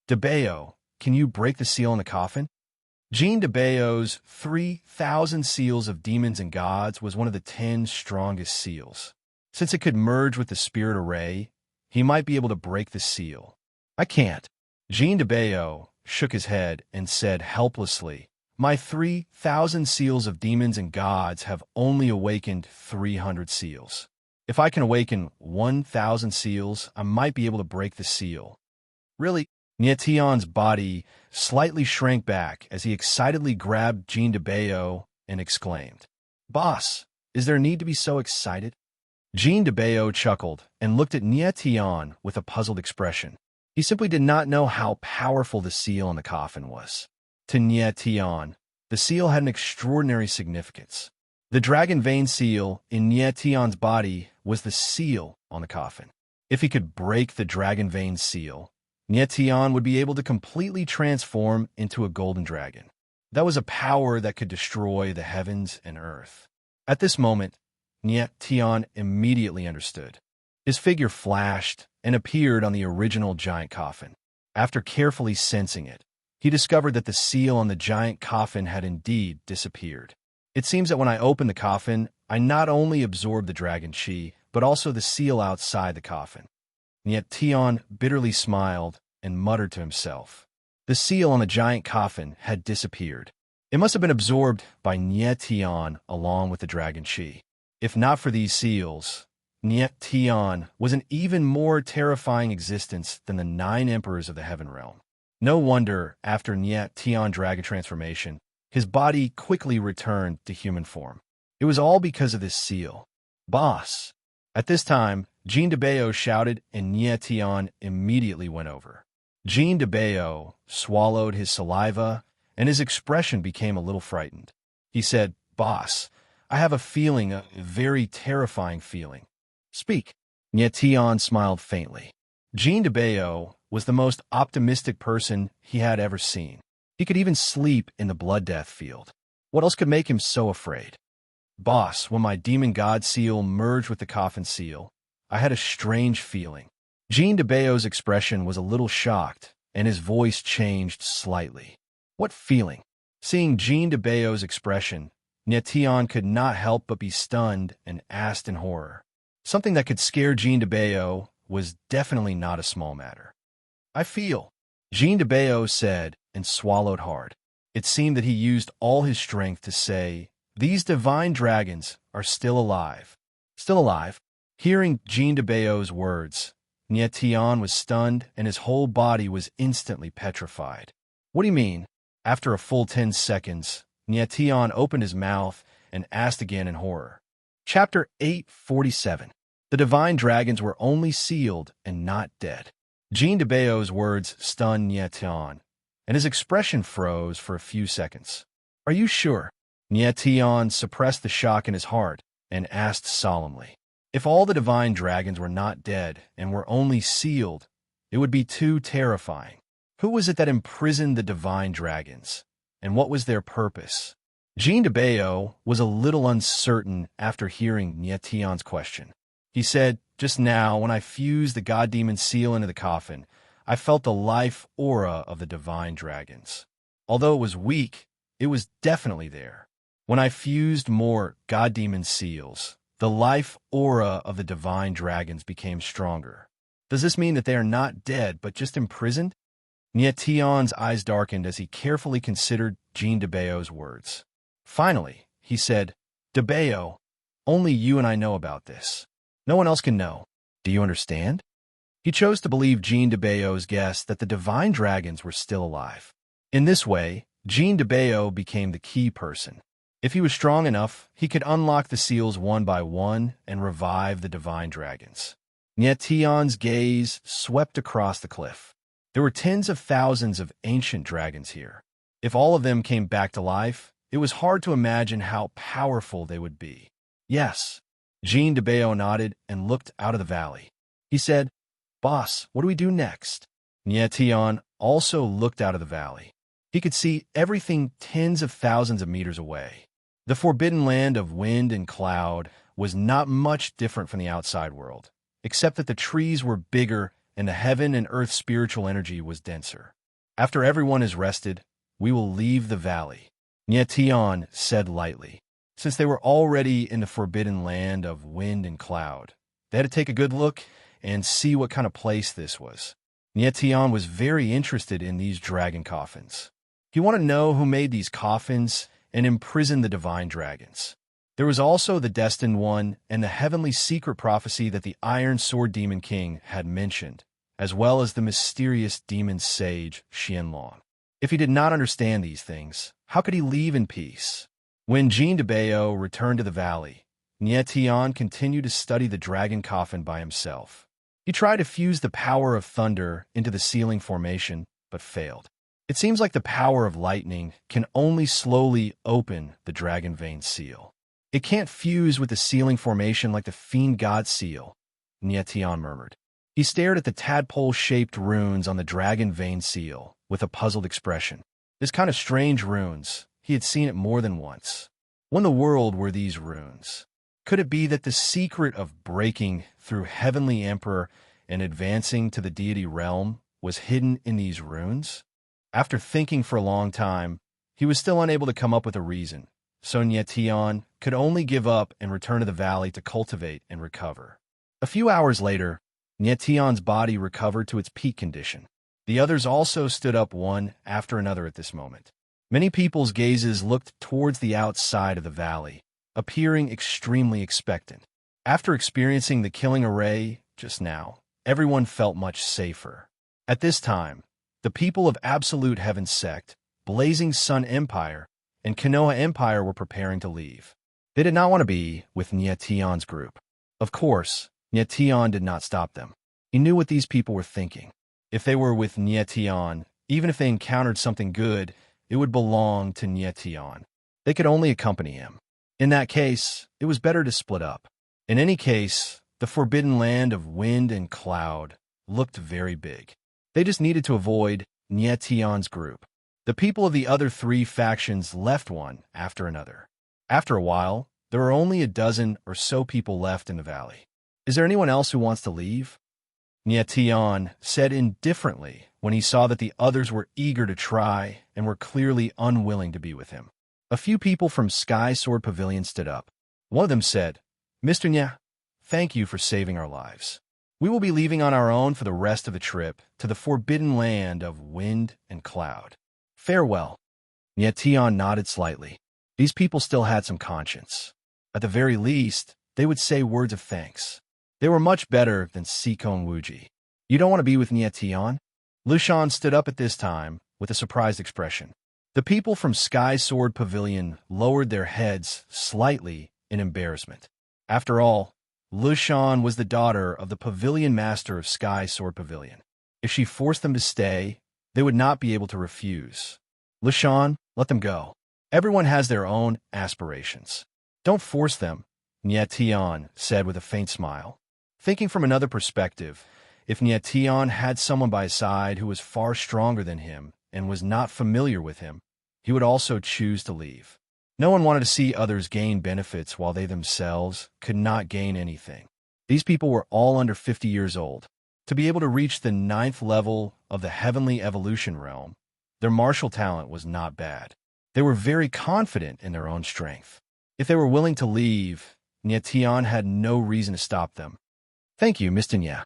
"De Bayo, can you break the seal in the coffin?" Jean de Bayo's 3,000 seals of demons and gods was one of the 10 strongest seals. Since it could merge with the spirit array, he might be able to break the seal. "I can't." Jean de Bayo shook his head and said helplessly, "My 3,000 seals of demons and gods have only awakened 300 seals. If I can awaken 1,000 seals, I might be able to break the seal." "Really?" Nietion's body slightly shrank back as he excitedly grabbed Jean de Bayo and exclaimed, "Boss, is there need to be so excited?" Jean de Bayo chuckled and looked at Nietion with a puzzled expression. He simply did not know how powerful the seal in the coffin was. To Nietion, the seal had an extraordinary significance. The dragon vein seal in Nietion's body was the seal on the coffin. If he could break the dragon vein seal, Nietion would be able to completely transform into a golden dragon. That was a power that could destroy the heavens and earth. At this moment, Nietion immediately understood. His figure flashed and appeared on the original giant coffin. After carefully sensing it, he discovered that the seal on the giant coffin had indeed disappeared. "It seems that when I opened the coffin, I not only absorbed the dragon chi, but also the seal outside the coffin." Nietion bitterly smiled and muttered to himself. The seal on the giant coffin had disappeared. It must have been absorbed by Nietion along with the dragon chi. If not for these seals, Nietion was an even more terrifying existence than the 9 emperors of the heaven realm. No wonder, after Nietion's dragon transformation, his body quickly returned to human form. It was all because of this seal. "Boss!" At this time, Jean de Bayo shouted, and Nietion immediately went over. Jean de Bayo swallowed his saliva, and his expression became a little frightened. He said, "Boss, I have a feeling, a very terrifying feeling." "Speak." Nietion smiled faintly. Jean de Bayo was the most optimistic person he had ever seen. He could even sleep in the blood death field. What else could make him so afraid? "Boss, when my demon god seal merged with the coffin seal, I had a strange feeling." Jean de Bayo's expression was a little shocked, and his voice changed slightly. "What feeling?" Seeing Jean de Bayo's expression, Nietion could not help but be stunned and asked in horror. Something that could scare Jean de Bayo was definitely not a small matter. "I feel," Jean de Bayo said and swallowed hard. It seemed that he used all his strength to say, "These divine dragons are still alive." "Still alive?" Hearing Jean de Bayo's words, Nietion was stunned and his whole body was instantly petrified. "What do you mean?" After a full 10 seconds, Nietion opened his mouth and asked again in horror. Chapter 847. The divine dragons were only sealed and not dead. Jean de Bayo's words stunned Nietion, and his expression froze for a few seconds. "Are you sure?" Nietion suppressed the shock in his heart and asked solemnly. If all the divine dragons were not dead and were only sealed, it would be too terrifying. Who was it that imprisoned the divine dragons, and what was their purpose? Jean de Bayo was a little uncertain after hearing Nietion's question. He said, "Just now, when I fused the god-demon seal into the coffin, I felt the life aura of the divine dragons. Although it was weak, it was definitely there. When I fused more god-demon seals, the life aura of the divine dragons became stronger. Does this mean that they are not dead, but just imprisoned?" Nietion's eyes darkened as he carefully considered Jean de Bayo's words. Finally, he said, "De Bayo, only you and I know about this. No one else can know. Do you understand?" He chose to believe Jean de Bayo's guess that the divine dragons were still alive. In this way, Jean de Bayo became the key person. If he was strong enough, he could unlock the seals one by one and revive the divine dragons. Nietion's gaze swept across the cliff. There were tens of thousands of ancient dragons here. If all of them came back to life, it was hard to imagine how powerful they would be. "Yes." Jean de Bayo nodded and looked out of the valley. He said, "Boss, what do we do next?" Nietian also looked out of the valley. He could see everything tens of thousands of meters away. The forbidden land of wind and cloud was not much different from the outside world, except that the trees were bigger and the heaven and earth spiritual energy was denser. After everyone is rested, we will leave the valley, Nietian said lightly. Since they were already in the forbidden land of wind and cloud, they had to take a good look and see what kind of place this was. Nietian was very interested in these dragon coffins. He wanted to know who made these coffins and imprisoned the divine dragons. There was also the destined one and the heavenly secret prophecy that the Iron Sword Demon King had mentioned, as well as the mysterious demon sage Xianlong. If he did not understand these things, how could he leave in peace? When Jean de Bayo returned to the valley, Nietian continued to study the dragon coffin by himself. He tried to fuse the power of thunder into the ceiling formation, but failed. It seems like the power of lightning can only slowly open the dragon vein seal. It can't fuse with the ceiling formation like the fiend god seal, Nietian murmured. He stared at the tadpole-shaped runes on the dragon vein seal with a puzzled expression. This kind of strange runes, he had seen it more than once. What in the world were these runes? Could it be that the secret of breaking through Heavenly Emperor and advancing to the deity realm was hidden in these runes? After thinking for a long time, he was still unable to come up with a reason, so Nietian could only give up and return to the valley to cultivate and recover. A few hours later, Nietian's body recovered to its peak condition. The others also stood up one after another at this moment. Many people's gazes looked towards the outside of the valley, appearing extremely expectant. After experiencing the killing array just now, everyone felt much safer. At this time, the people of Absolute Heaven Sect, Blazing Sun Empire, and Konoha Empire were preparing to leave. They did not want to be with Nietian's group. Of course, Nietian did not stop them. He knew what these people were thinking. If they were with Nietian, even if they encountered something good, it would belong to Nietian. They could only accompany him. In that case, it was better to split up. In any case, the forbidden land of wind and cloud looked very big. They just needed to avoid Nietian's group. The people of the other three factions left one after another. After a while, there were only a dozen or so people left in the valley. Is there anyone else who wants to leave? Nietian said indifferently when he saw that the others were eager to try and were clearly unwilling to be with him. A few people from Sky Sword Pavilion stood up. One of them said, "Mr. Nya, thank you for saving our lives. We will be leaving on our own for the rest of the trip to the forbidden land of wind and cloud. Farewell." Nietian nodded slightly. These people still had some conscience. At the very least, they would say words of thanks. They were much better than Sikon Wuji. "You don't want to be with Nietian?" Lushan stood up at this time with a surprised expression. The people from Sky Sword Pavilion lowered their heads slightly in embarrassment. After all, Lushan was the daughter of the pavilion master of Sky Sword Pavilion. If she forced them to stay, they would not be able to refuse. "Lushan, let them go. Everyone has their own aspirations. Don't force them," Nietian said with a faint smile. Thinking from another perspective, if Nietian had someone by his side who was far stronger than him and was not familiar with him, he would also choose to leave. No one wanted to see others gain benefits while they themselves could not gain anything. These people were all under 50 years old. To be able to reach the 9th level of the heavenly evolution realm, their martial talent was not bad. They were very confident in their own strength. If they were willing to leave, Nietian had no reason to stop them. "Thank you, Mr. Nya."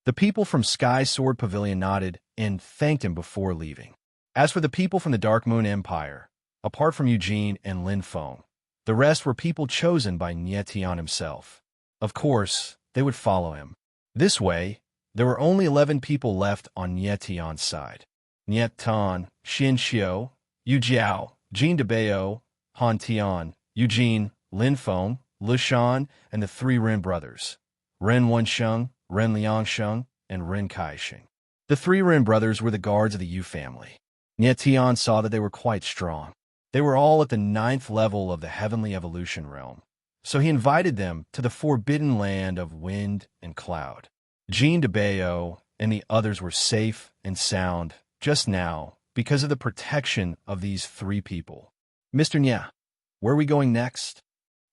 The people from Sky Sword Pavilion nodded and thanked him before leaving. As for the people from the Dark Moon Empire, apart from Eugene and Lin Feng, the rest were people chosen by Nietian himself. Of course, they would follow him. This way, there were only 11 people left on Nietian's side. Niet Tan, Xin Xiu, Yu Jiao, Jean de Bayo, Han Tian, Eugene, Lin Feng, Lushan, and the 3 Ren brothers, Ren Wensheng, Ren Liangsheng, and Ren Kaixing. The 3 Ren brothers were the guards of the Yu family. Nietian saw that they were quite strong. They were all at the 9th level of the heavenly evolution realm, so he invited them to the forbidden land of wind and cloud. Jean de Bayo and the others were safe and sound just now because of the protection of these three people. Mr. Nya, where are we going next?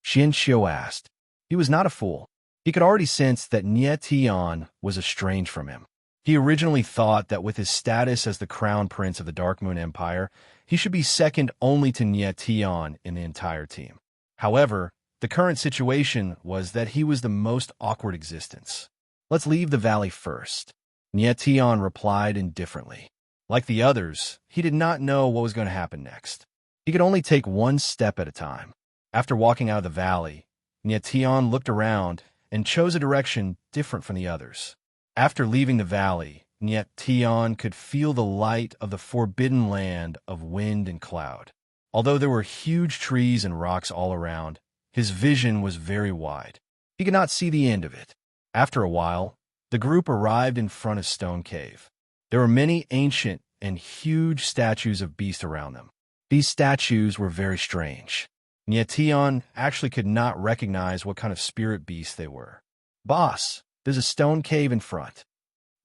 Xin Xiu asked. He was not a fool. He could already sense that Nye Tian was estranged from him. He originally thought that with his status as the crown prince of the Dark Moon Empire, he should be second only to Nye Tian in the entire team. However, the current situation was that he was the most awkward existence. Let's leave the valley first. Nye Tian replied indifferently. Like the others, he did not know what was going to happen next. He could only take one step at a time. After walking out of the valley, Nye Tian looked around and chose a direction different from the others. After leaving the valley, Nye Tian could feel the light of the forbidden land of wind and cloud. Although there were huge trees and rocks all around, his vision was very wide. He could not see the end of it. After a while, the group arrived in front of Stone Cave. There were many ancient and huge statues of beasts around them. These statues were very strange. Nye Tian actually could not recognize what kind of spirit beasts they were. Boss, there's a stone cave in front.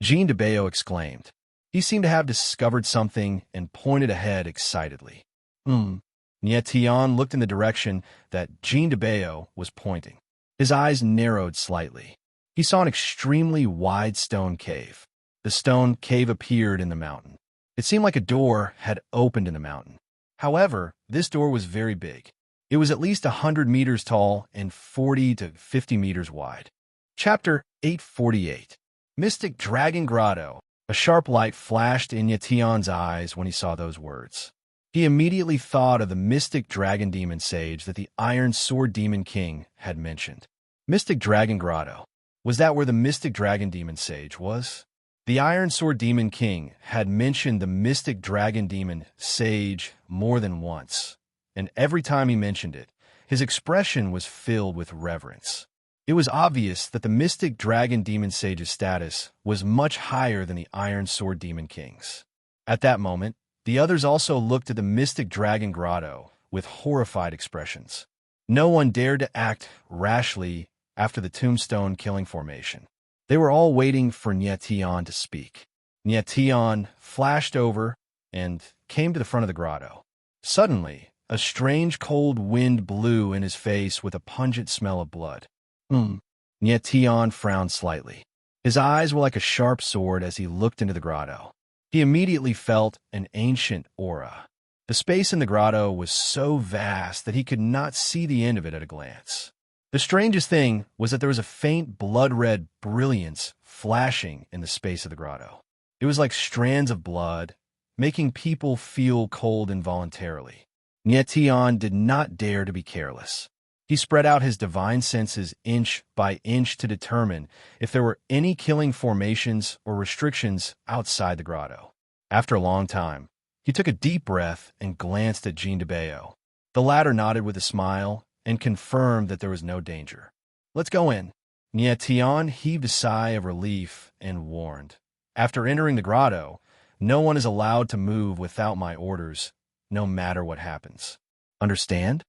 Jean de Bayo exclaimed. He seemed to have discovered something and pointed ahead excitedly. Nye Tian looked in the direction that Jean de Bayo was pointing. His eyes narrowed slightly. He saw an extremely wide stone cave. The stone cave appeared in the mountain. It seemed like a door had opened in the mountain. However, this door was very big. It was at least 100 meters tall and 40 to 50 meters wide. Chapter 848. Mystic Dragon Grotto. A sharp light flashed in Nye Tian's eyes when he saw those words. He immediately thought of the Mystic Dragon Demon Sage that the Iron Sword Demon King had mentioned. Mystic Dragon Grotto. Was that where the Mystic Dragon Demon Sage was? The Iron Sword Demon King had mentioned the Mystic Dragon Demon Sage more than once, and every time he mentioned it, his expression was filled with reverence. It was obvious that the Mystic Dragon Demon Sage's status was much higher than the Iron Sword Demon King's. At that moment, the others also looked at the Mystic Dragon Grotto with horrified expressions. No one dared to act rashly after the tombstone killing formation. They were all waiting for Nye Tian to speak. Nye Tian flashed over and came to the front of the grotto. Suddenly, a strange cold wind blew in his face with a pungent smell of blood. Nye Tian frowned slightly. His eyes were like a sharp sword as he looked into the grotto. He immediately felt an ancient aura. The space in the grotto was so vast that he could not see the end of it at a glance. The strangest thing was that there was a faint blood-red brilliance flashing in the space of the grotto. It was like strands of blood, making people feel cold involuntarily. Nye Tian did not dare to be careless. He spread out his divine senses inch by inch to determine if there were any killing formations or restrictions outside the grotto. After a long time, he took a deep breath and glanced at Jean de Bayo. The latter nodded with a smile and confirmed that there was no danger. Let's go in. Nye Tian heaved a sigh of relief and warned. After entering the grotto, no one is allowed to move without my orders, no matter what happens. Understand?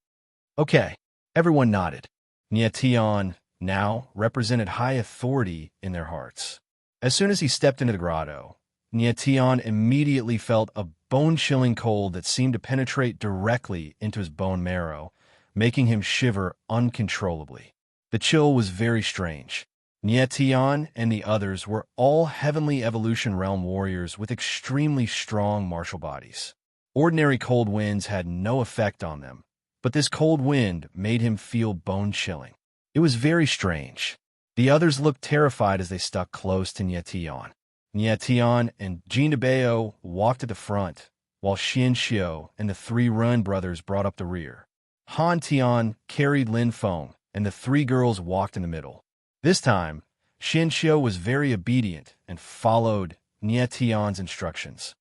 Okay. Everyone nodded. Nye Tian now represented high authority in their hearts. As soon as he stepped into the grotto, Nye Tian immediately felt a bone-chilling cold that seemed to penetrate directly into his bone marrow, making him shiver uncontrollably. The chill was very strange. Nye Tian and the others were all heavenly evolution realm warriors with extremely strong martial bodies. Ordinary cold winds had no effect on them, but this cold wind made him feel bone-chilling. It was very strange. The others looked terrified as they stuck close to Nye Tian. Nye Tian and Jean de Bayo walked at the front, while Xin Xiu and the three Run brothers brought up the rear. Han Tian carried Lin Feng, and the three girls walked in the middle. This time, Xin Xiu was very obedient and followed Nye Tian's instructions.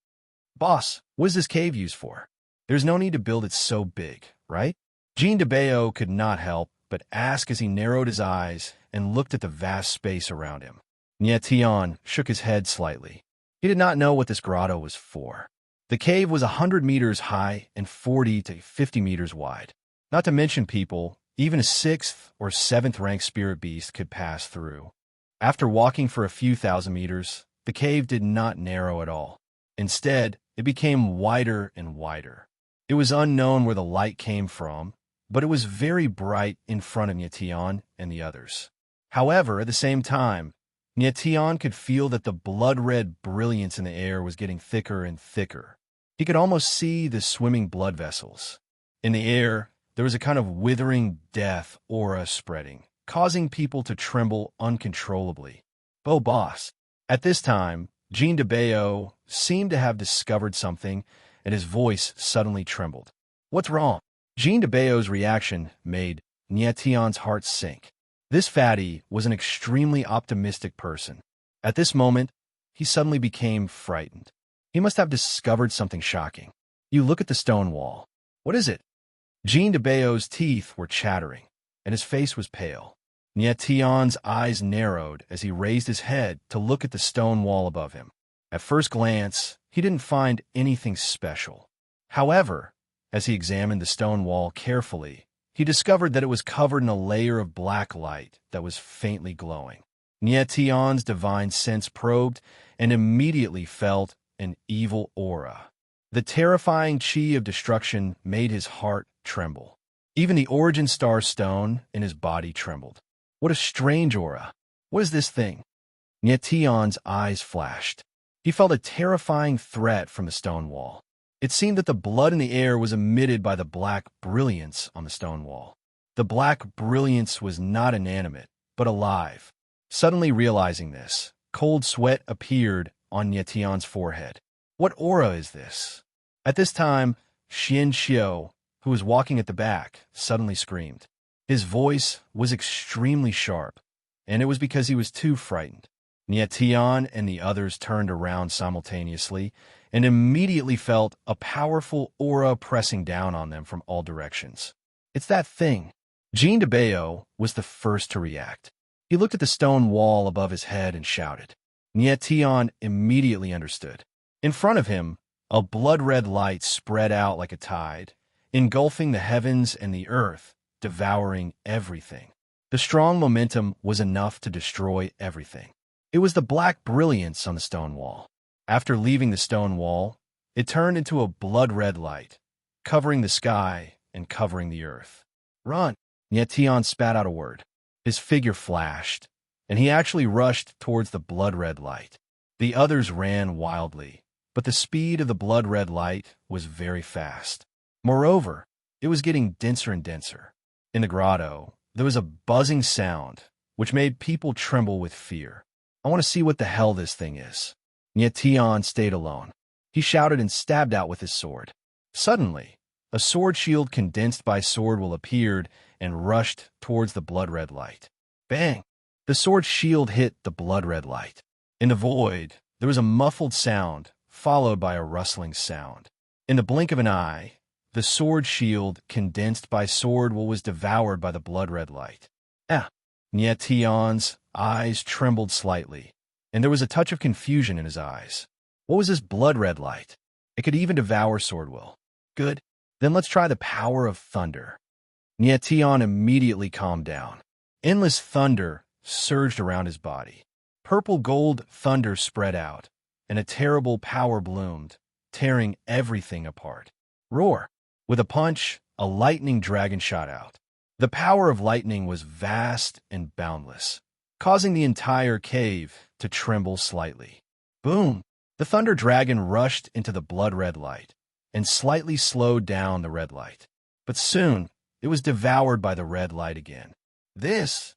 Boss, what is this cave used for? There's no need to build it so big, right? Jean de Bayo could not help but ask as he narrowed his eyes and looked at the vast space around him. Nye Tian shook his head slightly. He did not know what this grotto was for. The cave was 100 meters high and 40 to 50 meters wide. Not to mention people, even a 6th or 7th rank spirit beast could pass through. After walking for a few thousand meters, The cave did not narrow at all. Instead, it became wider and wider. It was unknown where the light came from, but it was very bright in front of Nyation and the others. However, at the same time, Nyation could feel that the blood-red brilliance in the air was getting thicker and thicker. He could almost see the swimming blood vessels. In the air, there was a kind of withering death aura spreading, causing people to tremble uncontrollably. "Oh, boss." At this time, Jean de Bayo seemed to have discovered something, and his voice suddenly trembled. "What's wrong?" Jean de Bayo's reaction made Nyation's heart sink. This fatty was an extremely optimistic person. At this moment, he suddenly became frightened. He must have discovered something shocking. "You look at the stone wall. What is it?" Jean de Bayo's teeth were chattering, and his face was pale. Nyation's eyes narrowed as he raised his head to look at the stone wall above him. At first glance, he didn't find anything special. However, as he examined the stone wall carefully, he discovered that it was covered in a layer of black light that was faintly glowing. Nyation's divine sense probed and immediately felt an evil aura. The terrifying chi of destruction made his heart tremble. Even the origin star stone in his body trembled. What a strange aura. What is this thing? Nyation's eyes flashed. He felt a terrifying threat from the stone wall. It seemed that the blood in the air was emitted by the black brilliance on the stone wall. The black brilliance was not inanimate, but alive. Suddenly realizing this, cold sweat appeared on Nyation's forehead. What aura is this? At this time, Xian Xiao, who was walking at the back, suddenly screamed. His voice was extremely sharp, and it was because he was too frightened. Nyation and the others turned around simultaneously and immediately felt a powerful aura pressing down on them from all directions. "It's that thing." Jean de Bayo was the first to react. He looked at the stone wall above his head and shouted. Nyation immediately understood. In front of him, a blood-red light spread out like a tide, engulfing the heavens and the earth, devouring everything. The strong momentum was enough to destroy everything. It was the black brilliance on the stone wall. After leaving the stone wall, it turned into a blood-red light, covering the sky and covering the earth. "Run!" Nyation spat out a word. His figure flashed, and he actually rushed towards the blood-red light. The others ran wildly, but the speed of the blood-red light was very fast. Moreover, it was getting denser and denser. In the grotto, there was a buzzing sound, which made people tremble with fear. "I want to see what the hell this thing is." Nyation stayed alone. He shouted and stabbed out with his sword. Suddenly, a sword shield condensed by sword will appeared and rushed towards the blood-red light. Bang! The sword shield hit the blood-red light. In the void, there was a muffled sound, followed by a rustling sound. In the blink of an eye, the sword shield condensed by sword will was devoured by the blood-red light. Nyation's eyes trembled slightly, and there was a touch of confusion in his eyes. What was this blood-red light? It could even devour Swordwill. Good. Then let's try the power of thunder. Nyation immediately calmed down. Endless thunder surged around his body. Purple gold thunder spread out, and a terrible power bloomed, tearing everything apart. Roar! With a punch, a lightning dragon shot out. The power of lightning was vast and boundless, causing the entire cave to tremble slightly. Boom! The thunder dragon rushed into the blood-red light and slightly slowed down the red light. But soon, it was devoured by the red light again. This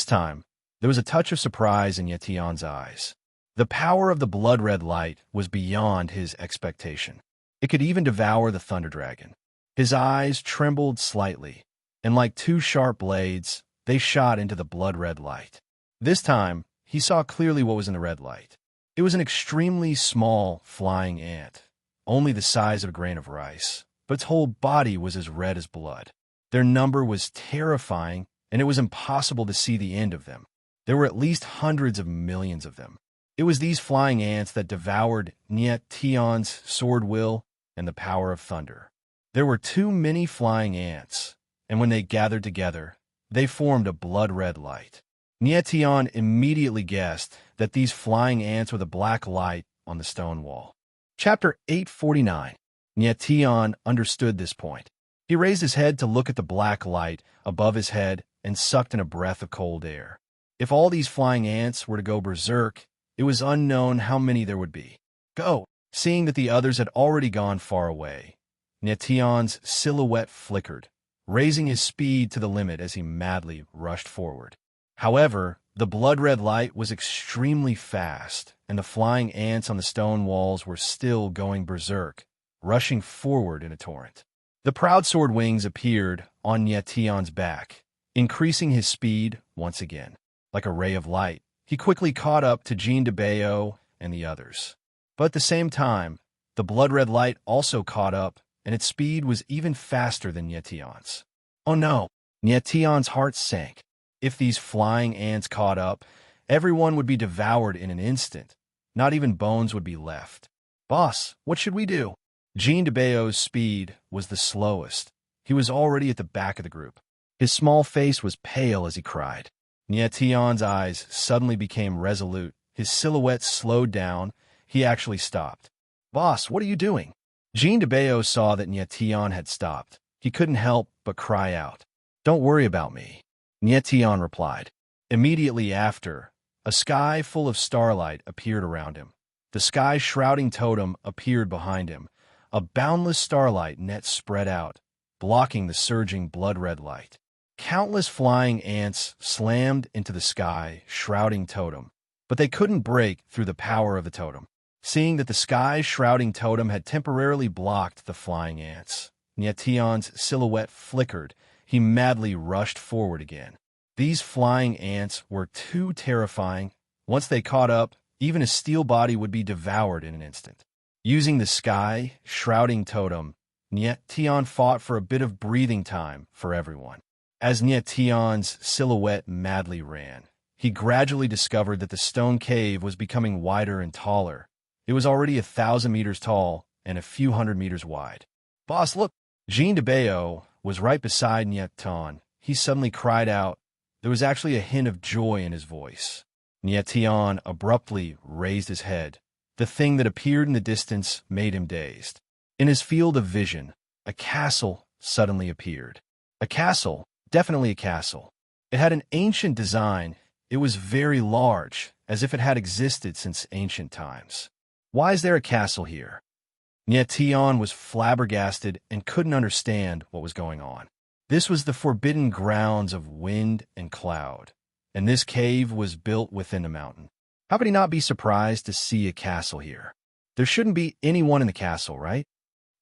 time, there was a touch of surprise in Nyation's eyes. The power of the blood-red light was beyond his expectation. It could even devour the thunder dragon. His eyes trembled slightly, and like two sharp blades, they shot into the blood-red light. This time, he saw clearly what was in the red light. It was an extremely small flying ant, only the size of a grain of rice, but its whole body was as red as blood. Their number was terrifying, and it was impossible to see the end of them. There were at least hundreds of millions of them. It was these flying ants that devoured Nyation's sword will and the power of thunder. There were too many flying ants, and when they gathered together, they formed a blood-red light. Nietion immediately guessed that these flying ants were the black light on the stone wall. Chapter 849. Nietion understood this point. He raised his head to look at the black light above his head and sucked in a breath of cold air. If all these flying ants were to go berserk, it was unknown how many there would be. Go! Seeing that the others had already gone far away, Nietion's silhouette flickered, raising his speed to the limit as he madly rushed forward. However, the blood-red light was extremely fast, and the flying ants on the stone walls were still going berserk, rushing forward in a torrent. The proud sword wings appeared on Nietion's back, increasing his speed once again. Like a ray of light, he quickly caught up to Jean de Bayeux and the others. But at the same time, the blood-red light also caught up, and its speed was even faster than Nietion's. Oh no! Nietion's heart sank. If these flying ants caught up, everyone would be devoured in an instant. Not even bones would be left. Boss, what should we do? Jean de Bayeux's speed was the slowest. He was already at the back of the group. His small face was pale as he cried. Nietion's eyes suddenly became resolute. His silhouette slowed down. He actually stopped. Boss, what are you doing? Jean de Bayeux saw that Nietion had stopped. He couldn't help but cry out. Don't worry about me, Nietion replied. Immediately after, a sky full of starlight appeared around him. The sky shrouding totem appeared behind him. A boundless starlight net spread out, blocking the surging blood-red light. Countless flying ants slammed into the sky shrouding totem, but they couldn't break through the power of the totem. Seeing that the sky-shrouding totem had temporarily blocked the flying ants, Nietion's silhouette flickered. He madly rushed forward again. These flying ants were too terrifying. Once they caught up, even a steel body would be devoured in an instant. Using the sky-shrouding totem, Nietion fought for a bit of breathing time for everyone. As Nietion's silhouette madly ran, he gradually discovered that the stone cave was becoming wider and taller. It was already 1,000 meters tall and a few hundred meters wide. Boss, look! Jean de Bayeux was right beside Nietion. He suddenly cried out. There was actually a hint of joy in his voice. Nietion abruptly raised his head. The thing that appeared in the distance made him dazed. In his field of vision, a castle suddenly appeared. A castle, definitely a castle. It had an ancient design. It was very large, as if it had existed since ancient times. Why is there a castle here? Nietion was flabbergasted and couldn't understand what was going on. This was the forbidden grounds of wind and cloud, and this cave was built within a mountain. How could he not be surprised to see a castle here? There shouldn't be anyone in the castle, right?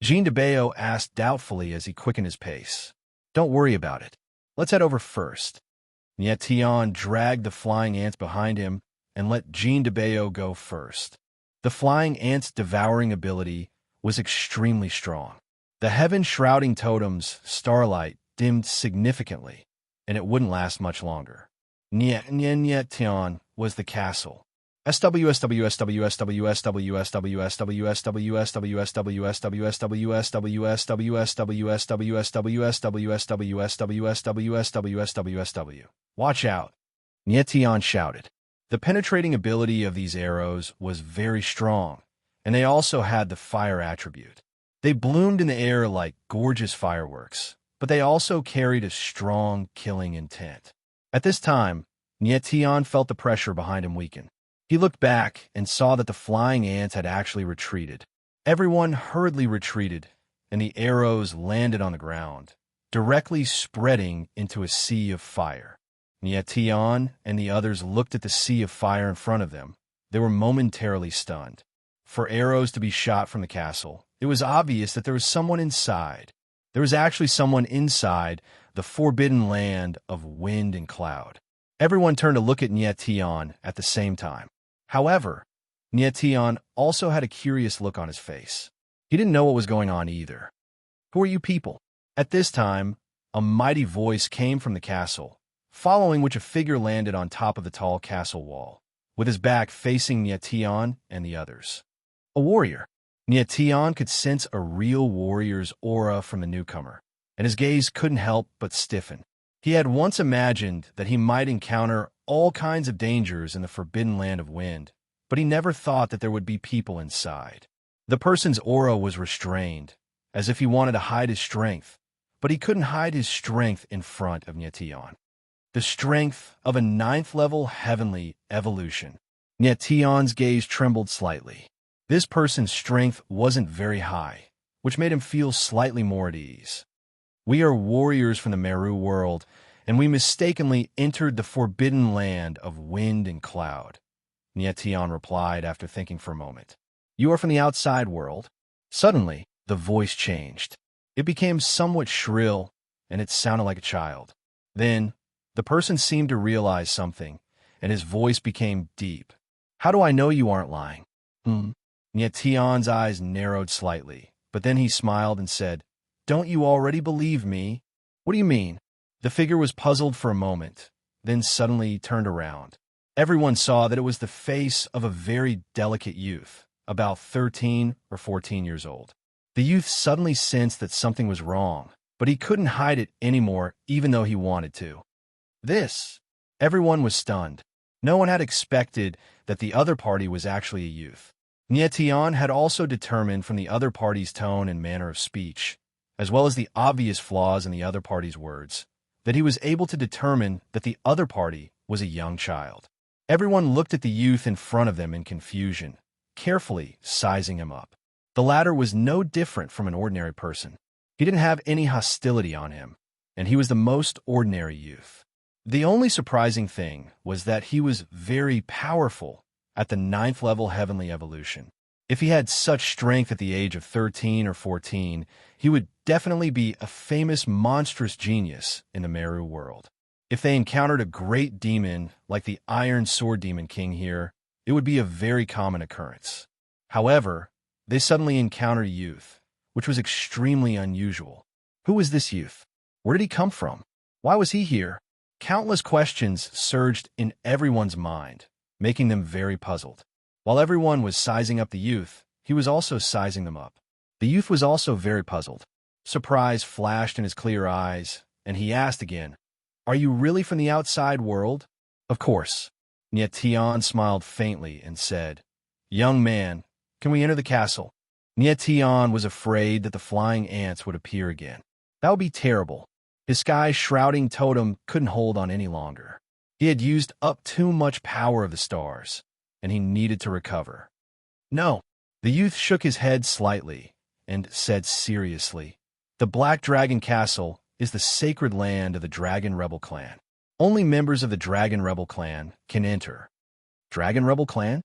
Jean de Bayeux asked doubtfully as he quickened his pace. Don't worry about it. Let's head over first. Nietion dragged the flying ants behind him and let Jean de Bayeux go first. The flying ant's devouring ability was extremely strong. The heaven-shrouding totem's starlight dimmed significantly, and it wouldn't last much longer. Nietion was the castle. Watch out, Nietion shouted. The penetrating ability of these arrows was very strong, and they also had the fire attribute. They bloomed in the air like gorgeous fireworks, but they also carried a strong, killing intent. At this time, Nietion felt the pressure behind him weaken. He looked back and saw that the flying ants had actually retreated. Everyone hurriedly retreated, and the arrows landed on the ground, directly spreading into a sea of fire. Nietion and the others looked at the sea of fire in front of them. They were momentarily stunned. For arrows to be shot from the castle, it was obvious that there was someone inside. There was actually someone inside the forbidden land of wind and cloud. Everyone turned to look at Nietion at the same time. However, Nietion also had a curious look on his face. He didn't know what was going on either. Who are you people? At this time, a mighty voice came from the castle, following which a figure landed on top of the tall castle wall, with his back facing Nietion and the others. A warrior. Nietion could sense a real warrior's aura from the newcomer, and his gaze couldn't help but stiffen. He had once imagined that he might encounter all kinds of dangers in the forbidden land of wind, but he never thought that there would be people inside. The person's aura was restrained, as if he wanted to hide his strength, but he couldn't hide his strength in front of Nyetion. The strength of a 9th-level heavenly evolution. Nyetion's gaze trembled slightly. This person's strength wasn't very high, which made him feel slightly more at ease. We are warriors from the Meru world, and we mistakenly entered the forbidden land of wind and cloud, Nyetion replied after thinking for a moment. You are from the outside world? Suddenly, the voice changed. It became somewhat shrill, and it sounded like a child. Then, the person seemed to realize something, and his voice became deep. How do I know you aren't lying? Nyetion's eyes narrowed slightly, but then he smiled and said, Don't you already believe me? What do you mean? The figure was puzzled for a moment, then suddenly turned around. Everyone saw that it was the face of a very delicate youth, about 13 or 14 years old. The youth suddenly sensed that something was wrong, but he couldn't hide it anymore even though he wanted to. Everyone was stunned. No one had expected that the other party was actually a youth. Nyetion had also determined from the other party's tone and manner of speech, as well as the obvious flaws in the other party's words, that he was able to determine that the other party was a young child. Everyone looked at the youth in front of them in confusion, carefully sizing him up. The latter was no different from an ordinary person. He didn't have any hostility on him, and he was the most ordinary youth. The only surprising thing was that he was very powerful at the 9th-level heavenly evolution. If he had such strength at the age of 13 or 14, he would definitely be a famous monstrous genius in the Meru world. If they encountered a great demon like the Iron Sword Demon King here, it would be a very common occurrence. However, they suddenly encountered a youth, which was extremely unusual. Who was this youth? Where did he come from? Why was he here? Countless questions surged in everyone's mind, making them very puzzled. While everyone was sizing up the youth, he was also sizing them up. The youth was also very puzzled. Surprise flashed in his clear eyes, and he asked again, Are you really from the outside world? Of course. Nyetion smiled faintly and said, Young man, can we enter the castle? Nyetion was afraid that the flying ants would appear again. That would be terrible. His sky-shrouding totem couldn't hold on any longer. He had used up too much power of the stars, and he needed to recover. No. The youth shook his head slightly and said seriously, The Black Dragon Castle is the sacred land of the Dragon Rebel clan. Only members of the Dragon Rebel clan can enter. Dragon Rebel clan?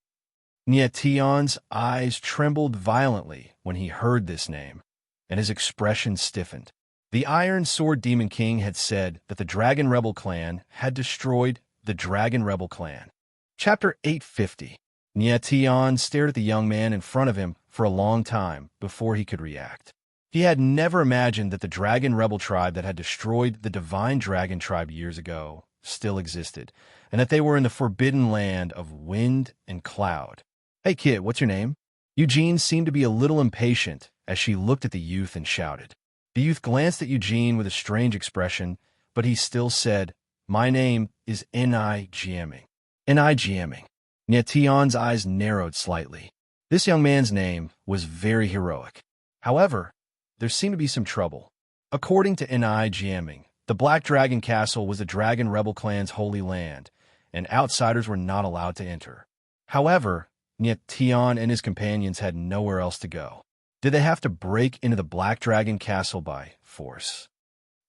Nyetion's eyes trembled violently when he heard this name, and his expression stiffened. The Iron Sword Demon King had said that the Dragon Rebel clan had destroyed the Dragon Rebel clan. Chapter 850. Nyetion stared at the young man in front of him for a long time before he could react. He had never imagined that the Dragon Rebel tribe that had destroyed the Divine Dragon tribe years ago still existed, and that they were in the forbidden land of wind and cloud. Hey kid, what's your name? Eugene seemed to be a little impatient as she looked at the youth and shouted. The youth glanced at Eugene with a strange expression, but he still said, My name is Ni Jiaming. Ni Jiaming. Nyetion's eyes narrowed slightly. This young man's name was very heroic. However, there seemed to be some trouble. According to Ni Jiaming, the Black Dragon Castle was the Dragon Rebel clan's holy land, and outsiders were not allowed to enter. However, Nyetion and his companions had nowhere else to go. Did they have to break into the Black Dragon Castle by force?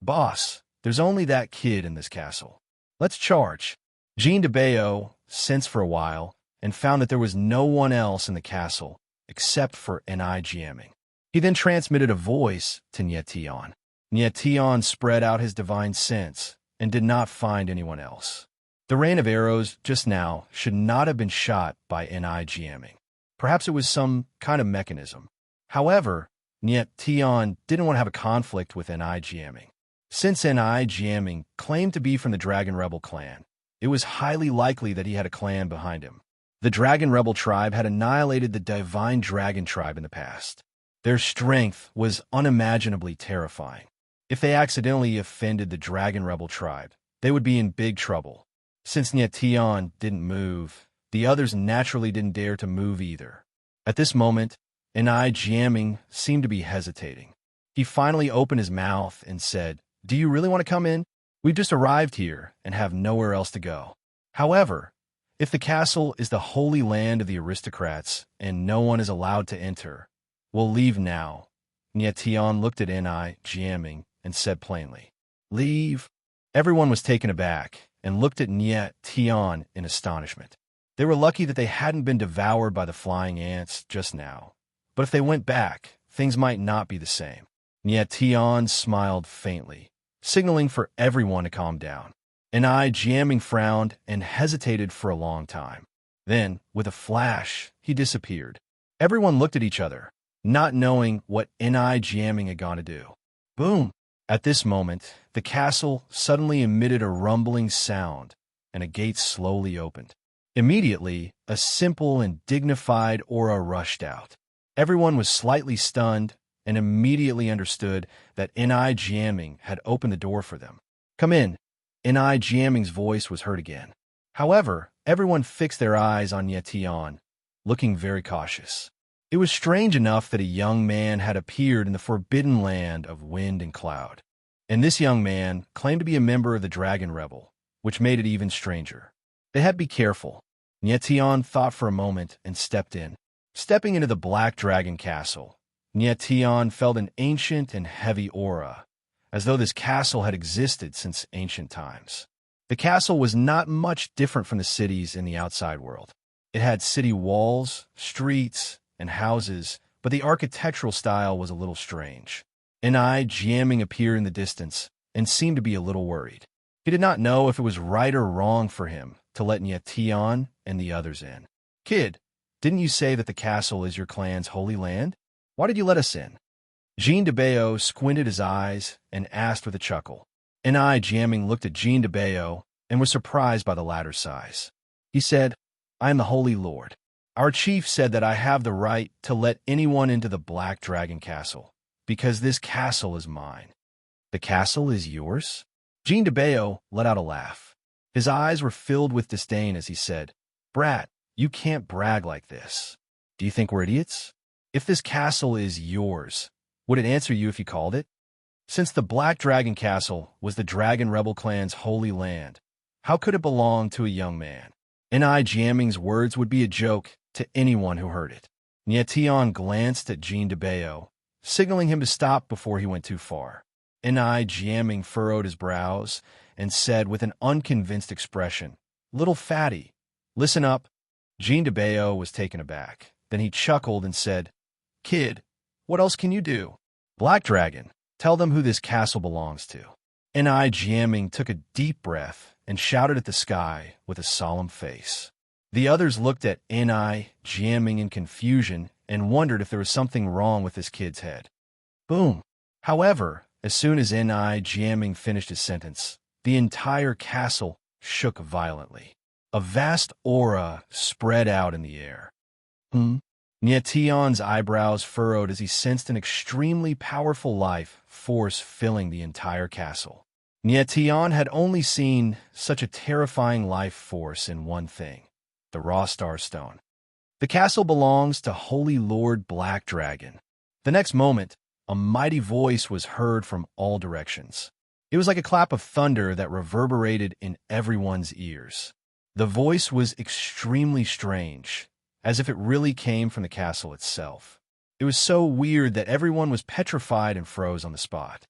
Boss, there's only that kid in this castle. Let's charge. Jean de Bayo sensed for a while and found that there was no one else in the castle except for Ni Jiaming. He then transmitted a voice to Nyetion. Nyetion spread out his divine sense and did not find anyone else. The rain of arrows just now should not have been shot by Ni Jiaming. Perhaps it was some kind of mechanism. However, Nyetion didn't want to have a conflict with Ni Jiaming. Since Ni Jiaming claimed to be from the Dragon Rebel clan, it was highly likely that he had a clan behind him. The Dragon Rebel tribe had annihilated the Divine Dragon tribe in the past. Their strength was unimaginably terrifying. If they accidentally offended the Dragon Rebel tribe, they would be in big trouble. Since Nyation didn't move, the others naturally didn't dare to move either. At this moment, Jiaming seemed to be hesitating. He finally opened his mouth and said, "Do you really want to come in? We've just arrived here and have nowhere else to go. However, if the castle is the holy land of the aristocrats and no one is allowed to enter, we'll leave now." Nyation looked at Jiaming and said plainly, "Leave." Everyone was taken aback and looked at Nyation in astonishment. They were lucky that they hadn't been devoured by the flying ants just now. But if they went back, things might not be the same. Nyation smiled faintly, signaling for everyone to calm down. Jiaming frowned and hesitated for a long time. Then, with a flash, he disappeared. Everyone looked at each other, not knowing what Jiaming had gone to do. Boom! At this moment, the castle suddenly emitted a rumbling sound, and a gate slowly opened. Immediately, a simple and dignified aura rushed out. Everyone was slightly stunned and immediately understood that Jiaming had opened the door for them. "Come in." Jiaming's voice was heard again. However, everyone fixed their eyes on Nyation, looking very cautious. It was strange enough that a young man had appeared in the forbidden land of wind and cloud. And this young man claimed to be a member of the Dragon Rebel, which made it even stranger. They had to be careful. Nyation thought for a moment and stepped in. Stepping into the Black Dragon Castle, Nyation felt an ancient and heavy aura, as though this castle had existed since ancient times. The castle was not much different from the cities in the outside world. It had city walls, streets, and houses, but the architectural style was a little strange. Jiaming appeared in the distance and seemed to be a little worried. He did not know if it was right or wrong for him to let Nyation and the others in. "Kid, didn't you say that the castle is your clan's holy land? Why did you let us in?" Jean de Bayo squinted his eyes and asked with a chuckle. Jiaming looked at Jean de Bayo and was surprised by the latter's size. He said, "I am the Holy Lord. Our chief said that I have the right to let anyone into the Black Dragon Castle, because this castle is mine." "The castle is yours?" Jean de Bayo let out a laugh. His eyes were filled with disdain as he said, "Brat, you can't brag like this. Do you think we're idiots? If this castle is yours, would it answer you if you called it? Since the Black Dragon Castle was the Dragon Rebel clan's holy land, how could it belong to a young man?" Jiaming's words would be a joke to anyone who heard it. Nyation glanced at Jean de Bayo, signaling him to stop before he went too far. Jiaming furrowed his brows and said with an unconvinced expression, "Little fatty, listen up." Jean de Bayo was taken aback. Then he chuckled and said, "Kid, what else can you do? Black Dragon, tell them who this castle belongs to." Jiaming took a deep breath and shouted at the sky with a solemn face. The others looked at Jiaming in confusion and wondered if there was something wrong with this kid's head. Boom! However, as soon as Jiaming finished his sentence, the entire castle shook violently. A vast aura spread out in the air. Nyation's eyebrows furrowed as he sensed an extremely powerful life force filling the entire castle. Nyation had only seen such a terrifying life force in one thing, the raw star stone. The castle belongs to Holy Lord Black Dragon. The next moment, a mighty voice was heard from all directions. It was like a clap of thunder that reverberated in everyone's ears. The voice was extremely strange, as if it really came from the castle itself. It was so weird that everyone was petrified and froze on the spot.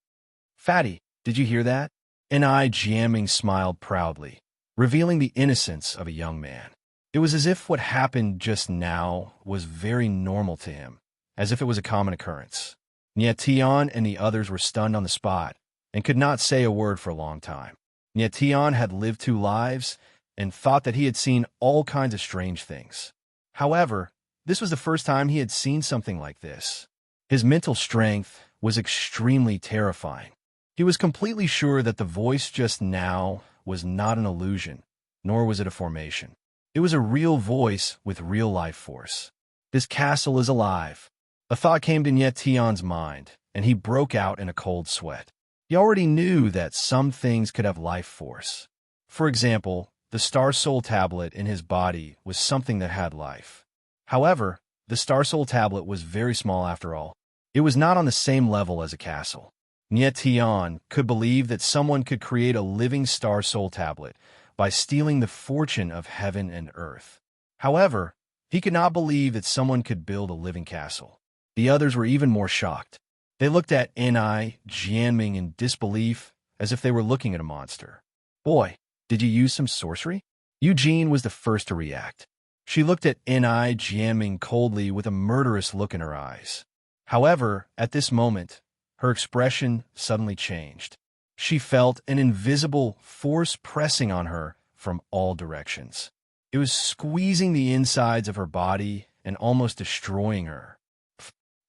"Fatty, did you hear that?" Jiaming smiled proudly, revealing the innocence of a young man. It was as if what happened just now was very normal to him, as if it was a common occurrence. Nyation and the others were stunned on the spot and could not say a word for a long time. Nyation had lived 2 lives and thought that he had seen all kinds of strange things. However, this was the first time he had seen something like this. His mental strength was extremely terrifying. He was completely sure that the voice just now was not an illusion, nor was it a formation. It was a real voice with real life force. This castle is alive. A thought came to Nyation's mind, and he broke out in a cold sweat. He already knew that some things could have life force. For example, the Star Soul tablet in his body was something that had life. However, the Star Soul tablet was very small after all. It was not on the same level as a castle. Tian could believe that someone could create a living Star Soul tablet by stealing the fortune of heaven and earth. However, he could not believe that someone could build a living castle. The others were even more shocked. They looked at Ni Jianming in disbelief, as if they were looking at a monster. Boy, did you use some sorcery? Eugene was the first to react. She looked at Ni Jianming coldly with a murderous look in her eyes. However, at this moment, her expression suddenly changed. She felt an invisible force pressing on her from all directions. It was squeezing the insides of her body and almost destroying her.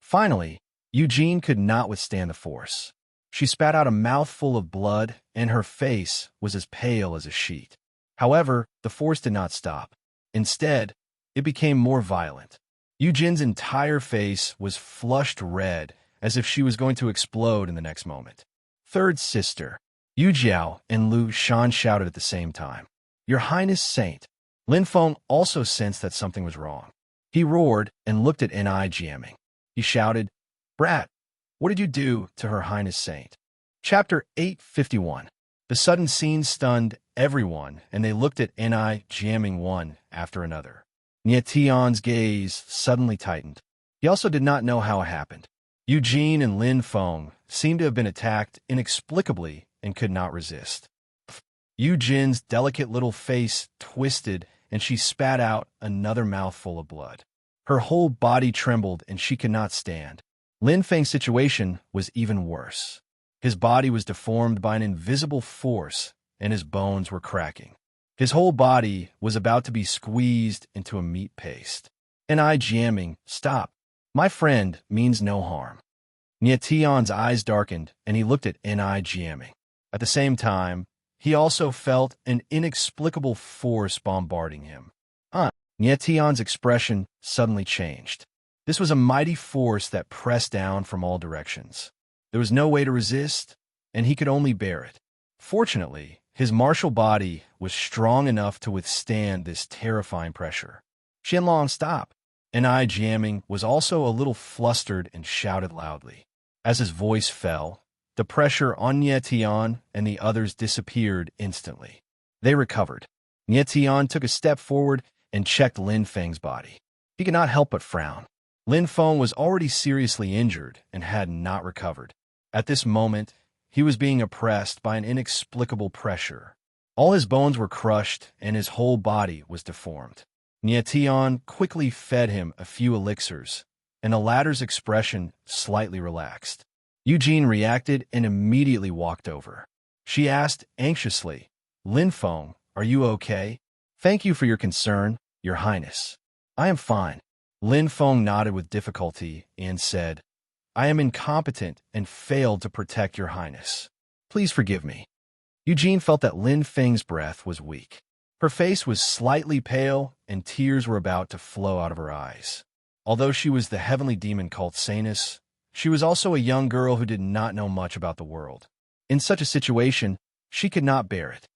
Finally, Eugene could not withstand the force. She spat out a mouthful of blood, and her face was as pale as a sheet. However, the force did not stop. Instead, it became more violent. Eugene's entire face was flushed red, as if she was going to explode in the next moment. Third sister, Yu Jiao and Lu Shan shouted at the same time. Your Highness Saint. Lin Feng also sensed that something was wrong. He roared and looked at Ni Jianming. He shouted, Brat, what did you do to Her Highness Saint? Chapter 851. The sudden scene stunned everyone, and they looked at Ni Jianming one after another. Tian's gaze suddenly tightened. He also did not know how it happened. Eugene and Lin Feng seemed to have been attacked inexplicably and could not resist. Eugene's delicate little face twisted, and she spat out another mouthful of blood. Her whole body trembled, and she could not stand. Lin Feng's situation was even worse. His body was deformed by an invisible force, and his bones were cracking. His whole body was about to be squeezed into a meat paste. Ni Jianming, stop. My friend means no harm. Tian's eyes darkened, and he looked at Ni Jianming. At the same time, he also felt an inexplicable force bombarding him. Tian's expression suddenly changed. This was a mighty force that pressed down from all directions. There was no way to resist, and he could only bear it. Fortunately, his martial body was strong enough to withstand this terrifying pressure. Qianlong, stop. Ni Jianming was also a little flustered and shouted loudly. As his voice fell, the pressure on Tian and the others disappeared instantly. They recovered. Tian took a step forward and checked Lin Feng's body. He could not help but frown. Lin Feng was already seriously injured and had not recovered. At this moment, he was being oppressed by an inexplicable pressure. All his bones were crushed and his whole body was deformed. Tian quickly fed him a few elixirs, and the latter's expression slightly relaxed. Eugene reacted and immediately walked over. She asked anxiously, Lin Feng, are you okay? Thank you for your concern, Your Highness. I am fine. Lin Feng nodded with difficulty and said, I am incompetent and failed to protect Your Highness. Please forgive me. Eugene felt that Lin Feng's breath was weak. Her face was slightly pale, and tears were about to flow out of her eyes. Although she was the heavenly demon called Sanus, she was also a young girl who did not know much about the world. In such a situation, she could not bear it.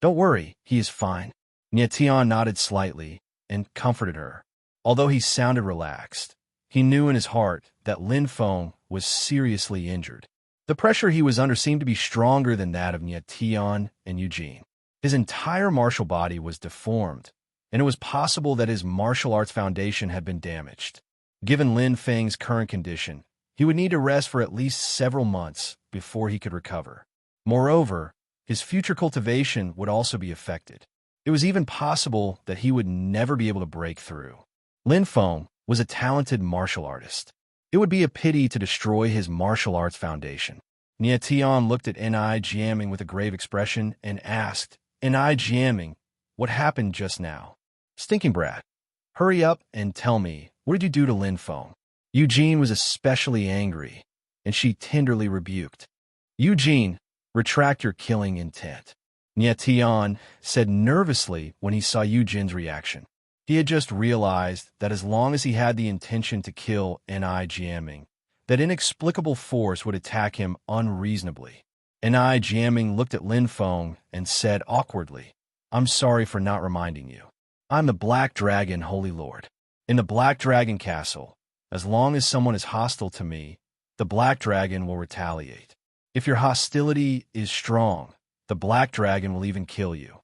Don't worry, he is fine. Tian nodded slightly and comforted her. Although he sounded relaxed, he knew in his heart that Lin Feng was seriously injured. The pressure he was under seemed to be stronger than that of Tian and Eugene. His entire martial body was deformed, and it was possible that his martial arts foundation had been damaged. Given Lin Feng's current condition, he would need to rest for at least several months before he could recover. Moreover, his future cultivation would also be affected. It was even possible that he would never be able to break through. Lin Feng was a talented martial artist. It would be a pity to destroy his martial arts foundation. Tian looked at Ni Jianming with a grave expression and asked, Ni Jianming, what happened just now? Stinking brat. Hurry up and tell me, what did you do to Lin Feng? Eugene was especially angry, and she tenderly rebuked. Eugene, retract your killing intent. Tian said nervously when he saw Eugene's reaction. He had just realized that as long as he had the intention to kill Ni Jianming, that inexplicable force would attack him unreasonably. Ni Jianming looked at Lin Feng and said awkwardly, I'm sorry for not reminding you. I'm the Black Dragon, Holy Lord. In the Black Dragon Castle, as long as someone is hostile to me, the Black Dragon will retaliate. If your hostility is strong, the Black Dragon will even kill you.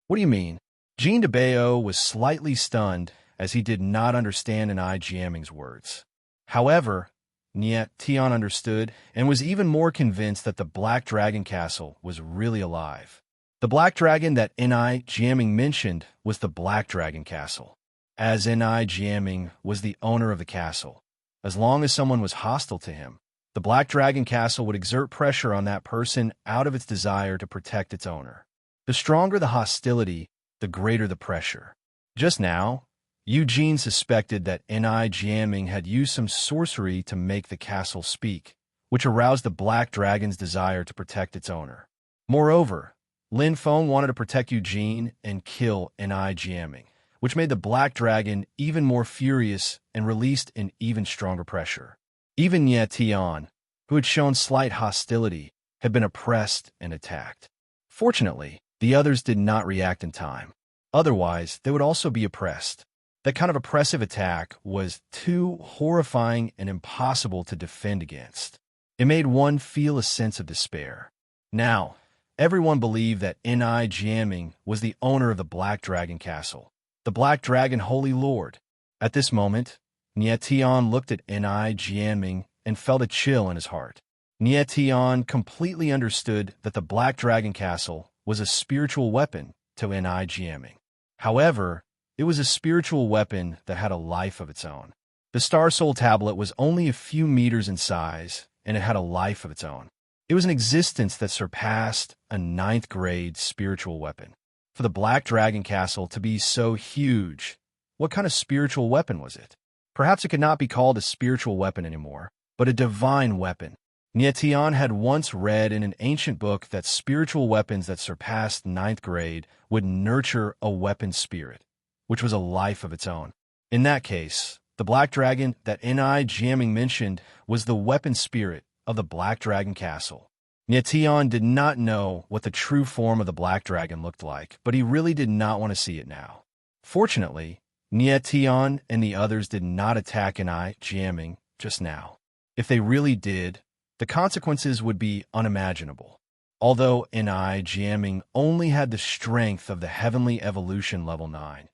What do you mean? Jean de Bayo was slightly stunned as he did not understand Enai Jiaming's words. However, Niet Tian understood and was even more convinced that the Black Dragon Castle was really alive. The Black Dragon that Enai Jiaming mentioned was the Black Dragon Castle, as Enai Jiaming was the owner of the castle. As long as someone was hostile to him, the Black Dragon Castle would exert pressure on that person out of its desire to protect its owner. The stronger the hostility, the greater the pressure. Just now, Eugene suspected that Enai Jiaming had used some sorcery to make the castle speak, which aroused the Black Dragon's desire to protect its owner. Moreover, Lin Feng wanted to protect Eugene and kill Enai Jiaming, which made the Black Dragon even more furious and released an even stronger pressure. Even Ye Tian, who had shown slight hostility, had been oppressed and attacked. Fortunately, the others did not react in time. Otherwise, they would also be oppressed. That kind of oppressive attack was too horrifying and impossible to defend against. It made one feel a sense of despair. Now, everyone believed that Enai Jiaming was the owner of the Black Dragon Castle, the Black Dragon Holy Lord. At this moment, Nye Tian looked at Enai Jiaming and felt a chill in his heart. Nye Tian completely understood that the Black Dragon Castle was a spiritual weapon to Enai Jiaming. However, it was a spiritual weapon that had a life of its own. The Star Soul Tablet was only a few meters in size, and it had a life of its own. It was an existence that surpassed a 9th-grade spiritual weapon. For the Black Dragon Castle to be so huge, what kind of spiritual weapon was it? Perhaps it could not be called a spiritual weapon anymore, but a divine weapon. Nye Tian had once read in an ancient book that spiritual weapons that surpassed 9th grade would nurture a weapon spirit, which was a life of its own. In that case, the Black Dragon that Enai Jiaming mentioned was the weapon spirit of the Black Dragon Castle. Nye Tian did not know what the true form of the Black Dragon looked like, but he really did not want to see it now. Fortunately, Nye Tian and the others did not attack Enai Jiaming just now. If they really did, the consequences would be unimaginable. Although Enai Jiaming only had the strength of the Heavenly Evolution Level 9,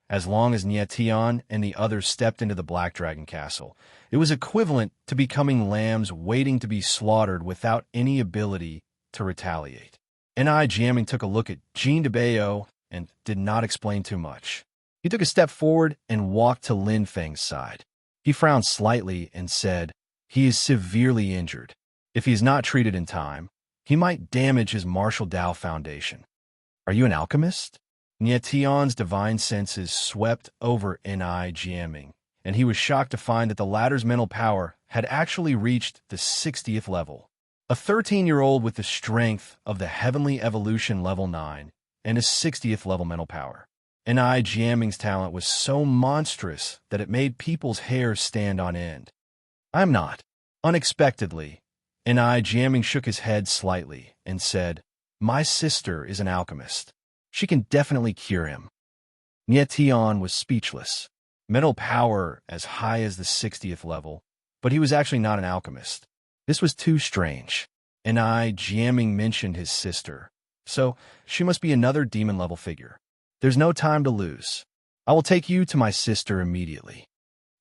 as long as Nye Tian and the others stepped into the Black Dragon Castle, it was equivalent to becoming lambs waiting to be slaughtered without any ability to retaliate. Enai Jiaming took a look at Jean de Bayo and did not explain too much. He took a step forward and walked to Lin Feng's side. He frowned slightly and said, "He is severely injured. If he is not treated in time, he might damage his martial Dao foundation." "Are you an alchemist?" Nye Tian's divine senses swept over Enai Jiaming, and he was shocked to find that the latter's mental power had actually reached the 60th level. A 13-year-old with the strength of the Heavenly Evolution Level 9 and a 60th level mental power. Enai Jiaming's talent was so monstrous that it made people's hair stand on end. "I'm not." Unexpectedly, Enai Jiaming shook his head slightly and said, "My sister is an alchemist. She can definitely cure him." Nye Tian was speechless. Mental power as high as the 60th level, but he was actually not an alchemist. This was too strange. Enai Jiaming mentioned his sister, so she must be another demon-level figure. "There's no time to lose. I will take you to my sister immediately."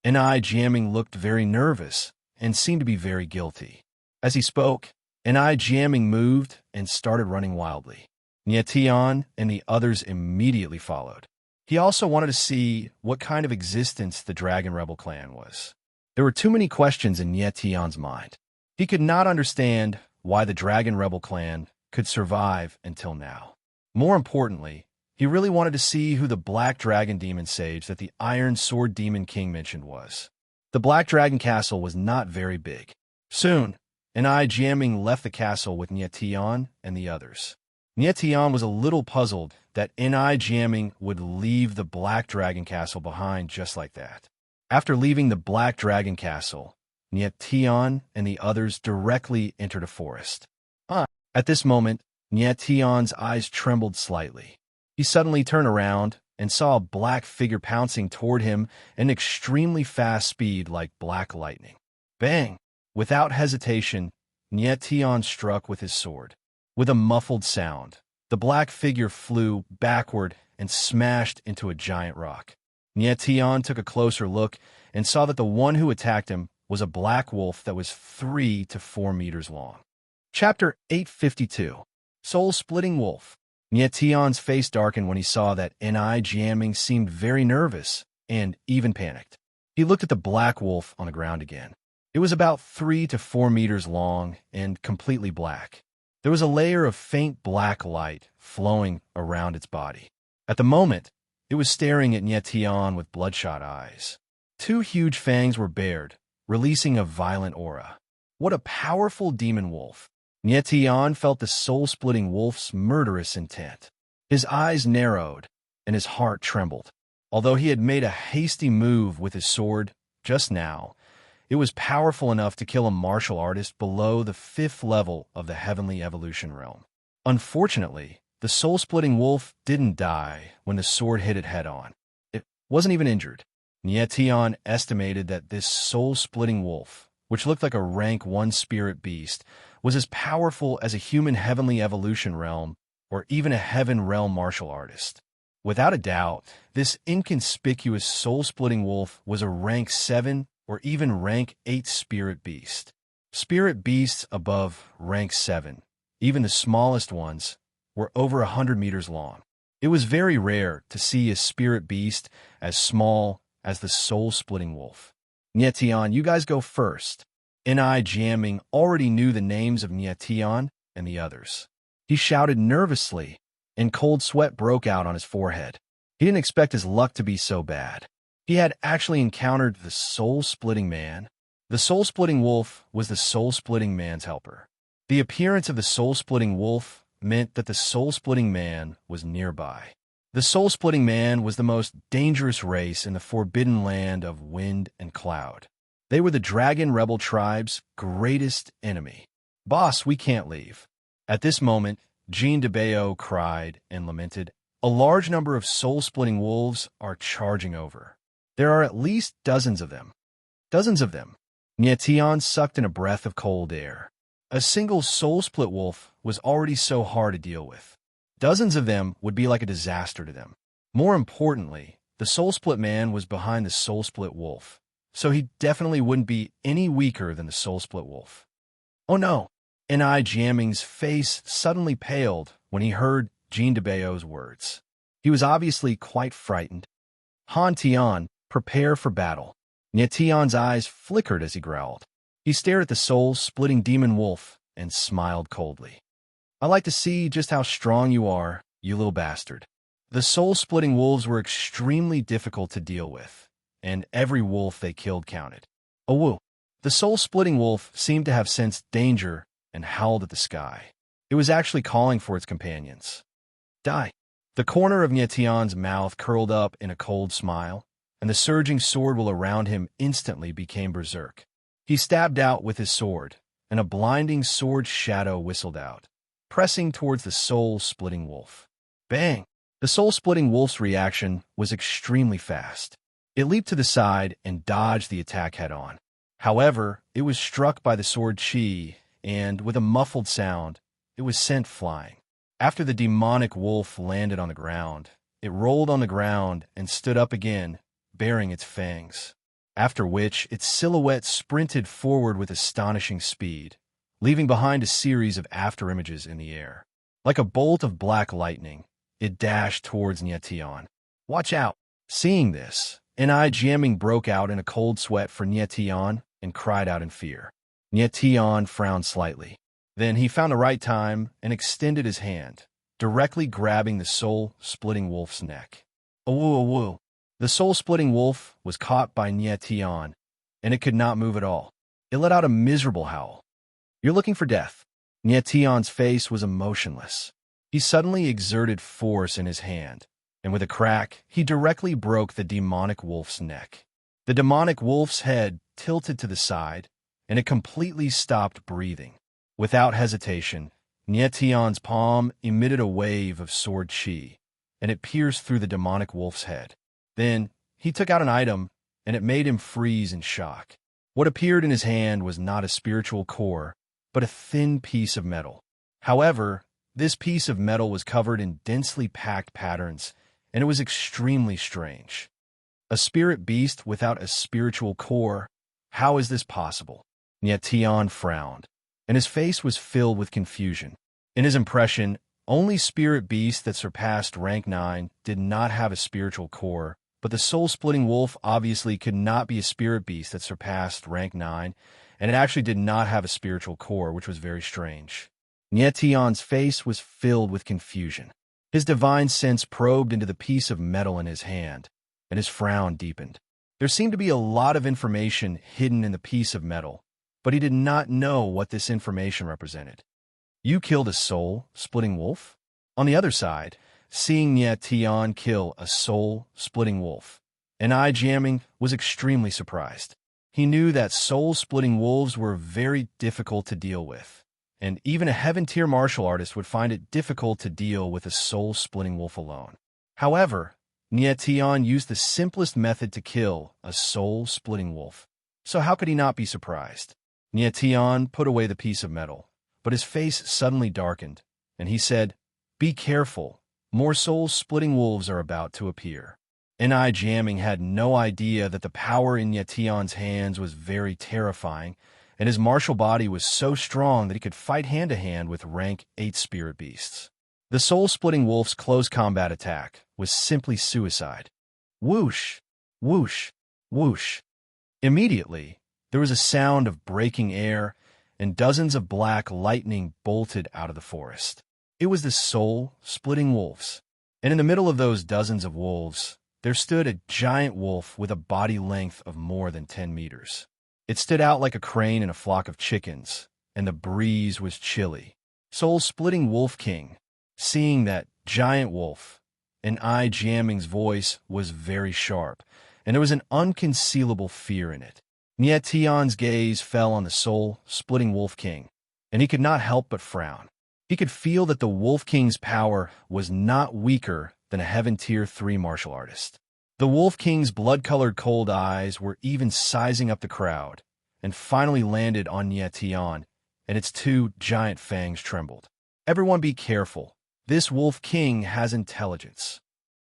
Enai Jiaming looked very nervous and seemed to be very guilty. As he spoke, Enai Jiaming moved and started running wildly. Nye Tian and the others immediately followed. He also wanted to see what kind of existence the Dragon Rebel clan was. There were too many questions in Nye Tian's mind. He could not understand why the Dragon Rebel clan could survive until now. More importantly, he really wanted to see who the Black Dragon Demon Sage that the Iron Sword Demon King mentioned was. The Black Dragon Castle was not very big. Soon, Enai Jiaming left the castle with Nye Tian and the others. Nye Tian was a little puzzled that Enai Jiaming would leave the Black Dragon Castle behind just like that. After leaving the Black Dragon Castle, Nye Tian and the others directly entered a forest. At this moment, Nye Tian's eyes trembled slightly. He suddenly turned around and saw a black figure pouncing toward him at an extremely fast speed like black lightning. Bang! Without hesitation, Nietion struck with his sword. With a muffled sound, the black figure flew backward and smashed into a giant rock. Nietion took a closer look and saw that the one who attacked him was a black wolf that was 3 to 4 meters long. Chapter 852. Soul-Splitting Wolf. Nietion's face darkened when he saw that Jiaming seemed very nervous and even panicked. He looked at the black wolf on the ground again. It was about 3 to 4 meters long and completely black. There was a layer of faint black light flowing around its body. At the moment, it was staring at Nietion with bloodshot eyes. 2 huge fangs were bared, releasing a violent aura. What a powerful demon wolf! Nietion felt the soul-splitting wolf's murderous intent. His eyes narrowed, and his heart trembled. Although he had made a hasty move with his sword just now, it was powerful enough to kill a martial artist below the 5th level of the heavenly evolution realm. Unfortunately, the soul-splitting wolf didn't die when the sword hit it head-on. It wasn't even injured. Nietion estimated that this soul-splitting wolf, which looked like a rank 1 spirit beast, was as powerful as a human heavenly evolution realm or even a heaven realm martial artist. Without a doubt, this inconspicuous soul-splitting wolf was a rank 7 or even rank 8 spirit beast. Spirit beasts above rank 7, even the smallest ones, were over 100 meters long. It was very rare to see a spirit beast as small as the soul-splitting wolf. Nietion, you guys go first. Jiaming already knew the names of Nietion and the others. He shouted nervously, and cold sweat broke out on his forehead. He didn't expect his luck to be so bad. He had actually encountered the soul-splitting man. The soul-splitting wolf was the soul-splitting man's helper. The appearance of the soul-splitting wolf meant that the soul-splitting man was nearby. The soul-splitting man was the most dangerous race in the forbidden land of wind and cloud. They were the dragon rebel tribe's greatest enemy. Boss, we can't leave. At this moment, Jean de Bayo cried and lamented. A large number of soul-splitting wolves are charging over. There are at least dozens of them. Dozens of them. Nietion sucked in a breath of cold air. A single soul-split wolf was already so hard to deal with. Dozens of them would be like a disaster to them. More importantly, the soul-split man was behind the soul-split wolf, so he definitely wouldn't be any weaker than the soul-split wolf. Oh no! Jiaming's face suddenly paled when he heard Jean de Bayo's words. He was obviously quite frightened. Han Tian, prepare for battle. Nietion's eyes flickered as he growled. He stared at the soul-splitting demon wolf and smiled coldly. I like to see just how strong you are, you little bastard. The soul-splitting wolves were extremely difficult to deal with, and every wolf they killed counted. Oh woo! The soul-splitting wolf seemed to have sensed danger and howled at the sky. It was actually calling for its companions. Die! The corner of Nietion's mouth curled up in a cold smile, and the surging sword will around him instantly became berserk. He stabbed out with his sword, and a blinding sword shadow whistled out, pressing towards the soul-splitting wolf. Bang! The soul-splitting wolf's reaction was extremely fast. It leaped to the side and dodged the attack head-on. However, it was struck by the sword chi, and, with a muffled sound, it was sent flying. After the demonic wolf landed on the ground, it rolled on the ground and stood up again, baring its fangs, after which its silhouette sprinted forward with astonishing speed, leaving behind a series of afterimages in the air. Like a bolt of black lightning, it dashed towards Nietion. Watch out! Seeing this, Jiaming broke out in a cold sweat for Nietion and cried out in fear. Nietion frowned slightly. Then he found the right time and extended his hand, directly grabbing the soul-splitting wolf's neck. Awoo, awoo! The soul-splitting wolf was caught by Nietion, and it could not move at all. It let out a miserable howl. You're looking for death. Nietion's face was emotionless. He suddenly exerted force in his hand, and with a crack, he directly broke the demonic wolf's neck. The demonic wolf's head tilted to the side, and it completely stopped breathing. Without hesitation, Nietion's palm emitted a wave of sword chi, and it pierced through the demonic wolf's head. Then he took out an item, and it made him freeze in shock. What appeared in his hand was not a spiritual core, but a thin piece of metal. However, this piece of metal was covered in densely packed patterns, and it was extremely strange. A spirit beast without a spiritual core? How is this possible? Nyetian frowned, and his face was filled with confusion. In his impression, only spirit beasts that surpassed rank 9 did not have a spiritual core, but the soul-splitting wolf obviously could not be a spirit beast that surpassed rank 9, and it actually did not have a spiritual core, which was very strange. Nyetian's face was filled with confusion. His divine sense probed into the piece of metal in his hand, and his frown deepened. There seemed to be a lot of information hidden in the piece of metal, but he did not know what this information represented. You killed a soul-splitting wolf? On the other side, seeing Nyetian kill a soul-splitting wolf, Jiaming was extremely surprised. He knew that soul-splitting wolves were very difficult to deal with, and even a heaven-tier martial artist would find it difficult to deal with a soul-splitting wolf alone. However, Nyetian used the simplest method to kill a soul-splitting wolf, so how could he not be surprised? Nyetian put away the piece of metal, but his face suddenly darkened, and he said, "Be careful, more soul-splitting wolves are about to appear." Jiaming had no idea that the power in Nyetian's hands was very terrifying, and his martial body was so strong that he could fight hand-to-hand with rank 8 spirit beasts. The soul-splitting wolf's close combat attack was simply suicide. Whoosh, whoosh, whoosh. Immediately, there was a sound of breaking air, and dozens of black lightning bolted out of the forest. It was the soul-splitting wolves, and in the middle of those dozens of wolves, there stood a giant wolf with a body length of more than 10 meters. It stood out like a crane in a flock of chickens, and the breeze was chilly. Soul-splitting Wolf King, seeing that giant wolf, Jiaming's voice was very sharp, and there was an unconcealable fear in it. Nyetian's gaze fell on the soul-splitting Wolf King, and he could not help but frown. He could feel that the Wolf King's power was not weaker than a Heaven Tier 3 martial artist. The Wolf King's blood-colored cold eyes were even sizing up the crowd, and finally landed on Nyetian, and its 2 giant fangs trembled. Everyone be careful. This Wolf King has intelligence.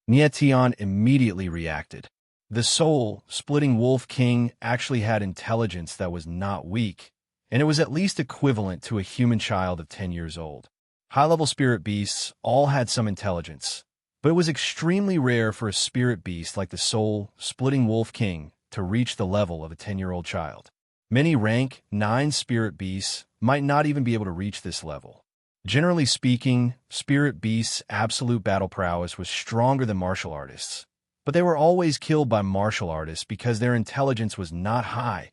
Nyetian immediately reacted. The soul-splitting Wolf King actually had intelligence that was not weak, and it was at least equivalent to a human child of 10 years old. High-level spirit beasts all had some intelligence, but it was extremely rare for a spirit beast like the soul-splitting Wolf King to reach the level of a 10-year-old child. Many rank 9 spirit beasts might not even be able to reach this level. Generally speaking, spirit beasts' absolute battle prowess was stronger than martial artists, but they were always killed by martial artists because their intelligence was not high,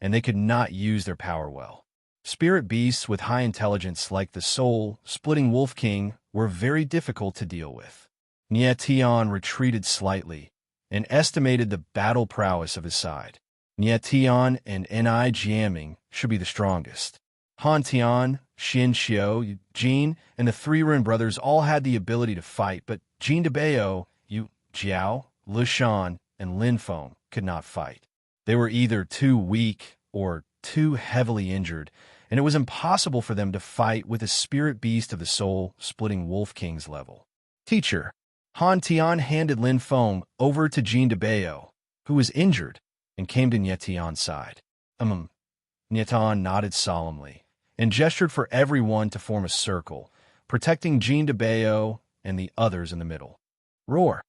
and they could not use their power well. Spirit beasts with high intelligence like the soul-splitting Wolf King were very difficult to deal with. Nyetian retreated slightly and estimated the battle prowess of his side. Nyetian and Jiaming should be the strongest. Han Tian, Xin Xiu, Jin, and the 3 Ren brothers all had the ability to fight, but Jin Debao, Yu Jiao, Li Shan, and Lin Feng could not fight. They were either too weak or too heavily injured, and it was impossible for them to fight with a spirit beast of the soul-splitting Wolf King's level. Teacher, Han Tian handed Lin Feng over to Jin Debao, who was injured, and came to Nyetian's side. Nyetian nodded solemnly, and gestured for everyone to form a circle, protecting Jin Debao and the others in the middle. Roar!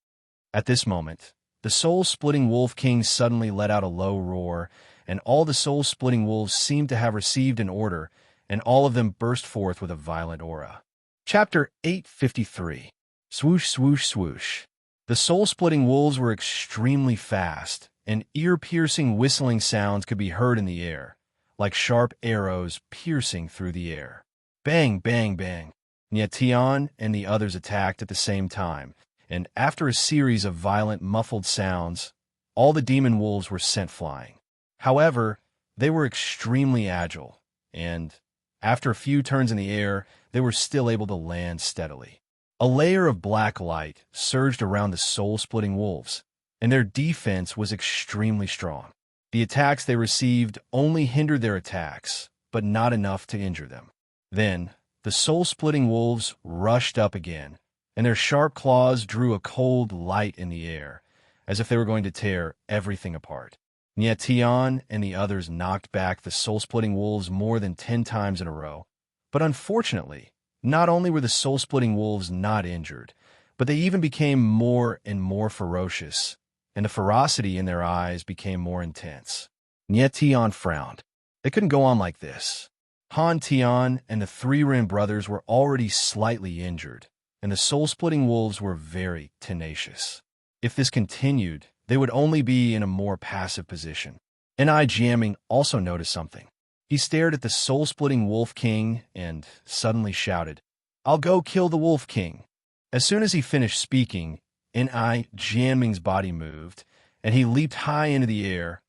At this moment, the soul-splitting Wolf King suddenly let out a low roar, and all the soul-splitting wolves seemed to have received an order, and all of them burst forth with a violent aura. Chapter 853. Swoosh, swoosh, swoosh. The soul-splitting wolves were extremely fast, and ear-piercing whistling sounds could be heard in the air, like sharp arrows piercing through the air. Bang, bang, bang. Nyetian and the others attacked at the same time, and after a series of violent, muffled sounds, all the demon wolves were sent flying. However, they were extremely agile, and after a few turns in the air, they were still able to land steadily. A layer of black light surged around the soul-splitting wolves, and their defense was extremely strong. The attacks they received only hindered their attacks, but not enough to injure them. Then, the soul-splitting wolves rushed up again, and their sharp claws drew a cold light in the air, as if they were going to tear everything apart. Tion and the others knocked back the soul-splitting wolves more than 10 times in a row, but unfortunately, not only were the soul-splitting wolves not injured, but they even became more and more ferocious, and the ferocity in their eyes became more intense. Tion frowned. They couldn't go on like this. Tian and the 3 Rin brothers were already slightly injured, and the soul-splitting wolves were very tenacious. If this continued, they would only be in a more passive position. Jiaming also noticed something. He stared at the soul-splitting Wolf King and suddenly shouted, "I'll go kill the Wolf King." As soon as he finished speaking, Jiaming's body moved, and he leaped high into the air,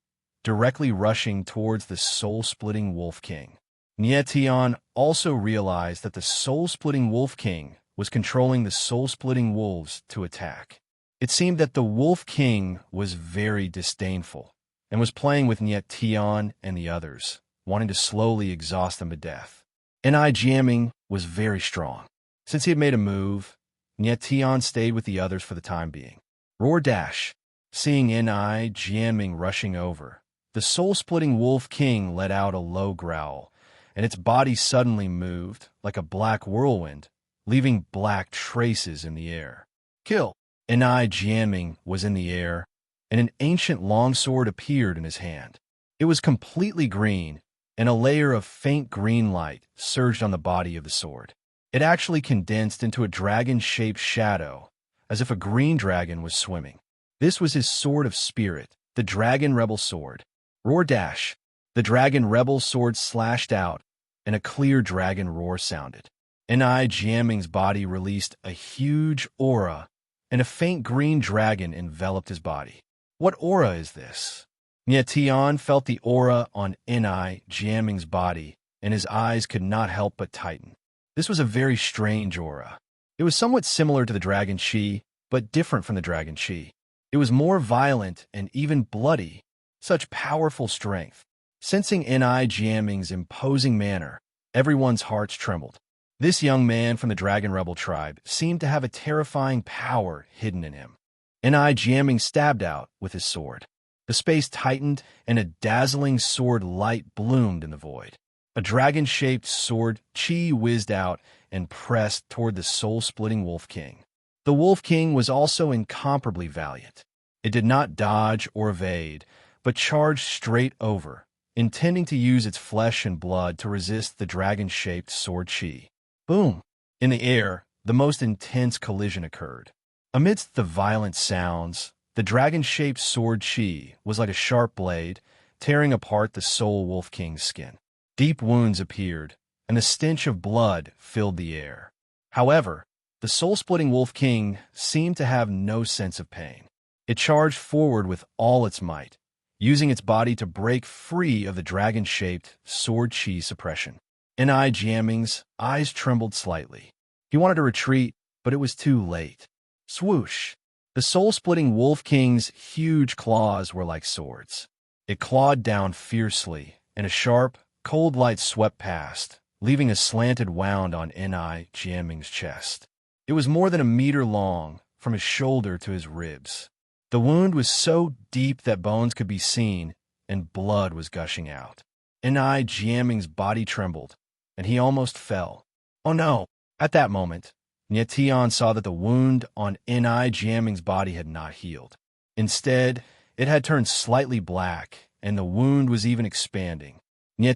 directly rushing towards the soul-splitting Wolf King. Tion also realized that the soul-splitting Wolf King was controlling the soul-splitting wolves to attack. It seemed that the Wolf King was very disdainful and was playing with Tion and the others, wanting to slowly exhaust them to death. Jiaming was very strong. Since he had made a move, Tion stayed with the others for the time being. Roar dash! Seeing Jiaming rushing over, the soul-splitting Wolf King let out a low growl, and its body suddenly moved like a black whirlwind, leaving black traces in the air. Kill! Jiaming was in the air, and an ancient longsword appeared in his hand. It was completely green, and a layer of faint green light surged on the body of the sword. It actually condensed into a dragon-shaped shadow, as if a green dragon was swimming. This was his sword of spirit, the Dragon Rebel Sword. Roar dash! The Dragon Rebel Sword slashed out, and a clear dragon roar sounded. Jiaming's body released a huge aura, and a faint green dragon enveloped his body. What aura is this? Tion felt the aura on Jiaming's body, and his eyes could not help but tighten. This was a very strange aura. It was somewhat similar to the Dragon Chi, but different from the Dragon Chi. It was more violent and even bloody, such powerful strength. Sensing Jiaming's imposing manner, everyone's hearts trembled. This young man from the Dragon Rebel tribe seemed to have a terrifying power hidden in him. Jiaming stabbed out with his sword. The space tightened, and a dazzling sword light bloomed in the void. A dragon-shaped sword chi whizzed out and pressed toward the soul-splitting Wolf King. The Wolf King was also incomparably valiant. It did not dodge or evade, but charged straight over, intending to use its flesh and blood to resist the dragon-shaped sword chi. Boom! In the air, the most intense collision occurred. Amidst the violent sounds, the dragon-shaped sword chi was like a sharp blade, tearing apart the Soul Wolf King's skin. Deep wounds appeared, and the stench of blood filled the air. However, the soul-splitting Wolf King seemed to have no sense of pain. It charged forward with all its might, using its body to break free of the dragon-shaped sword chi suppression. Jiaming's eyes trembled slightly. He wanted to retreat, but it was too late. Swoosh! The soul-splitting Wolf King's huge claws were like swords. It clawed down fiercely, and a sharp, cold light swept past, leaving a slanted wound on Jiaming's chest. It was more than a meter long, from his shoulder to his ribs. The wound was so deep that bones could be seen, and blood was gushing out. Jiaming's body trembled, and he almost fell. Oh no! At that moment, Tion saw that the wound on Jiaming's body had not healed. Instead, it had turned slightly black, and the wound was even expanding.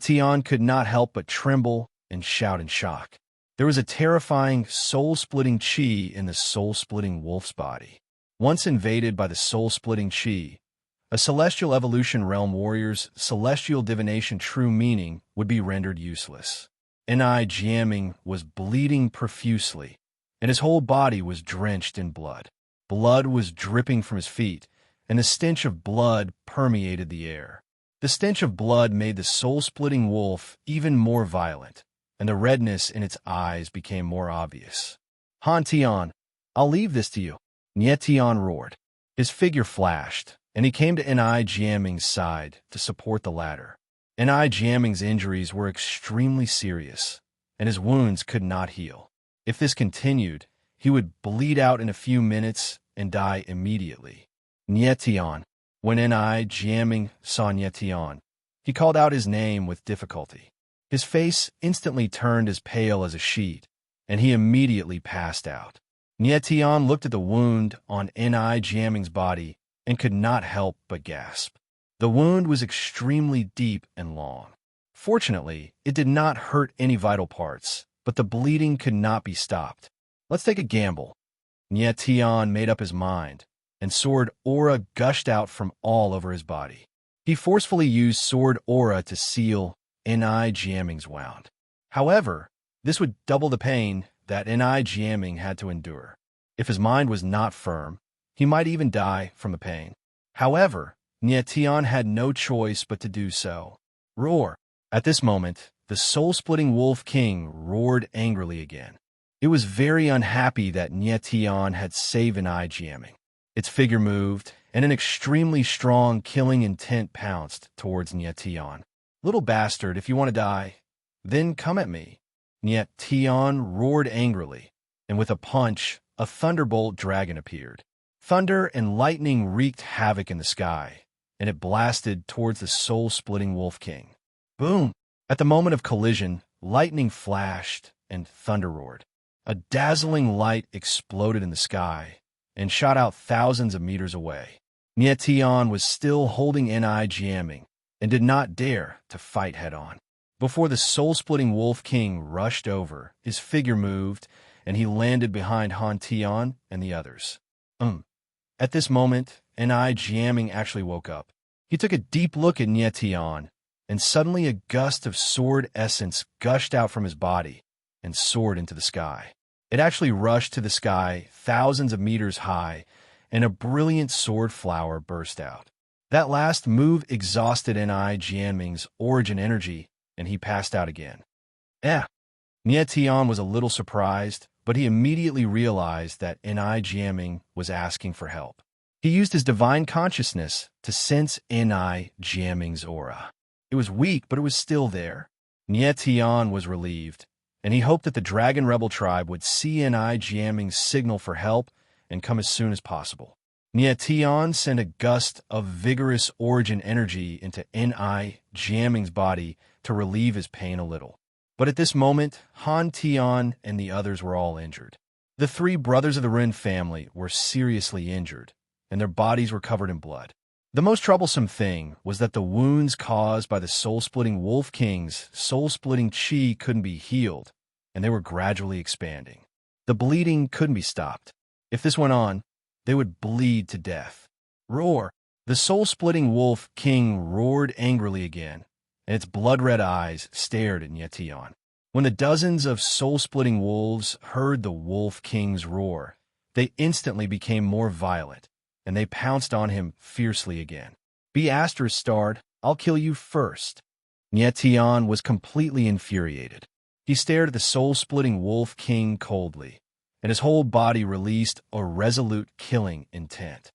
Tion could not help but tremble and shout in shock. There was a terrifying, soul-splitting chi in the soul-splitting wolf's body. Once invaded by the soul-splitting chi, a celestial evolution realm warrior's celestial divination true meaning would be rendered useless. Jiaming was bleeding profusely, and his whole body was drenched in blood. Blood was dripping from his feet, and the stench of blood permeated the air. The stench of blood made the soul-splitting wolf even more violent, and the redness in its eyes became more obvious. Han Tian, I'll leave this to you. Nye Tian roared. His figure flashed, and he came to Ni Jiaming's side to support the latter. Ni Jiaming's injuries were extremely serious, and his wounds could not heal. If this continued, he would bleed out in a few minutes and die immediately. Nye Tian. When Ni Jiaming saw Nye Tian, he called out his name with difficulty. His face instantly turned as pale as a sheet, and he immediately passed out. Nye Tian looked at the wound on Ni Jiaming's body and could not help but gasp. The wound was extremely deep and long. Fortunately, it did not hurt any vital parts, but the bleeding could not be stopped. Let's take a gamble. Nye Tian made up his mind, and sword aura gushed out from all over his body. He forcefully used sword aura to seal Ni Jiaming's wound. However, this would double the pain that Ni Jiaming had to endure. If his mind was not firm, he might even die from the pain. However, Nye Tian had no choice but to do so. Roar! At this moment, the soul-splitting Wolf King roared angrily again. It was very unhappy that Nye Tian had saved Ni Jiaming. Its figure moved, and an extremely strong killing intent pounced towards Nye Tian. Little bastard, if you want to die, then come at me. Nye Tian roared angrily, and with a punch, a thunderbolt dragon appeared. Thunder and lightning wreaked havoc in the sky, and it blasted towards the soul-splitting Wolf King. Boom! At the moment of collision, lightning flashed and thunder roared. A dazzling light exploded in the sky and shot out thousands of meters away. Nye Tian was still holding Ni Jiaming and did not dare to fight head-on. Before the soul-splitting Wolf King rushed over, his figure moved, and he landed behind Han Tian and the others. At this moment, Ni Jiaming actually woke up. He took a deep look at Nye Tian, and suddenly a gust of sword essence gushed out from his body and soared into the sky. It actually rushed to the sky thousands of meters high, and a brilliant sword flower burst out. That last move exhausted Ni Jiaming's origin energy, and he passed out again. Nye Tian was a little surprised, but he immediately realized that Ni Jiaming was asking for help. He used his divine consciousness to sense Ni Jiaming's aura. It was weak, but it was still there. Nye Tian was relieved, and he hoped that the Dragon Rebel tribe would see Ni Jiaming's signal for help and come as soon as possible. Nye Tian sent a gust of vigorous origin energy into Ni Jiaming's body to relieve his pain a little. But at this moment, Han Tian and the others were all injured. The three brothers of the Ren family were seriously injured, and their bodies were covered in blood. The most troublesome thing was that the wounds caused by the soul-splitting Wolf King's soul-splitting chi couldn't be healed, and they were gradually expanding. The bleeding couldn't be stopped. If this went on, they would bleed to death. Roar! The soul-splitting Wolf King roared angrily again, and its blood-red eyes stared at Nye Tian. When the dozens of soul-splitting wolves heard the Wolf King's roar, they instantly became more violent, and they pounced on him fiercely again. Be **starred, I'll kill you first. Nye Tian was completely infuriated. He stared at the soul-splitting Wolf King coldly, and his whole body released a resolute killing intent.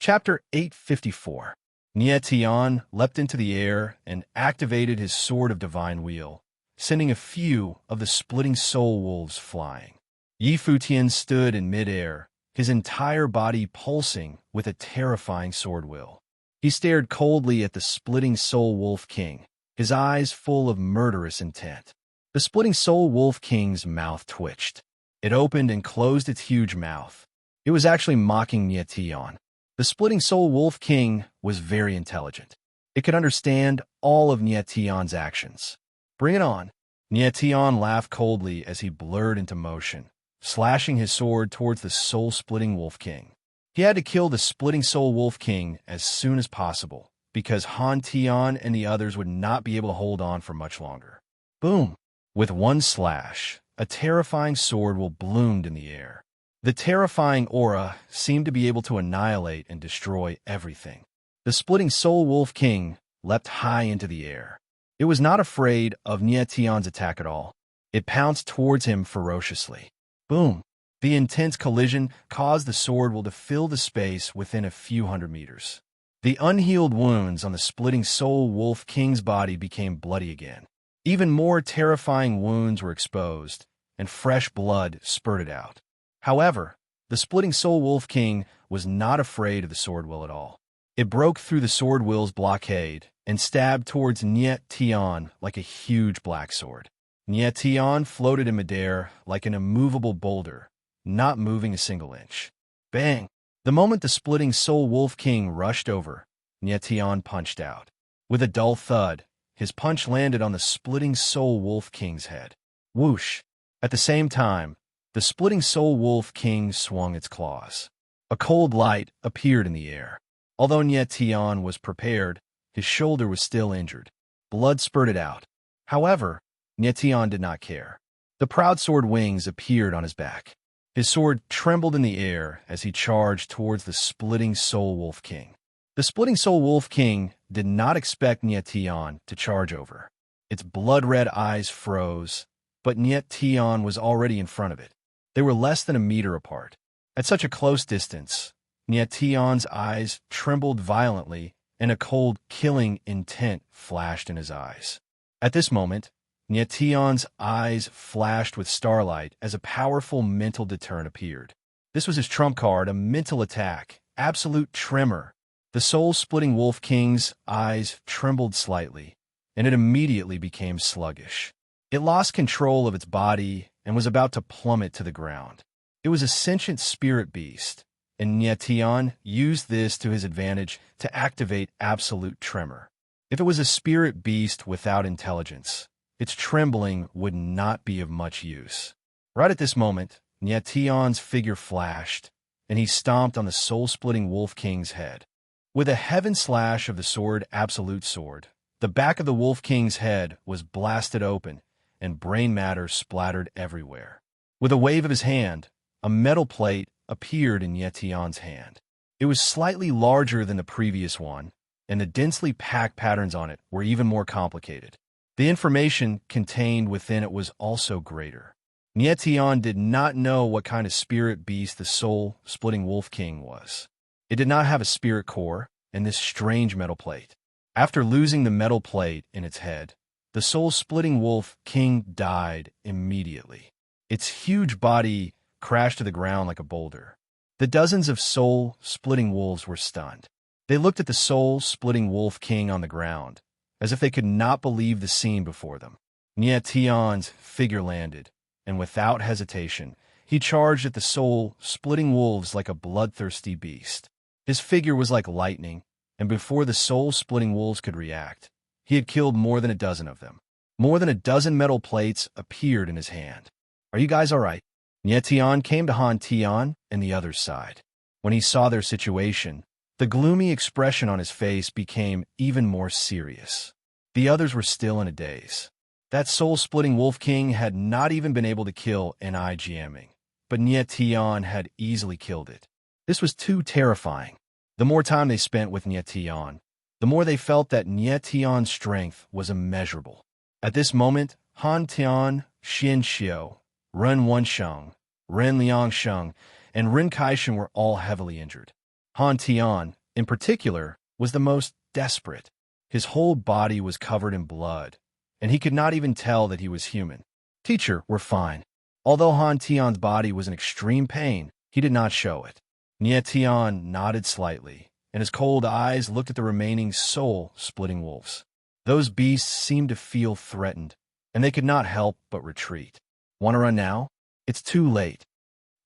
Chapter 854. Nye Tian leapt into the air and activated his Sword of Divine Wheel, sending a few of the splitting soul wolves flying. Yi Futian stood in midair, his entire body pulsing with a terrifying sword will. He stared coldly at the splitting soul Wolf King, his eyes full of murderous intent. The splitting soul Wolf King's mouth twitched. It opened and closed its huge mouth. It was actually mocking Nye Tian. The splitting soul Wolf King was very intelligent. It could understand all of Nye Tian's actions. Bring it on. Nye Tian laughed coldly as he blurred into motion, slashing his sword towards the soul-splitting Wolf King. He had to kill the splitting soul Wolf King as soon as possible, because Han Tian and the others would not be able to hold on for much longer. Boom! With one slash, a terrifying sword will bloomed in the air. The terrifying aura seemed to be able to annihilate and destroy everything. The splitting soul Wolf King leapt high into the air. It was not afraid of Nye Tian's attack at all. It pounced towards him ferociously. Boom! The intense collision caused the sword will to fill the space within a few hundred meters. The unhealed wounds on the splitting soul wolf king's body became bloody again. Even more terrifying wounds were exposed, and fresh blood spurted out. However, the splitting soul wolf king was not afraid of the sword will at all. It broke through the sword will's blockade and stabbed towards Niet Tian like a huge black sword. Niet Tian floated in midair like an immovable boulder, not moving a single inch. Bang! The moment the splitting soul wolf king rushed over, Niet Tian punched out. With a dull thud, his punch landed on the splitting soul wolf king's head. Whoosh! At the same time, the splitting soul wolf king swung its claws. A cold light appeared in the air. Although Niet Tian was prepared, his shoulder was still injured. Blood spurted out. However, Niet Tian did not care. The proud sword wings appeared on his back. His sword trembled in the air as he charged towards the splitting soul wolf king. The splitting soul wolf king did not expect Niet Tian to charge over. Its blood-red eyes froze, but Niet Tian was already in front of it. They were less than a meter apart. At such a close distance, Niet Tian's eyes trembled violently, and a cold, killing intent flashed in his eyes. At this moment, Niet Tian's eyes flashed with starlight as a powerful mental deterrent appeared. This was his trump card, a mental attack, absolute tremor. The soul-splitting wolf king's eyes trembled slightly, and it immediately became sluggish. It lost control of its body and was about to plummet to the ground. It was a sentient spirit beast, and Niet Tian used this to his advantage to activate absolute tremor. If it was a spirit beast without intelligence, its trembling would not be of much use. Right at this moment, Niet Tian's figure flashed, and he stomped on the soul-splitting wolf king's head. With a heaven slash of the sword absolute sword, the back of the wolf king's head was blasted open, and brain matter splattered everywhere. With a wave of his hand, a metal plate appeared in Niet Tian's hand. It was slightly larger than the previous one, and the densely packed patterns on it were even more complicated. The information contained within it was also greater. Niet Tian did not know what kind of spirit beast the soul-splitting wolf king was. It did not have a spirit core and this strange metal plate. After losing the metal plate in its head, the soul-splitting wolf king died immediately. Its huge body crashed to the ground like a boulder. The dozens of soul-splitting wolves were stunned. They looked at the soul-splitting wolf king on the ground, as if they could not believe the scene before them. Niet Tian's figure landed, and without hesitation, he charged at the soul-splitting wolves like a bloodthirsty beast. His figure was like lightning, and before the soul-splitting wolves could react, he had killed more than a dozen of them. More than a dozen metal plates appeared in his hand. "Are you guys all right?" Niet Tian came to Han Tian and the other's side. When he saw their situation, the gloomy expression on his face became even more serious. The others were still in a daze. That soul-splitting wolf king had not even been able to kill Ni Jiaming, but Niet Tian had easily killed it. This was too terrifying. The more time they spent with Niet Tian, the more they felt that Niet Tian's strength was immeasurable. At this moment, Han Tian, Xin Xiu, Ren Wensheng, Ren Liangsheng, and Ren Kaishan were all heavily injured. Han Tian, in particular, was the most desperate. His whole body was covered in blood, and he could not even tell that he was human. "Teacher, we're fine." Although Han Tian's body was in extreme pain, he did not show it. Niet Tian nodded slightly, and his cold eyes looked at the remaining soul-splitting wolves. Those beasts seemed to feel threatened, and they could not help but retreat. "Want to run now? It's too late."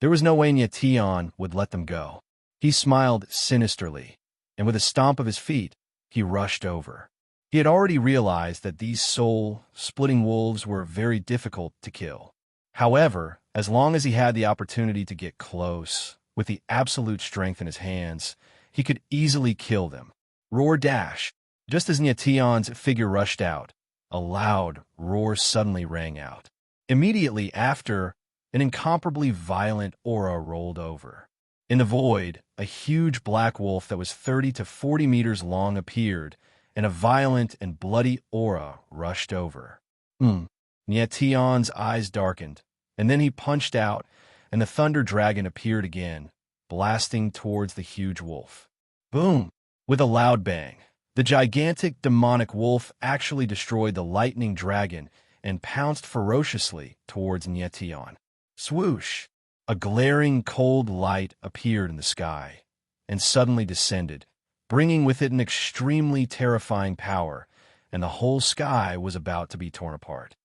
There was no way Niet Tian would let them go. He smiled sinisterly, and with a stomp of his feet, he rushed over. He had already realized that these soul-splitting wolves were very difficult to kill. However, as long as he had the opportunity to get close, with the absolute strength in his hands, he could easily kill them. Roar dash! Just as Niet Tian's figure rushed out, a loud roar suddenly rang out. Immediately after, an incomparably violent aura rolled over. In the void, a huge black wolf that was 30 to 40 meters long appeared, and a violent and bloody aura rushed over. Niet Tian's eyes darkened, and then he punched out, and the thunder dragon appeared again, blasting towards the huge wolf. Boom! With a loud bang, the gigantic demonic wolf actually destroyed the lightning dragon and pounced ferociously towards Nyetion. Swoosh! A glaring cold light appeared in the sky and suddenly descended, bringing with it an extremely terrifying power, and the whole sky was about to be torn apart.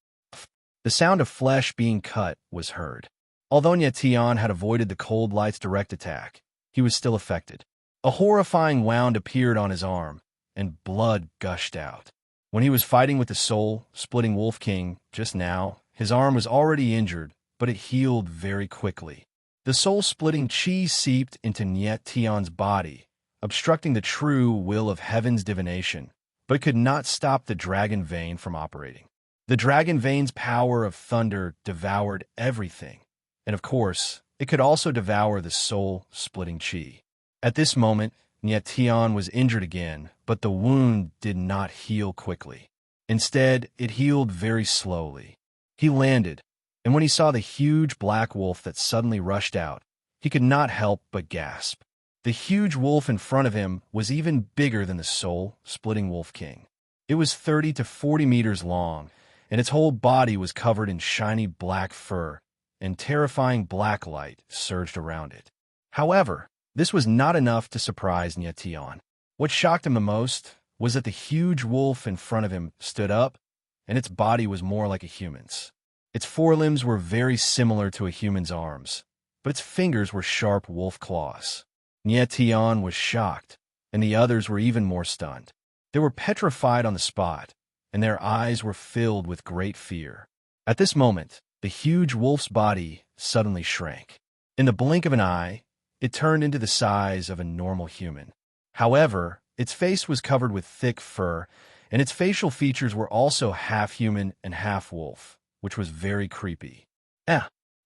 The sound of flesh being cut was heard. Although Nyetion had avoided the cold light's direct attack, he was still affected. A horrifying wound appeared on his arm, and blood gushed out. When he was fighting with the soul-splitting Wolf King just now, his arm was already injured, but it healed very quickly. The soul-splitting chi seeped into Nyetion's body, obstructing the true will of heaven's divination, but could not stop the dragon vein from operating. The dragon vein's power of thunder devoured everything, and of course, it could also devour the soul-splitting chi. At this moment, Nyetion was injured again, but the wound did not heal quickly. Instead, it healed very slowly. He landed, and when he saw the huge black wolf that suddenly rushed out, he could not help but gasp. The huge wolf in front of him was even bigger than the soul-splitting Wolf King. It was 30 to 40 meters long, and its whole body was covered in shiny black fur, and terrifying black light surged around it. However, this was not enough to surprise Nyetion. What shocked him the most was that the huge wolf in front of him stood up, and its body was more like a human's. Its forelimbs were very similar to a human's arms, but its fingers were sharp wolf claws. Nyetion was shocked, and the others were even more stunned. They were petrified on the spot, and their eyes were filled with great fear. At this moment, the huge wolf's body suddenly shrank. In the blink of an eye, it turned into the size of a normal human. However, its face was covered with thick fur, and its facial features were also half human and half wolf, which was very creepy.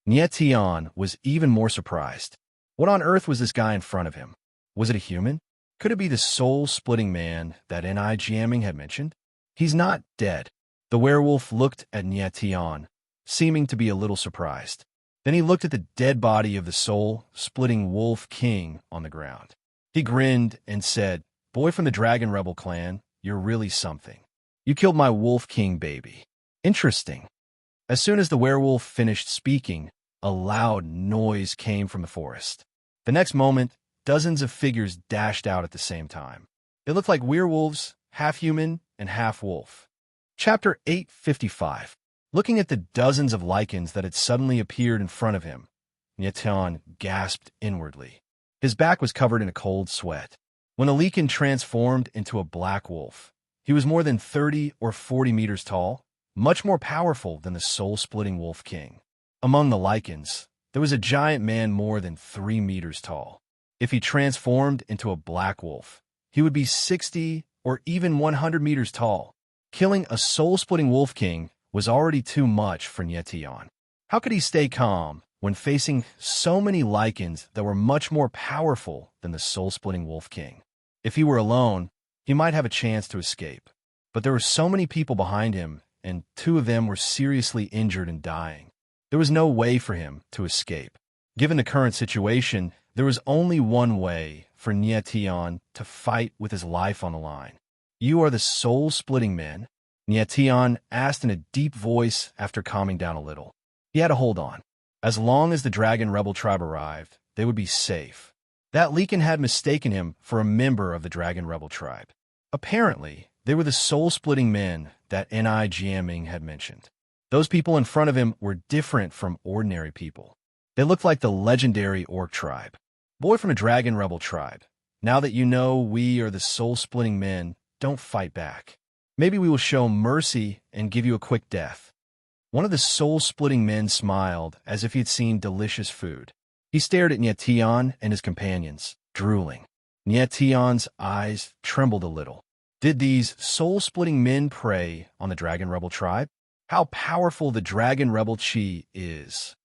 Nyetion was even more surprised. What on earth was this guy in front of him? Was it a human? Could it be the soul-splitting man that N.I. Jamming had mentioned? He's not dead. The werewolf looked at Nyetion, seeming to be a little surprised. Then he looked at the dead body of the soul-splitting Wolf King on the ground. He grinned and said, "Boy from the Dragon Rebel clan, you're really something. You killed my Wolf King baby. Interesting." As soon as the werewolf finished speaking, a loud noise came from the forest. The next moment, dozens of figures dashed out at the same time. They looked like werewolves, half human and half wolf. Chapter 855. Looking at the dozens of lichens that had suddenly appeared in front of him, Nyetion gasped inwardly. His back was covered in a cold sweat. When the lichen transformed into a black wolf, he was more than 30 or 40 meters tall, much more powerful than the soul-splitting Wolf King. Among the lichens, there was a giant man more than 3 meters tall. If he transformed into a black wolf, he would be 60 or even 100 meters tall. Killing a soul-splitting Wolf King was already too much for Nyetion. How could he stay calm when facing so many lichens that were much more powerful than the soul-splitting Wolf King? If he were alone, he might have a chance to escape. But there were so many people behind him, and 2 of them were seriously injured and dying. There was no way for him to escape. Given the current situation, there was only one way for Nyetion to fight with his life on the line. "You are the soul-splitting men?" Nyetion asked in a deep voice after calming down a little. He had to hold on. As long as the Dragon Rebel tribe arrived, they would be safe. That lichen had mistaken him for a member of the Dragon Rebel tribe. Apparently, they were the soul-splitting men that N.I. Jamming had mentioned. Those people in front of him were different from ordinary people. They looked like the legendary orc tribe. "Boy from the Dragon Rebel tribe, now that you know we are the soul-splitting men, don't fight back. Maybe we will show mercy and give you a quick death." One of the soul-splitting men smiled as if he had seen delicious food. He stared at Nyetion and his companions, drooling. Nyetion's eyes trembled a little. Did these soul-splitting men prey on the Dragon Rebel tribe? How powerful the Dragon Rebel chi is.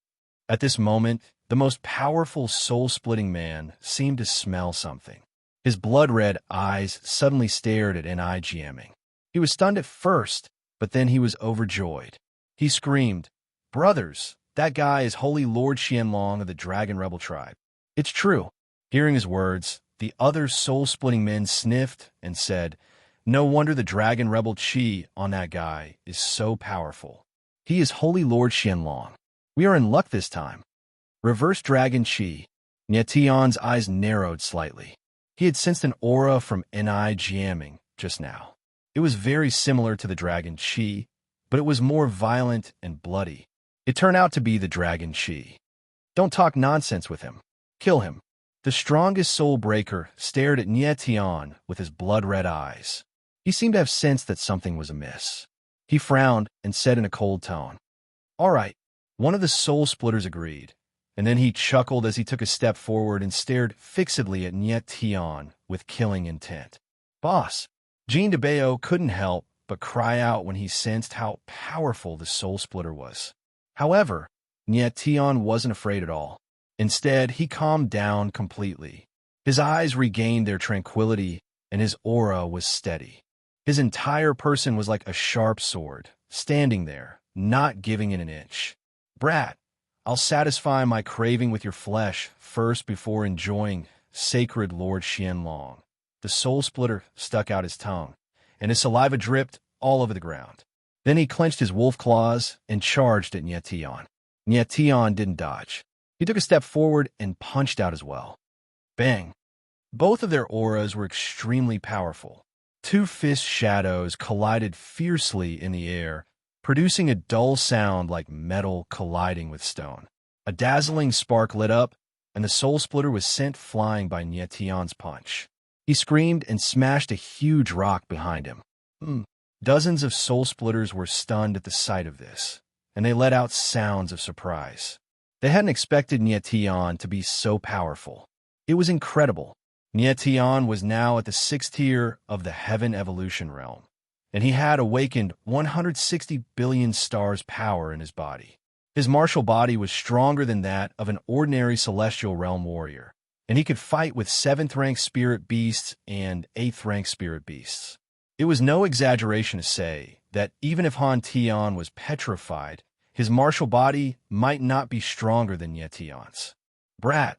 At this moment, the most powerful soul-splitting man seemed to smell something. His blood-red eyes suddenly stared at N.I. Jamming. He was stunned at first, but then he was overjoyed. He screamed, "Brothers, that guy is Holy Lord Xianlong of the Dragon Rebel tribe. It's true. Hearing his words, the other soul-splitting men sniffed and said, no wonder the Dragon Rebel chi on that guy is so powerful. He is Holy Lord Xianlong. We are in luck this time. Reverse Dragon Chi. Nietian's eyes narrowed slightly. He had sensed an aura from Ni jamming just now. It was very similar to the Dragon Chi, but it was more violent and bloody. It turned out to be the Dragon Chi. Don't talk nonsense with him. Kill him. The strongest soul breaker stared at Nietian with his blood-red eyes. He seemed to have sensed that something was amiss. He frowned and said in a cold tone, all right. One of the soul splitters agreed, and then he chuckled as he took a step forward and stared fixedly at Nietian with killing intent. Boss, Jean de Bayo couldn't help but cry out when he sensed how powerful the soul splitter was. However, Nietian wasn't afraid at all. Instead, he calmed down completely. His eyes regained their tranquility, and his aura was steady. His entire person was like a sharp sword, standing there, not giving it an inch. Brat, I'll satisfy my craving with your flesh first before enjoying sacred Lord Xianlong. The soul splitter stuck out his tongue, and his saliva dripped all over the ground. Then he clenched his wolf claws and charged at Nietian. Nietian didn't dodge. He took a step forward and punched out as well. Bang! Both of their auras were extremely powerful. Two fist shadows collided fiercely in the air, producing a dull sound like metal colliding with stone. A dazzling spark lit up, and the soul splitter was sent flying by Nietian's punch. He screamed and smashed a huge rock behind him. Dozens of soul splitters were stunned at the sight of this, and they let out sounds of surprise. They hadn't expected Nietian to be so powerful. It was incredible. Nietian was now at the 6th tier of the Heaven Evolution realm, and he had awakened 160 billion stars' power in his body. His martial body was stronger than that of an ordinary celestial realm warrior, and he could fight with 7th-rank spirit beasts and 8th-rank spirit beasts. It was no exaggeration to say that even if Han Tian was petrified, his martial body might not be stronger than Nietian's. Brat,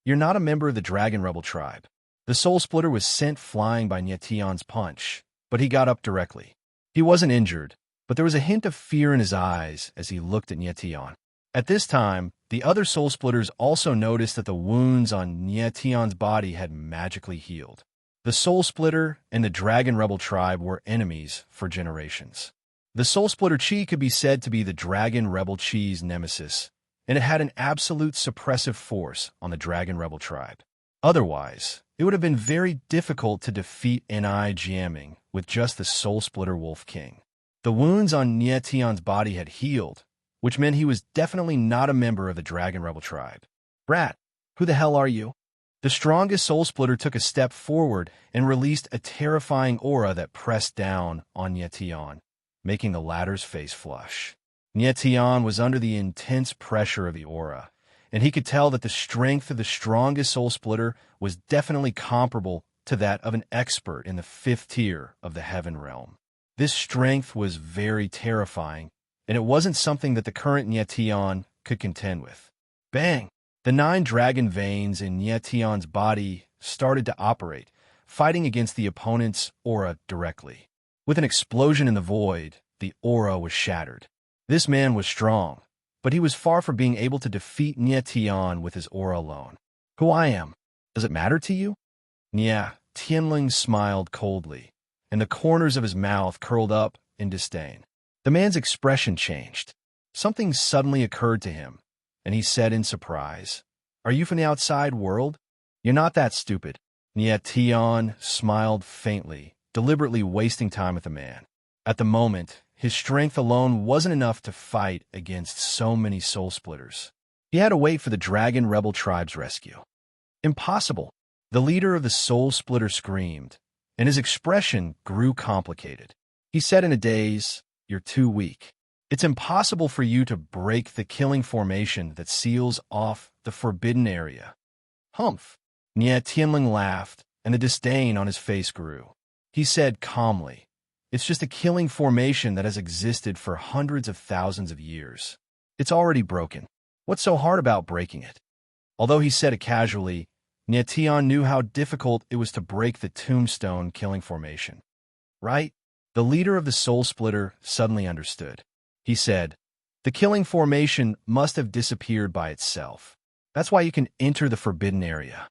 you're not a member of the Dragon Rebel tribe. The soul splitter was sent flying by Nietian's punch, but he got up directly. He wasn't injured, but there was a hint of fear in his eyes as he looked at Nietian. At this time, the other soul splitters also noticed that the wounds on Nietian's body had magically healed. The soul splitter and the Dragon Rebel tribe were enemies for generations. The soul splitter chi could be said to be the Dragon Rebel chi's nemesis, and it had an absolute suppressive force on the Dragon Rebel tribe. Otherwise, it would have been very difficult to defeat Ni jamming with just the soul splitter Wolf King. The wounds on Nietian's body had healed, which meant he was definitely not a member of the Dragon Rebel tribe. Brat, who the hell are you? The strongest soul splitter took a step forward and released a terrifying aura that pressed down on Nietian, making the latter's face flush. Nietian was under the intense pressure of the aura, and he could tell that the strength of the strongest soul splitter was definitely comparable to that of an expert in the 5th tier of the Heaven realm. This strength was very terrifying, and it wasn't something that the current Nietian could contend with. Bang! The 9 dragon veins in Nietian's body started to operate, fighting against the opponent's aura directly. With an explosion in the void, the aura was shattered. This man was strong, but he was far from being able to defeat Nietian with his aura alone. Who I am? Does it matter to you? Nia Tianling smiled coldly, and the corners of his mouth curled up in disdain. The man's expression changed. Something suddenly occurred to him, and he said in surprise, "Are you from the outside world? You're not that stupid." Nietian smiled faintly, deliberately wasting time with the man. At the moment, his strength alone wasn't enough to fight against so many soul splitters. He had to wait for the Dragon Rebel tribe's rescue. Impossible! The leader of the soul splitter screamed, and his expression grew complicated. He said in a daze, "You're too weak. It's impossible for you to break the killing formation that seals off the forbidden area." Humph! Nie Tianling laughed, and the disdain on his face grew. He said calmly, "It's just a killing formation that has existed for hundreds of thousands of years. It's already broken. What's so hard about breaking it? Although he said it casually, Nietion knew how difficult it was to break the tombstone killing formation. Right? The leader of the Soul Splitter suddenly understood. He said, "The killing formation must have disappeared by itself. That's why you can enter the forbidden area."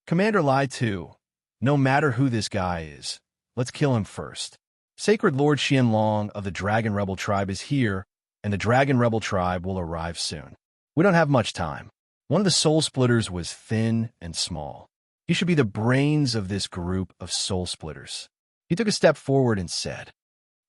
Commander Lai too. No matter who this guy is, let's kill him first. Sacred Lord Xianlong of the Dragon Rebel tribe is here, and the Dragon Rebel tribe will arrive soon. We don't have much time. One of the Soul Splitters was thin and small. He should be the brains of this group of Soul Splitters. He took a step forward and said,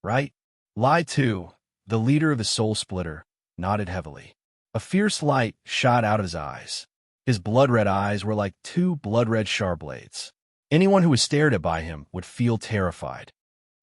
"Right?" Lai too, the leader of the Soul Splitter, nodded heavily. A fierce light shot out of his eyes. His blood-red eyes were like two blood-red sharp blades. Anyone who was stared at by him would feel terrified.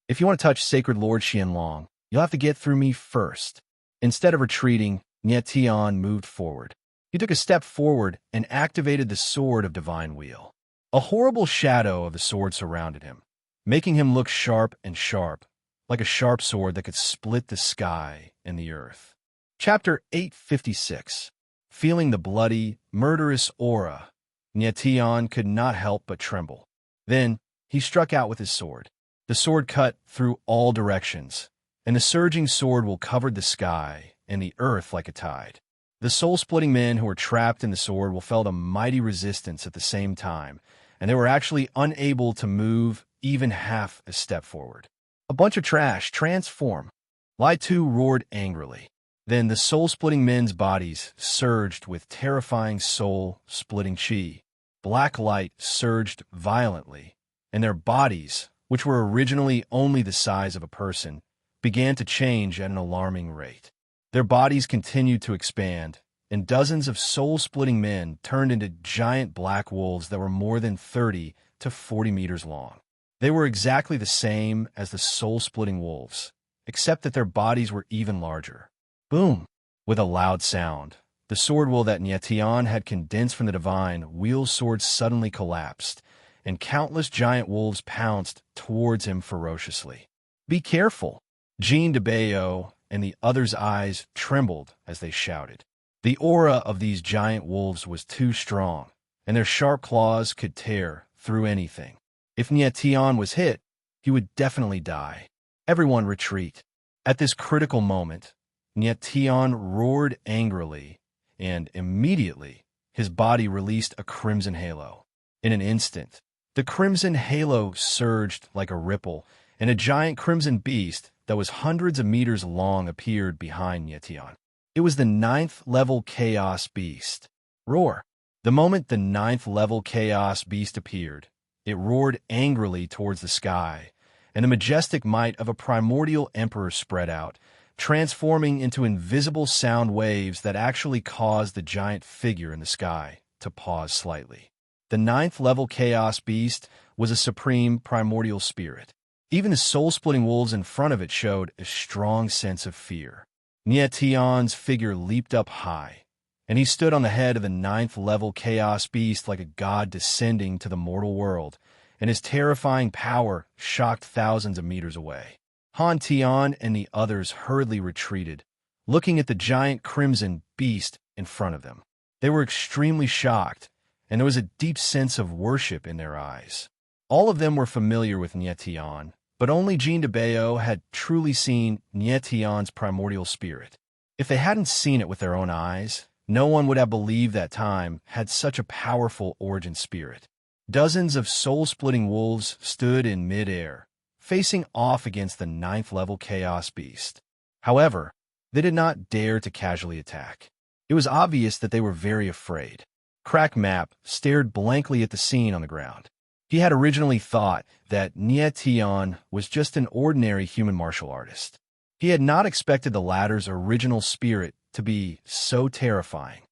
"If you want to touch Sacred Lord Xianlong, you'll have to get through me first." Instead of retreating, Nietion moved forward. He took a step forward and activated the Sword of Divine Wheel. A horrible shadow of the sword surrounded him, making him look sharp and sharp, like a sharp sword that could split the sky and the earth. Chapter 856. Feeling the bloody, murderous aura, Nietion could not help but tremble. Then, he struck out with his sword. The sword cut through all directions, and the surging sword will covered the sky and the earth like a tide. The soul-splitting men who were trapped in the sword will felt a mighty resistance at the same time, and they were actually unable to move even half a step forward. "A bunch of trash, transform!" Lai Tu roared angrily. Then the soul-splitting men's bodies surged with terrifying soul-splitting chi. Black light surged violently, and their bodies, which were originally only the size of a person, began to change at an alarming rate. Their bodies continued to expand, and dozens of soul-splitting men turned into giant black wolves that were more than 30 to 40 meters long. They were exactly the same as the soul-splitting wolves, except that their bodies were even larger. Boom! With a loud sound, the sword wheel that Nietion had condensed from the divine wheel sword suddenly collapsed, and countless giant wolves pounced towards him ferociously. "Be careful!" Jean de Bayo and the others' eyes trembled as they shouted. The aura of these giant wolves was too strong, and their sharp claws could tear through anything. If Nietion was hit, he would definitely die. Everyone retreat. At this critical moment, Nietion roared angrily, and immediately his body released a crimson halo. In an instant, the crimson halo surged like a ripple, and a giant crimson beast that was hundreds of meters long appeared behind Nietion. It was the 9th level Chaos Beast. Roar! The moment the 9th level Chaos Beast appeared, it roared angrily towards the sky, and the majestic might of a primordial emperor spread out, transforming into invisible sound waves that actually caused the giant figure in the sky to pause slightly. The 9th level Chaos Beast was a supreme primordial spirit. Even the soul-splitting wolves in front of it showed a strong sense of fear. Nietion's figure leaped up high, and he stood on the head of the 9th level Chaos Beast like a god descending to the mortal world, and his terrifying power shocked thousands of meters away. Han Tian and the others hurriedly retreated, looking at the giant crimson beast in front of them. They were extremely shocked, and there was a deep sense of worship in their eyes. All of them were familiar with Nietion, but only Jean de Bayo had truly seen Nietion's primordial spirit. If they hadn't seen it with their own eyes, no one would have believed that time had such a powerful origin spirit. Dozens of soul-splitting wolves stood in mid-air, facing off against the 9th level Chaos Beast. However, they did not dare to casually attack. It was obvious that they were very afraid. Crack Map stared blankly at the scene on the ground. He had originally thought that Nietion was just an ordinary human martial artist. He had not expected the latter's original spirit to be so terrifying.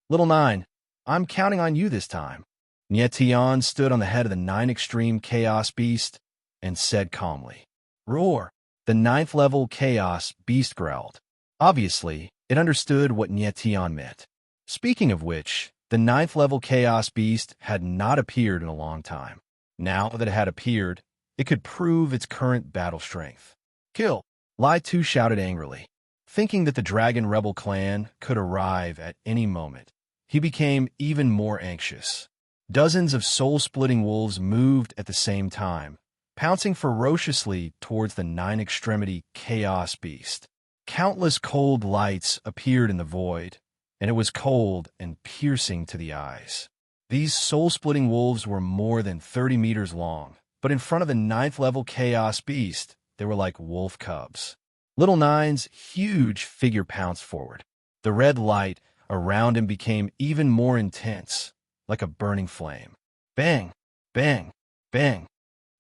"Little Nine, I'm counting on you this time." Nietion stood on the head of the 9 extreme Chaos Beast and said calmly, "Roar!" The 9th level Chaos Beast growled. Obviously, it understood what Nietion meant. Speaking of which, the 9th level Chaos Beast had not appeared in a long time. Now that it had appeared, it could prove its current battle strength. "Kill!" Lai Tu shouted angrily. Thinking that the Dragon Rebel clan could arrive at any moment, he became even more anxious. Dozens of soul-splitting wolves moved at the same time, pouncing ferociously towards the nine-extremity chaos beast. Countless cold lights appeared in the void, and it was cold and piercing to the eyes. These soul-splitting wolves were more than 30 meters long, but in front of the ninth-level chaos beast, they were like wolf cubs. Little Nine's huge figure pounced forward. The red light around him became even more intense, like a burning flame. Bang! Bang! Bang!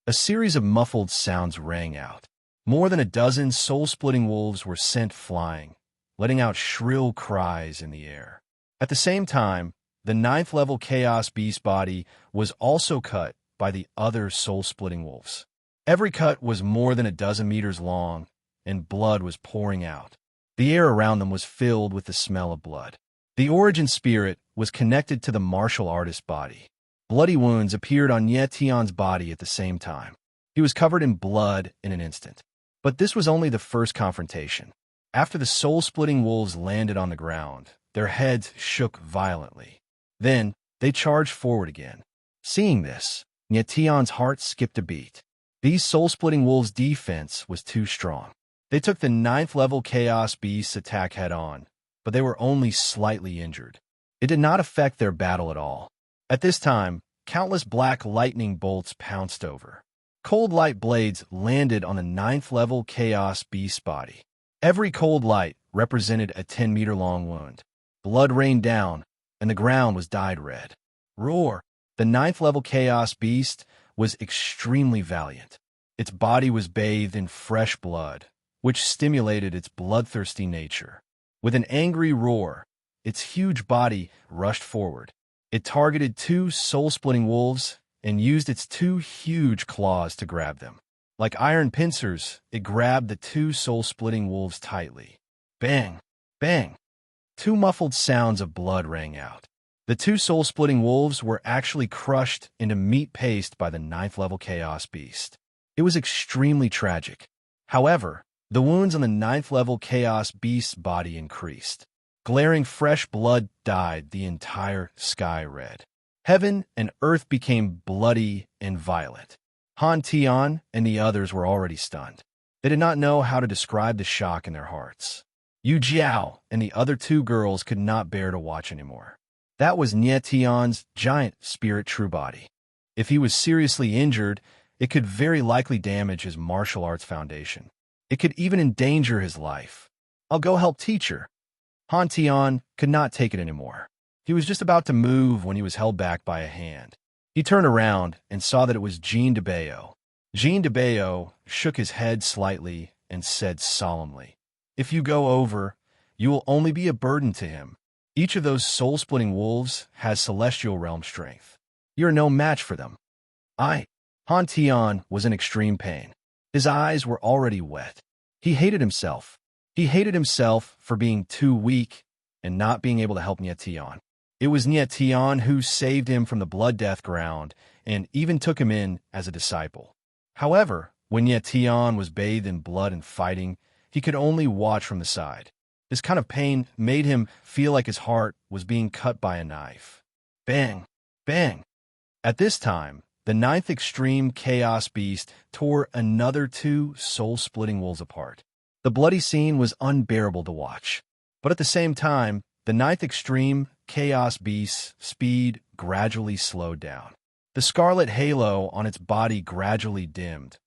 A series of muffled sounds rang out. More than a dozen soul-splitting wolves were sent flying, letting out shrill cries in the air. At the same time, the ninth-level Chaos Beast body was also cut by the other soul-splitting wolves. Every cut was more than a dozen meters long, and blood was pouring out. The air around them was filled with the smell of blood. The origin spirit was connected to the martial artist's body. Bloody wounds appeared on Nye Tion's body at the same time. He was covered in blood in an instant. But this was only the first confrontation. After the soul-splitting wolves landed on the ground, their heads shook violently. Then, they charged forward again. Seeing this, Nye Tion's heart skipped a beat. These soul-splitting wolves' defense was too strong. They took the ninth-level Chaos Beast's attack head-on, but they were only slightly injured. It did not affect their battle at all. At this time, countless black lightning bolts pounced over. Cold light blades landed on the ninth-level Chaos Beast body. Every cold light represented a 10-meter-long wound. Blood rained down, and the ground was dyed red. Roar! The ninth-level Chaos Beast was extremely valiant. Its body was bathed in fresh blood, which stimulated its bloodthirsty nature. With an angry roar, its huge body rushed forward. It targeted two soul-splitting wolves and used its two huge claws to grab them. Like iron pincers, it grabbed the two soul-splitting wolves tightly. Bang! Bang! Two muffled sounds of blood rang out. The two soul-splitting wolves were actually crushed into meat paste by the ninth-level Chaos Beast. It was extremely tragic. However, the wounds on the ninth-level Chaos Beast's body increased. Glaring fresh blood dyed the entire sky red. Heaven and earth became bloody and violent. Han Tian and the others were already stunned. They did not know how to describe the shock in their hearts. Yu Jiao and the other two girls could not bear to watch anymore. That was Nye Tion's giant spirit true body. If he was seriously injured, it could very likely damage his martial arts foundation. It could even endanger his life. I'll go help teacher. Han Tian could not take it anymore. He was just about to move when he was held back by a hand. He turned around and saw that it was Jean de Bayo. Jean de Bayo shook his head slightly and said solemnly, "If you go over, you will only be a burden to him. Each of those soul-splitting wolves has celestial realm strength. You're no match for them." Han Tian was in extreme pain. His eyes were already wet. He hated himself. He hated himself for being too weak and not being able to help Nye Tion. It was Nye Tion who saved him from the blood death ground and even took him in as a disciple. However, when Nye Tion was bathed in blood and fighting, he could only watch from the side. This kind of pain made him feel like his heart was being cut by a knife. Bang! Bang! At this time, the ninth extreme Chaos Beast tore another two soul-splitting wolves apart. The bloody scene was unbearable to watch. But at the same time, the ninth extreme Chaos Beast's speed gradually slowed down. The scarlet halo on its body gradually dimmed,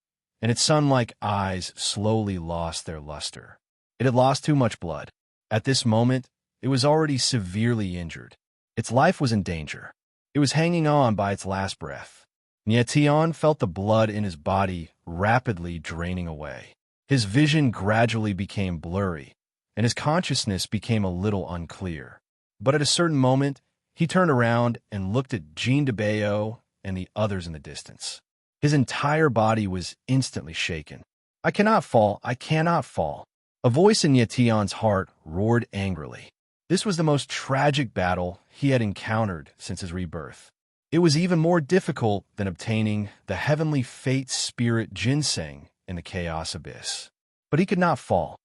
and its sun-like eyes slowly lost their luster. It had lost too much blood. At this moment, it was already severely injured. Its life was in danger. It was hanging on by its last breath. Nye Tion felt the blood in his body rapidly draining away. His vision gradually became blurry, and his consciousness became a little unclear. But at a certain moment, he turned around and looked at Jean de Bayo and the others in the distance. His entire body was instantly shaken. "I cannot fall, I cannot fall." A voice in Nye Tion's heart roared angrily. This was the most tragic battle he had encountered since his rebirth. It was even more difficult than obtaining the heavenly fate spirit ginseng in the chaos abyss. But he could not fall.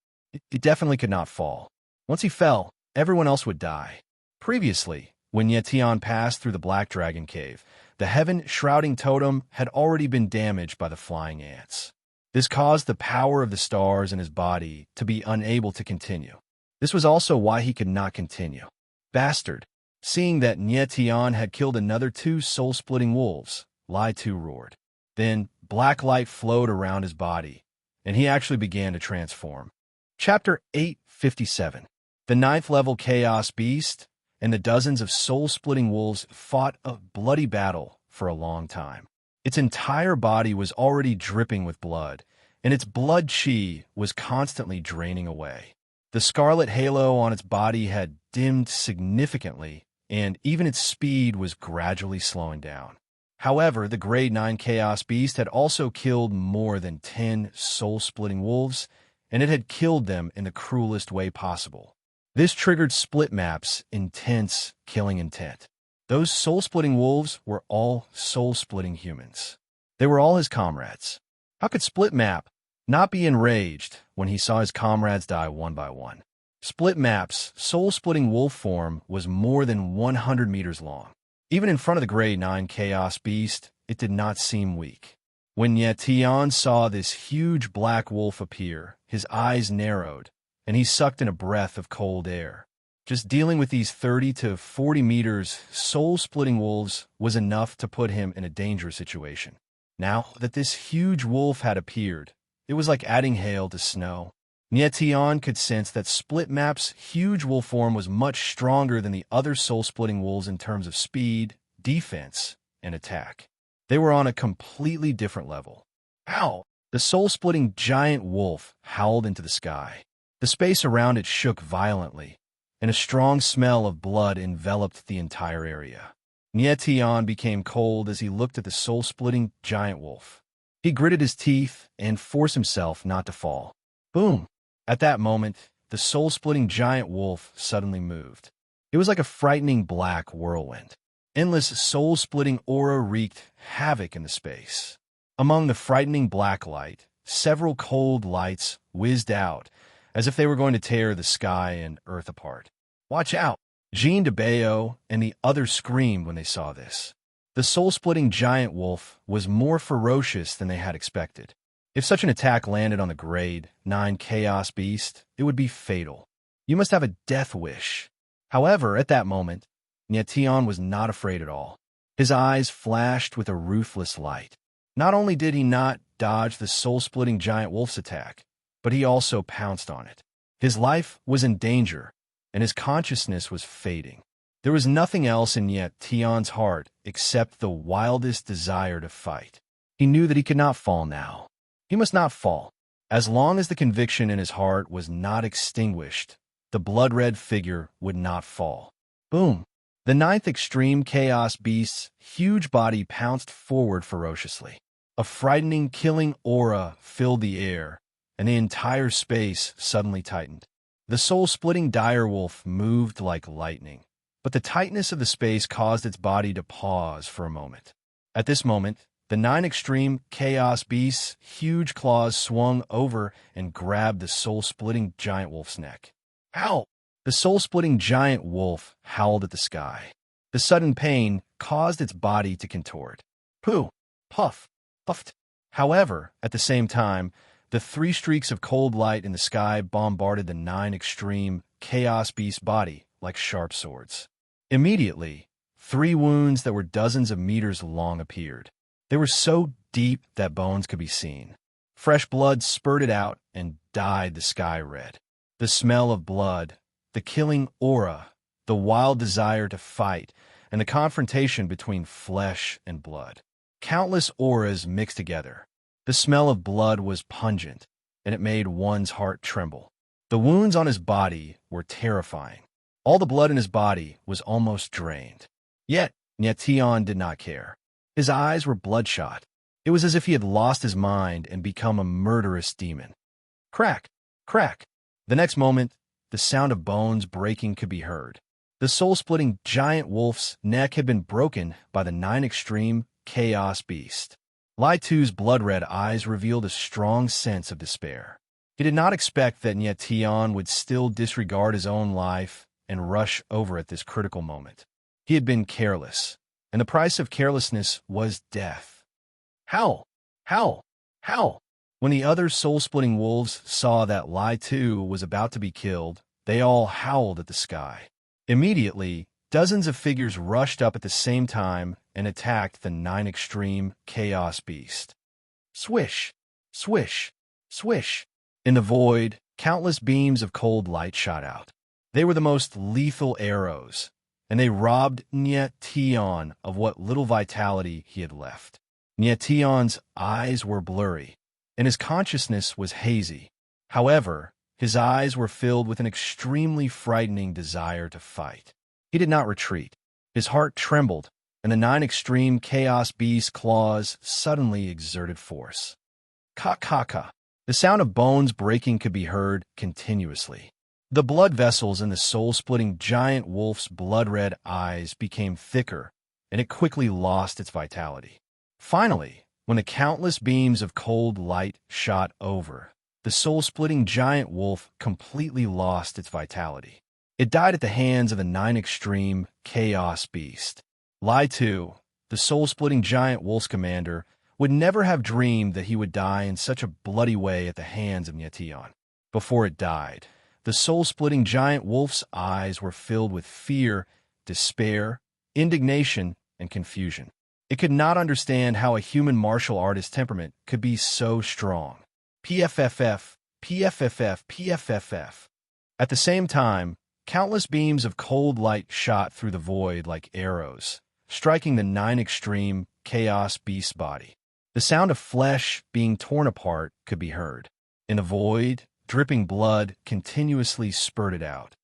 It definitely could not fall. Once he fell, everyone else would die. Previously, when Yetian passed through the Black Dragon Cave, the heaven-shrouding totem had already been damaged by the flying ants. This caused the power of the stars in his body to be unable to continue. This was also why he could not continue. Bastard! Seeing that Nyetian had killed another 2 soul-splitting wolves, Lai Tu roared. Then, black light flowed around his body, and he actually began to transform. Chapter 857. The 9th level Chaos Beast and the dozens of soul-splitting wolves fought a bloody battle for a long time. Its entire body was already dripping with blood, and its blood chi was constantly draining away. The scarlet halo on its body had dimmed significantly, and even its speed was gradually slowing down. However, the Grade 9 Chaos Beast had also killed more than 10 soul-splitting wolves, and it had killed them in the cruelest way possible. This triggered Split Map's intense killing intent. Those soul-splitting wolves were all soul-splitting humans. They were all his comrades. How could Split Map not be enraged when he saw his comrades die one by one? Split Map's soul-splitting wolf form was more than 100 meters long. Even in front of the Grade 9 Chaos Beast, it did not seem weak. When Yetian saw this huge black wolf appear, his eyes narrowed, and he sucked in a breath of cold air. Just dealing with these 30 to 40 meters soul-splitting wolves was enough to put him in a dangerous situation. Now that this huge wolf had appeared, it was like adding hail to snow. Nyetian could sense that Split Map's huge wolf form was much stronger than the other soul-splitting wolves in terms of speed, defense, and attack. They were on a completely different level. Ow! The soul-splitting giant wolf howled into the sky. The space around it shook violently, and a strong smell of blood enveloped the entire area. Nyetian became cold as he looked at the soul-splitting giant wolf. He gritted his teeth and forced himself not to fall. Boom! At that moment, the soul-splitting giant wolf suddenly moved. It was like a frightening black whirlwind. Endless soul-splitting aura wreaked havoc in the space. Among the frightening black light, several cold lights whizzed out, as if they were going to tear the sky and earth apart. Watch out! Jean de Bayo and the others screamed when they saw this. The soul-splitting giant wolf was more ferocious than they had expected. If such an attack landed on the Grade 9 Chaos Beast, it would be fatal. You must have a death wish. However, at that moment, Nyetian was not afraid at all. His eyes flashed with a ruthless light. Not only did he not dodge the soul-splitting giant wolf's attack, but he also pounced on it. His life was in danger, and his consciousness was fading. There was nothing else in Nyetian's heart except the wildest desire to fight. He knew that he could not fall now. He must not fall. As long as the conviction in his heart was not extinguished, the blood-red figure would not fall. Boom! The 9th Extreme Chaos Beast's huge body pounced forward ferociously. A frightening, killing aura filled the air, and the entire space suddenly tightened. The soul-splitting direwolf moved like lightning, but the tightness of the space caused its body to pause for a moment. At this moment, the 9 Extreme Chaos Beast's huge claws swung over and grabbed the soul-splitting giant wolf's neck. Ow! The soul-splitting giant wolf howled at the sky. The sudden pain caused its body to contort. Pooh! Puff! Puffed! However, at the same time, the 3 streaks of cold light in the sky bombarded the 9 Extreme Chaos Beast's body like sharp swords. Immediately, 3 wounds that were dozens of meters long appeared. They were so deep that bones could be seen. Fresh blood spurted out and dyed the sky red. The smell of blood, the killing aura, the wild desire to fight, and the confrontation between flesh and blood. Countless auras mixed together. The smell of blood was pungent, and it made one's heart tremble. The wounds on his body were terrifying. All the blood in his body was almost drained. Yet, Nyetian did not care. His eyes were bloodshot. It was as if he had lost his mind and become a murderous demon. Crack! Crack! The next moment, the sound of bones breaking could be heard. The soul-splitting giant wolf's neck had been broken by the 9 Extreme Chaos Beast. Lai Tu's blood-red eyes revealed a strong sense of despair. He did not expect that Nyetian would still disregard his own life and rush over at this critical moment. He had been careless, and the price of carelessness was death. Howl! Howl! Howl! When the other soul-splitting wolves saw that Lai too was about to be killed, they all howled at the sky. Immediately, dozens of figures rushed up at the same time and attacked the 9 extreme chaos beast. Swish! Swish! Swish! In the void, countless beams of cold light shot out. They were the most lethal arrows, and they robbed Nyetian of what little vitality he had left. Nyetian's eyes were blurry, and his consciousness was hazy. However, his eyes were filled with an extremely frightening desire to fight. He did not retreat. His heart trembled, and the 9 extreme chaos beast's claws suddenly exerted force. Ka-ka-ka. The sound of bones breaking could be heard continuously. The blood vessels in the soul-splitting giant wolf's blood-red eyes became thicker, and it quickly lost its vitality. Finally, when the countless beams of cold light shot over, the soul-splitting giant wolf completely lost its vitality. It died at the hands of the 9 extreme chaos beast. Lai Tu, the soul-splitting giant wolf's commander, would never have dreamed that he would die in such a bloody way at the hands of Nyetian. Before it died, the soul-splitting giant wolf's eyes were filled with fear, despair, indignation, and confusion. It could not understand how a human martial artist's temperament could be so strong. PFFF, PFFF, PFFF. At the same time, countless beams of cold light shot through the void like arrows, striking the 9 extreme chaos beast's body. The sound of flesh being torn apart could be heard. In the void, dripping blood continuously spurted out.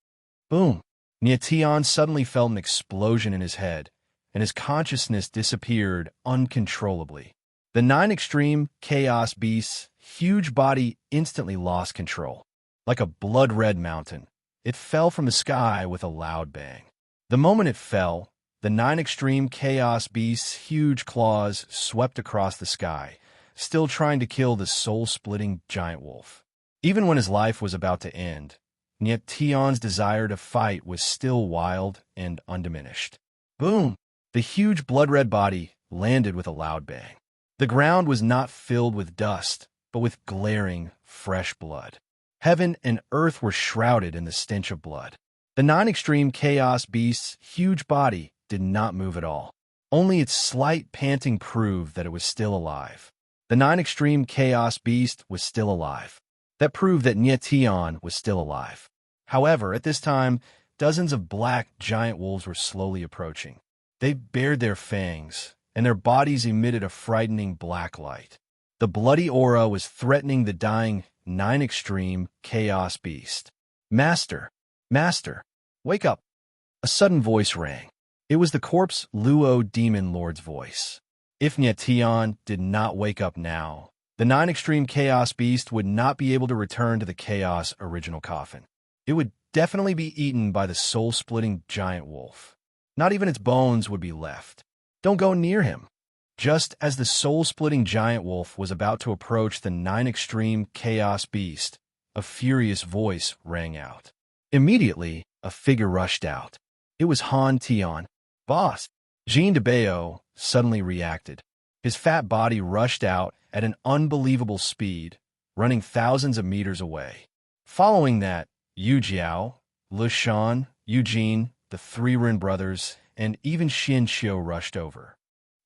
Boom! Nyetian suddenly felt an explosion in his head, and his consciousness disappeared uncontrollably. The 9 extreme chaos beast's huge body instantly lost control. Like a blood-red mountain, it fell from the sky with a loud bang. The moment it fell, the 9 extreme chaos beast's huge claws swept across the sky, still trying to kill the soul-splitting giant wolf. Even when his life was about to end, Nyetian's desire to fight was still wild and undiminished. Boom! The huge blood-red body landed with a loud bang. The ground was not filled with dust, but with glaring, fresh blood. Heaven and earth were shrouded in the stench of blood. The 9 extreme chaos beast's huge body did not move at all. Only its slight panting proved that it was still alive. The 9 extreme chaos beast was still alive. That proved that Nyetian was still alive. However, at this time, dozens of black giant wolves were slowly approaching. They bared their fangs, and their bodies emitted a frightening black light. The bloody aura was threatening the dying 9 extreme chaos beast. Master! Master! Wake up! A sudden voice rang. It was the corpse Luo Demon Lord's voice. If Nyetian did not wake up now, the 9 extreme chaos beast would not be able to return to the chaos original coffin. It would definitely be eaten by the soul-splitting giant wolf. Not even its bones would be left. Don't go near him. Just as the soul-splitting giant wolf was about to approach the 9 extreme chaos beast, a furious voice rang out. Immediately, a figure rushed out. It was Han Tian. Boss! Jean de Bao suddenly reacted. His fat body rushed out at an unbelievable speed, running thousands of meters away. Following that, Yu Jiao, Le Shan, Eugene, the 3 Rin brothers, and even Xin Xiu rushed over.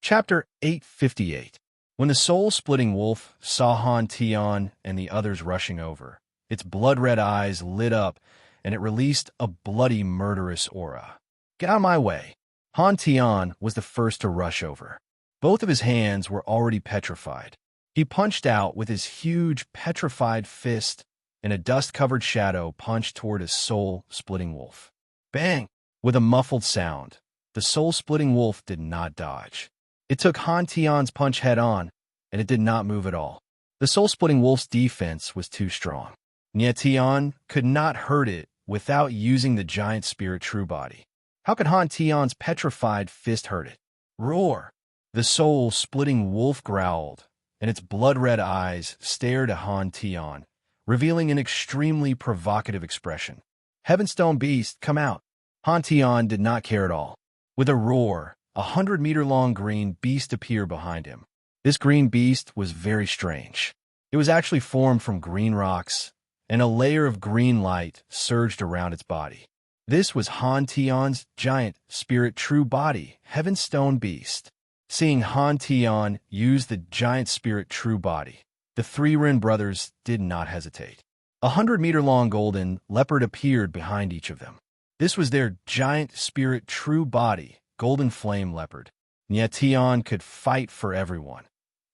Chapter 858. When the soul-splitting wolf saw Han Tian and the others rushing over, its blood-red eyes lit up, and it released a bloody, murderous aura. Get out of my way! Han Tian was the first to rush over. Both of his hands were already petrified. He punched out with his huge, petrified fist, and a dust-covered shadow punched toward a soul-splitting wolf. Bang! With a muffled sound, the soul-splitting wolf did not dodge. It took Han Tian's punch head-on, and it did not move at all. The soul-splitting wolf's defense was too strong. Nyetian could not hurt it without using the giant spirit true body. How could Han Tian's petrified fist hurt it? Roar! The soul-splitting wolf growled, and its blood-red eyes stared at Han Tian, revealing an extremely provocative expression. Heavenstone beast, come out. Han Tian did not care at all. With a roar, 100-meter-long green beast appeared behind him. This green beast was very strange. It was actually formed from green rocks, and a layer of green light surged around its body. This was Han Tian's giant spirit true body, Heavenstone beast. Seeing Han Tian use the giant spirit true body, the three Rin brothers did not hesitate. 100-meter-long golden leopard appeared behind each of them. This was their giant spirit true body, golden flame leopard. Nie Tian could fight for everyone,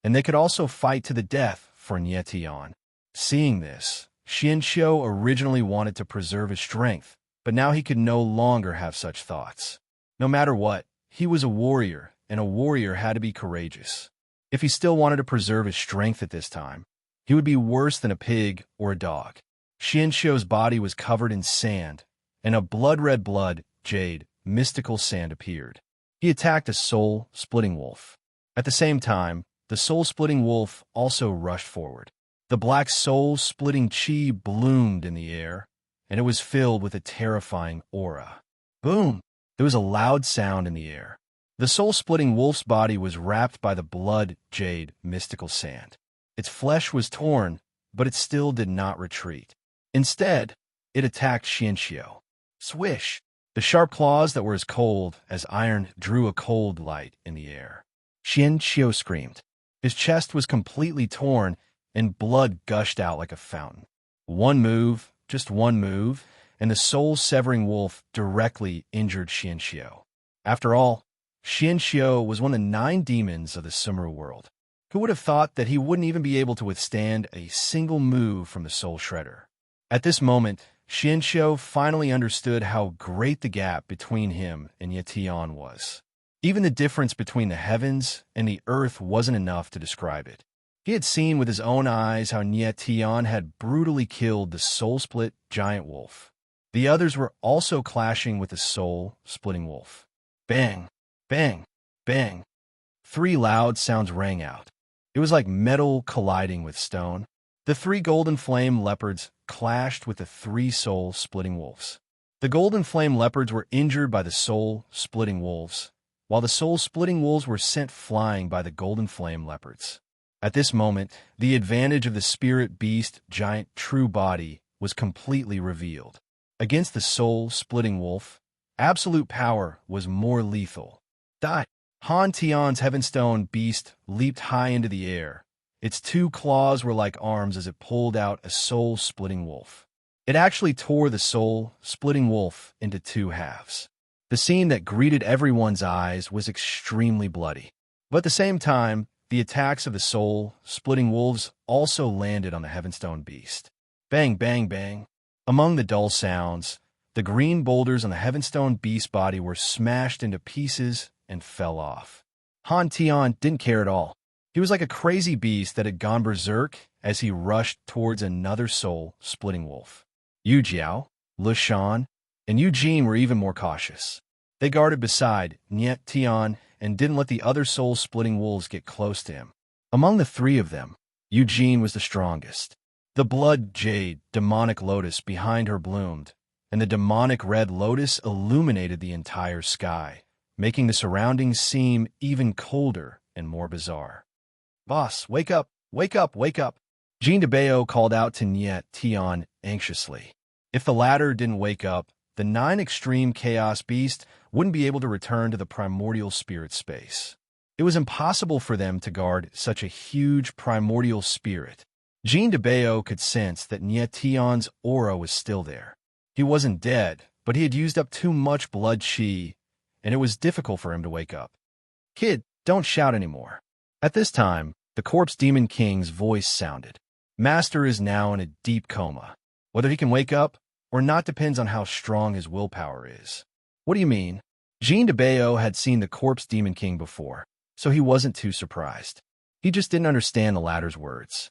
and they could also fight to the death for Nie Tian. Seeing this, Xianxiu originally wanted to preserve his strength, but now he could no longer have such thoughts. No matter what, he was a warrior, and a warrior had to be courageous. If he still wanted to preserve his strength at this time, he would be worse than a pig or a dog. Xianxiu's body was covered in sand, and a blood-red jade, mystical sand appeared. He attacked a soul-splitting wolf. At the same time, the soul-splitting wolf also rushed forward. The black soul-splitting chi bloomed in the air, and it was filled with a terrifying aura. Boom! There was a loud sound in the air. The soul-splitting wolf's body was wrapped by the blood jade mystical sand. Its flesh was torn, but it still did not retreat. Instead, it attacked Xianxiu. Swish! The sharp claws that were as cold as iron drew a cold light in the air. Xianxiu screamed. His chest was completely torn, and blood gushed out like a fountain. One move, just one move, and the soul-severing wolf directly injured Xianxiu. After all, Xianxiu was one of the 9 demons of the Sumeru world. Who would have thought that he wouldn't even be able to withstand a single move from the Soul Shredder? At this moment, Xianxiu finally understood how great the gap between him and Nie Tian was. Even the difference between the heavens and the earth wasn't enough to describe it. He had seen with his own eyes how Nie Tian had brutally killed the soul-split giant wolf. The others were also clashing with the soul-splitting wolf. Bang! Bang! Bang! 3 loud sounds rang out. It was like metal colliding with stone. The 3 golden flame leopards clashed with the 3 soul-splitting wolves. The golden flame leopards were injured by the soul-splitting wolves, while the soul-splitting wolves were sent flying by the golden flame leopards. At this moment, the advantage of the spirit beast giant true body was completely revealed. Against the soul-splitting wolf, absolute power was more lethal. Die! Han Tian's Heavenstone beast leaped high into the air. Its 2 claws were like arms as it pulled out a soul-splitting wolf. It actually tore the soul-splitting wolf into 2 halves. The scene that greeted everyone's eyes was extremely bloody. But at the same time, the attacks of the soul-splitting wolves also landed on the Heavenstone beast. Bang, bang, bang. Among the dull sounds, the green boulders on the Heavenstone beast body were smashed into pieces and fell off. Han Tian didn't care at all. He was like a crazy beast that had gone berserk as he rushed towards another soul-splitting wolf. Yu Jiao, Le Shan, and Eugene were even more cautious. They guarded beside Nie Tian and didn't let the other soul-splitting wolves get close to him. Among the 3 of them, Eugene was the strongest. The blood jade demonic lotus behind her bloomed, and the demonic red lotus illuminated the entire sky, making the surroundings seem even colder and more bizarre. Boss, wake up, wake up, wake up. Jean de Bao called out to Nie Tian anxiously. If the latter didn't wake up, the 9 extreme chaos beast wouldn't be able to return to the primordial spirit space. It was impossible for them to guard such a huge primordial spirit. Jean de Bao could sense that Nie Tian's aura was still there. He wasn't dead, but he had used up too much blood chi, and it was difficult for him to wake up. Kid, don't shout anymore. At this time, the Corpse Demon King's voice sounded. Master is now in a deep coma. Whether he can wake up or not depends on how strong his willpower is. What do you mean? Jean de Bao had seen the Corpse Demon King before, so he wasn't too surprised. He just didn't understand the latter's words.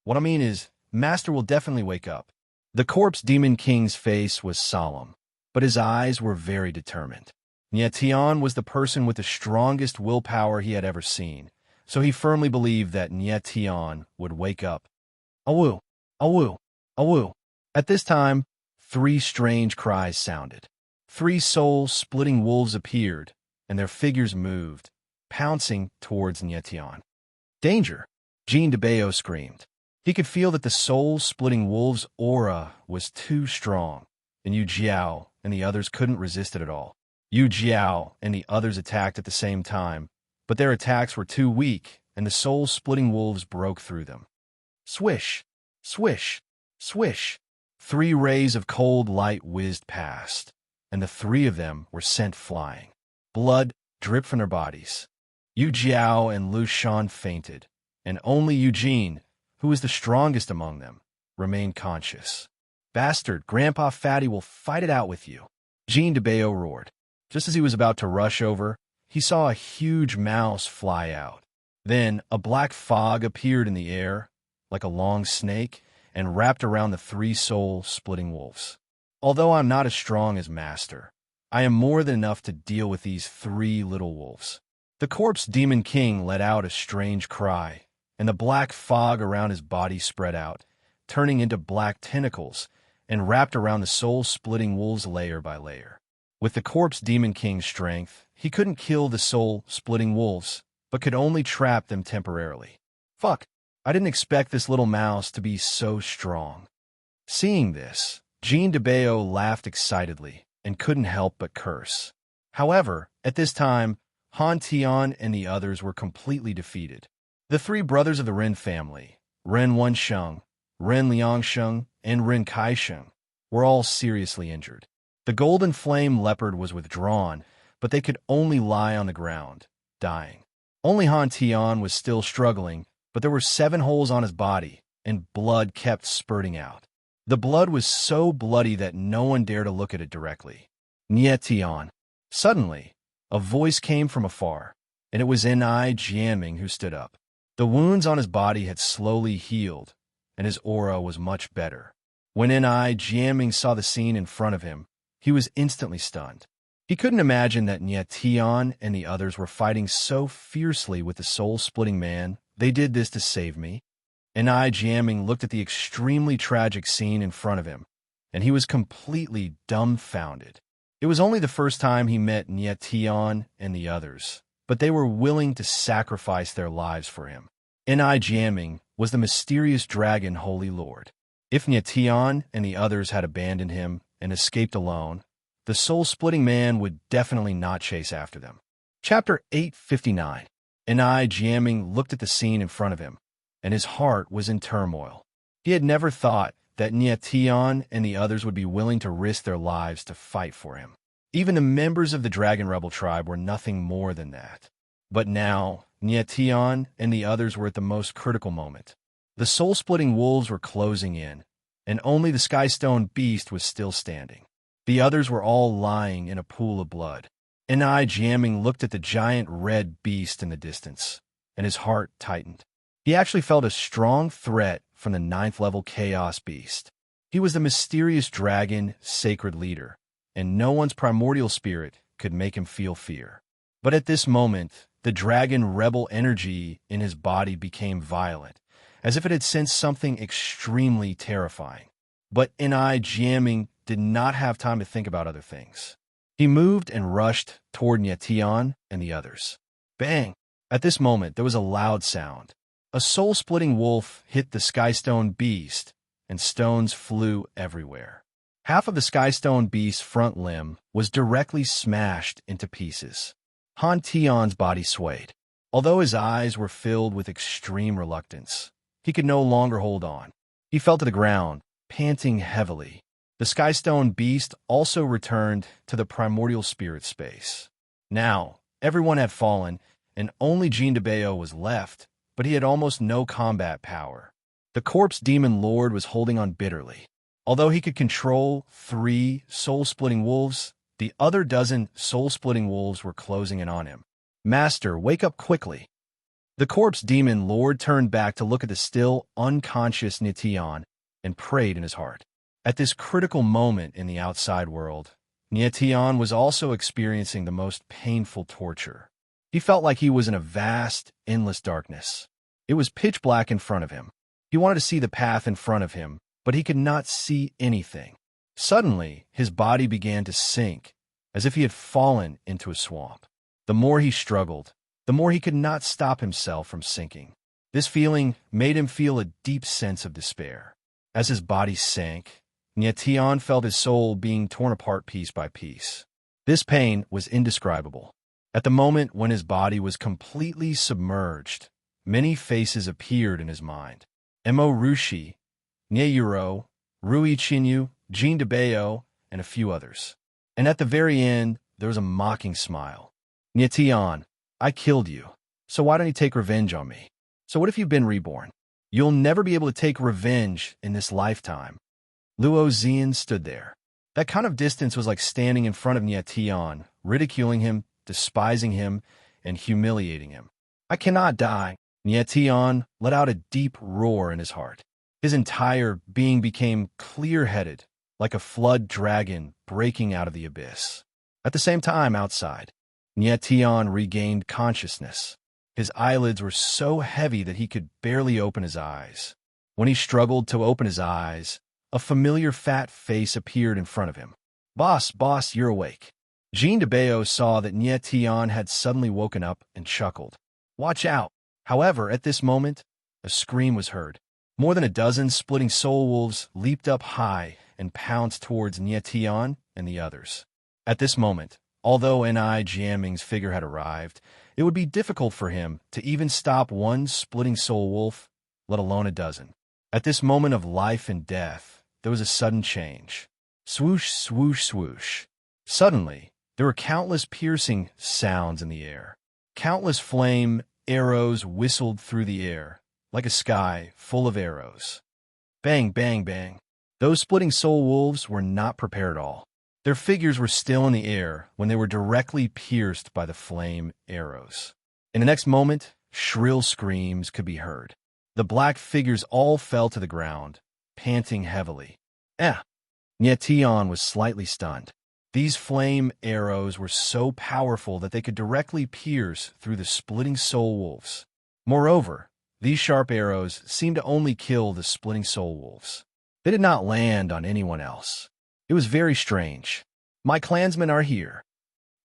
What I mean is, Master will definitely wake up. The Corpse Demon King's face was solemn, but his eyes were very determined. Nie Tian was the person with the strongest willpower he had ever seen, so he firmly believed that Nie Tian would wake up. Awu! Awu! Awoo! At this time, 3 strange cries sounded. 3 soul-splitting wolves appeared, and their figures moved, pouncing towards Nyetian. Danger! Jean de Bayo screamed. He could feel that the soul-splitting wolf's aura was too strong, and Yu Jiao and the others couldn't resist it at all. Yu Jiao and the others attacked at the same time, but their attacks were too weak, and the soul-splitting wolves broke through them. Swish! Swish! Swish! 3 rays of cold light whizzed past, and the 3 of them were sent flying. Blood dripped from their bodies. Yu Jiao and Lu Shan fainted, and only Eugene, who was the strongest among them, remained conscious. Bastard, Grandpa Fatty will fight it out with you. Jean de Bayo roared. Just as he was about to rush over, he saw a huge mouse fly out. Then a black fog appeared in the air, like a long snake, and wrapped around the 3 soul-splitting wolves. Although I'm not as strong as Master, I am more than enough to deal with these 3 little wolves. The corpse demon king let out a strange cry, and the black fog around his body spread out, turning into black tentacles, and wrapped around the soul-splitting wolves layer by layer. With the corpse demon king's strength, he couldn't kill the soul-splitting wolves, but could only trap them temporarily. Fuck, I didn't expect this little mouse to be so strong. Seeing this, Jean de Bayo laughed excitedly and couldn't help but curse. However, at this time, Han Tian and the others were completely defeated. The 3 brothers of the Ren family, Ren Wensheng, Ren Liangsheng, and Ren Kaisheng, were all seriously injured. The golden flame leopard was withdrawn, but they could only lie on the ground, dying. Only Han Tian was still struggling, but there were 7 holes on his body, and blood kept spurting out. The blood was so bloody that no one dared to look at it directly. Nie Tian. Suddenly, a voice came from afar, and it was Ni Jianming who stood up. The wounds on his body had slowly healed, and his aura was much better. When Ni Jianming saw the scene in front of him, he was instantly stunned. He couldn't imagine that Nie Tian and the others were fighting so fiercely with the soul-splitting man. They did this to save me. Ni Jianming looked at the extremely tragic scene in front of him, and he was completely dumbfounded. It was only the first time he met Nie Tian and the others, but they were willing to sacrifice their lives for him. Ni Jianming was the mysterious dragon Holy Lord. If Nie Tian and the others had abandoned him and escaped alone, the soul-splitting man would definitely not chase after them. Chapter 859. Ni Jianming looked at the scene in front of him, and his heart was in turmoil. He had never thought that Nie Tian and the others would be willing to risk their lives to fight for him. Even the members of the Dragon Rebel tribe were nothing more than that. But now, Nie Tian and the others were at the most critical moment. The soul-splitting wolves were closing in, and only the Skystone beast was still standing. The others were all lying in a pool of blood. Ni Jianming looked at the giant red beast in the distance, and his heart tightened. He actually felt a strong threat from the 9th level Chaos Beast. He was the mysterious dragon sacred leader, and no one's primordial spirit could make him feel fear. But at this moment, the dragon rebel energy in his body became violent, as if it had sensed something extremely terrifying. But Ni Jianming did not have time to think about other things. He moved and rushed toward Nie Tian and the others. Bang! At this moment, there was a loud sound. A soul-splitting wolf hit the Skystone beast, and stones flew everywhere. Half of the Skystone beast's front limb was directly smashed into pieces. Han Tian's body swayed. Although his eyes were filled with extreme reluctance, he could no longer hold on. He fell to the ground, panting heavily. The Skystone beast also returned to the primordial spirit space. Now, everyone had fallen, and only Jean de Bayo was left, but he had almost no combat power. The corpse demon lord was holding on bitterly. Although he could control 3 soul-splitting wolves, the other dozen soul-splitting wolves were closing in on him. Master, wake up quickly. The corpse demon lord turned back to look at the still unconscious Nitian and prayed in his heart. At this critical moment in the outside world, Nitian was also experiencing the most painful torture. He felt like he was in a vast, endless darkness. It was pitch black in front of him. He wanted to see the path in front of him, but he could not see anything. Suddenly, his body began to sink, as if he had fallen into a swamp. The more he struggled, the more he could not stop himself from sinking. This feeling made him feel a deep sense of despair. As his body sank, Nyetian felt his soul being torn apart piece by piece. This pain was indescribable. At the moment when his body was completely submerged, many faces appeared in his mind. Emo Rushi, Nyeyuro, Rui Chinyu, Jean DeBeo, and a few others. And at the very end, there was a mocking smile. Nyetian, I killed you, so why don't you take revenge on me? So what if you've been reborn? You'll never be able to take revenge in this lifetime. Luo Xian stood there. That kind of distance was like standing in front of Nyetian, ridiculing him, despising him, and humiliating him. I cannot die. Nyetian let out a deep roar in his heart. His entire being became clear-headed, like a flood dragon breaking out of the abyss. At the same time, outside, Nyetian regained consciousness. His eyelids were so heavy that he could barely open his eyes. When he struggled to open his eyes, a familiar fat face appeared in front of him. Boss, you're awake. Jean DeBeo saw that Nyetian had suddenly woken up and chuckled. Watch out. However, at this moment, a scream was heard. More than a dozen splitting soul wolves leaped up high and pounced towards Nyetian and the others. At this moment, although Ni Jiaming's figure had arrived, it would be difficult for him to even stop one splitting soul wolf, let alone a dozen. At this moment of life and death, there was a sudden change. Swoosh, swoosh, swoosh. Suddenly, there were countless piercing sounds in the air. Countless flame arrows whistled through the air, like a sky full of arrows. Bang, bang, bang. Those splitting soul wolves were not prepared at all. Their figures were still in the air when they were directly pierced by the flame arrows. In the next moment, shrill screams could be heard. The black figures all fell to the ground, panting heavily. Nyetian was slightly stunned. These flame arrows were so powerful that they could directly pierce through the splitting soul wolves. Moreover, these sharp arrows seemed to only kill the splitting soul wolves. They did not land on anyone else. It was very strange. My clansmen are here.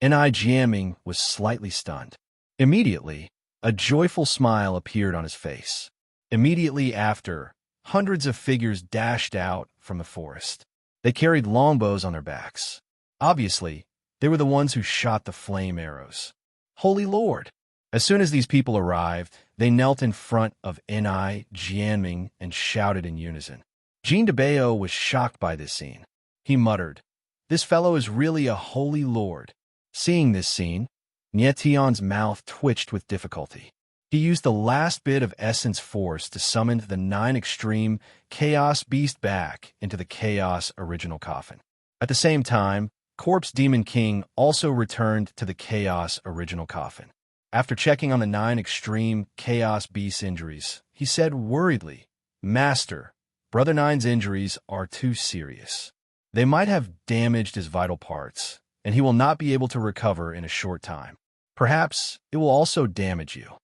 Ni Jiaming was slightly stunned. Immediately, a joyful smile appeared on his face. Immediately after, hundreds of figures dashed out from the forest. They carried longbows on their backs. Obviously, they were the ones who shot the flame arrows. Holy Lord! As soon as these people arrived, they knelt in front of Ni Jianming and shouted in unison. Jean DeBeo was shocked by this scene. He muttered, "This fellow is really a holy lord." Seeing this scene, Nyetian's mouth twitched with difficulty. He used the last bit of essence force to summon the 9 extreme Chaos Beast back into the Chaos original coffin. At the same time, Corpse Demon King also returned to the Chaos original coffin. After checking on the 9 extreme Chaos Beast injuries, he said worriedly, "Master, Brother Nine's injuries are too serious. They might have damaged his vital parts, and he will not be able to recover in a short time. Perhaps it will also damage you.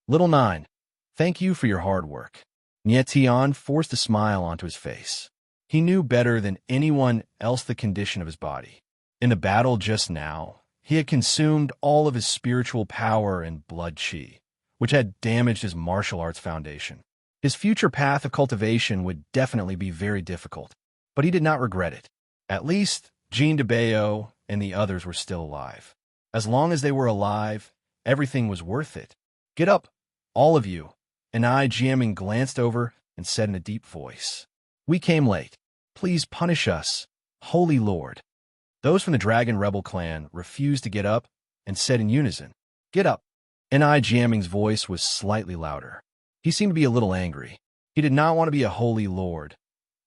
Little Nine, thank you for your hard work." Nyetian forced a smile onto his face. He knew better than anyone else the condition of his body. In the battle just now, he had consumed all of his spiritual power and blood chi, which had damaged his martial arts foundation. His future path of cultivation would definitely be very difficult, but he did not regret it. At least, Jean DeBeo and the others were still alive. As long as they were alive, everything was worth it. "Get up, all of you." Ni Jiaming glanced over and said in a deep voice, "We came late. Please punish us, Holy Lord." Those from the Dragon Rebel clan refused to get up and said in unison, "Get up." Ni Jiaming's voice was slightly louder. He seemed to be a little angry. He did not want to be a holy lord,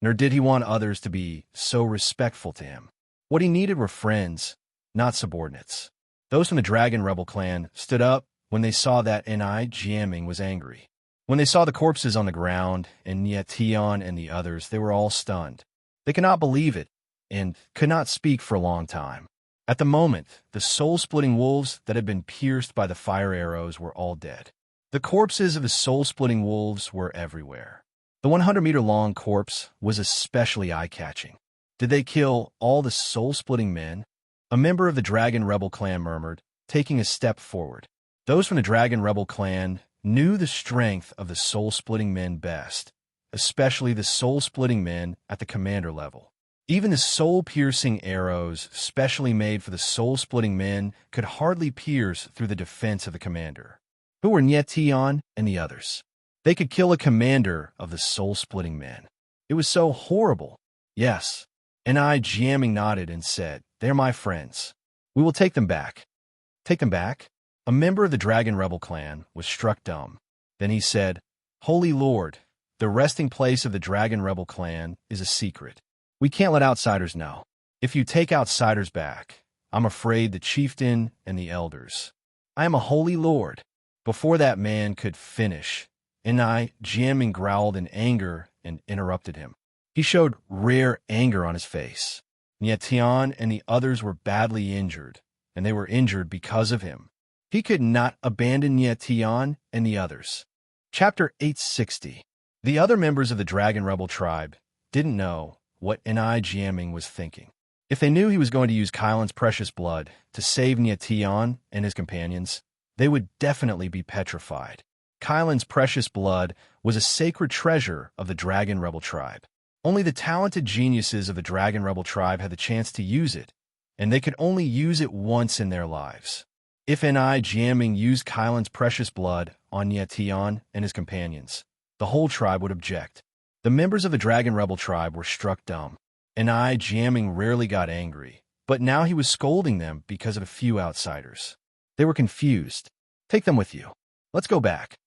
nor did he want others to be so respectful to him. What he needed were friends, not subordinates. Those from the Dragon Rebel clan stood up when they saw that Ni Jiaming was angry. When they saw the corpses on the ground and Nyetian and the others, they were all stunned. They could not believe it and could not speak for a long time. At the moment, the soul-splitting wolves that had been pierced by the fire arrows were all dead. The corpses of the soul-splitting wolves were everywhere. The 100-meter-long corpse was especially eye-catching. Did they kill all the soul-splitting men? A member of the Dragon Rebel clan murmured, taking a step forward. Those from the Dragon Rebel clan knew the strength of the soul-splitting men best, especially the soul-splitting men at the commander level. Even the soul-piercing arrows specially made for the soul-splitting men could hardly pierce through the defense of the commander. Who were Nietion and the others? They could kill a commander of the soul-splitting men. It was so horrible. Yes. And I, jamming, nodded and said, "They're my friends. We will take them back." Take them back? A member of the Dragon Rebel clan was struck dumb. Then he said, "Holy Lord, the resting place of the Dragon Rebel clan is a secret. We can't let outsiders know. If you take outsiders back, I'm afraid the chieftain and the elders. I am a holy lord." Before that man could finish, I, jamming, growled in anger and interrupted him. He showed rare anger on his face. Nietion and the others were badly injured, and they were injured because of him. He could not abandon Nietion and the others. Chapter 860. The other members of the Dragon Rebel tribe didn't know what Ni jamming was thinking. If they knew he was going to use Kylan's precious blood to save Nietion and his companions, they would definitely be petrified. Kylan's precious blood was a sacred treasure of the Dragon Rebel tribe. Only the talented geniuses of the Dragon Rebel tribe had the chance to use it, and they could only use it once in their lives. If Ni jamming used Kylan's precious blood on Nietion and his companions, the whole tribe would object. The members of the Dragon Rebel tribe were struck dumb. Ni jamming rarely got angry, but now he was scolding them because of a few outsiders. They were confused. "Take them with you. Let's go back."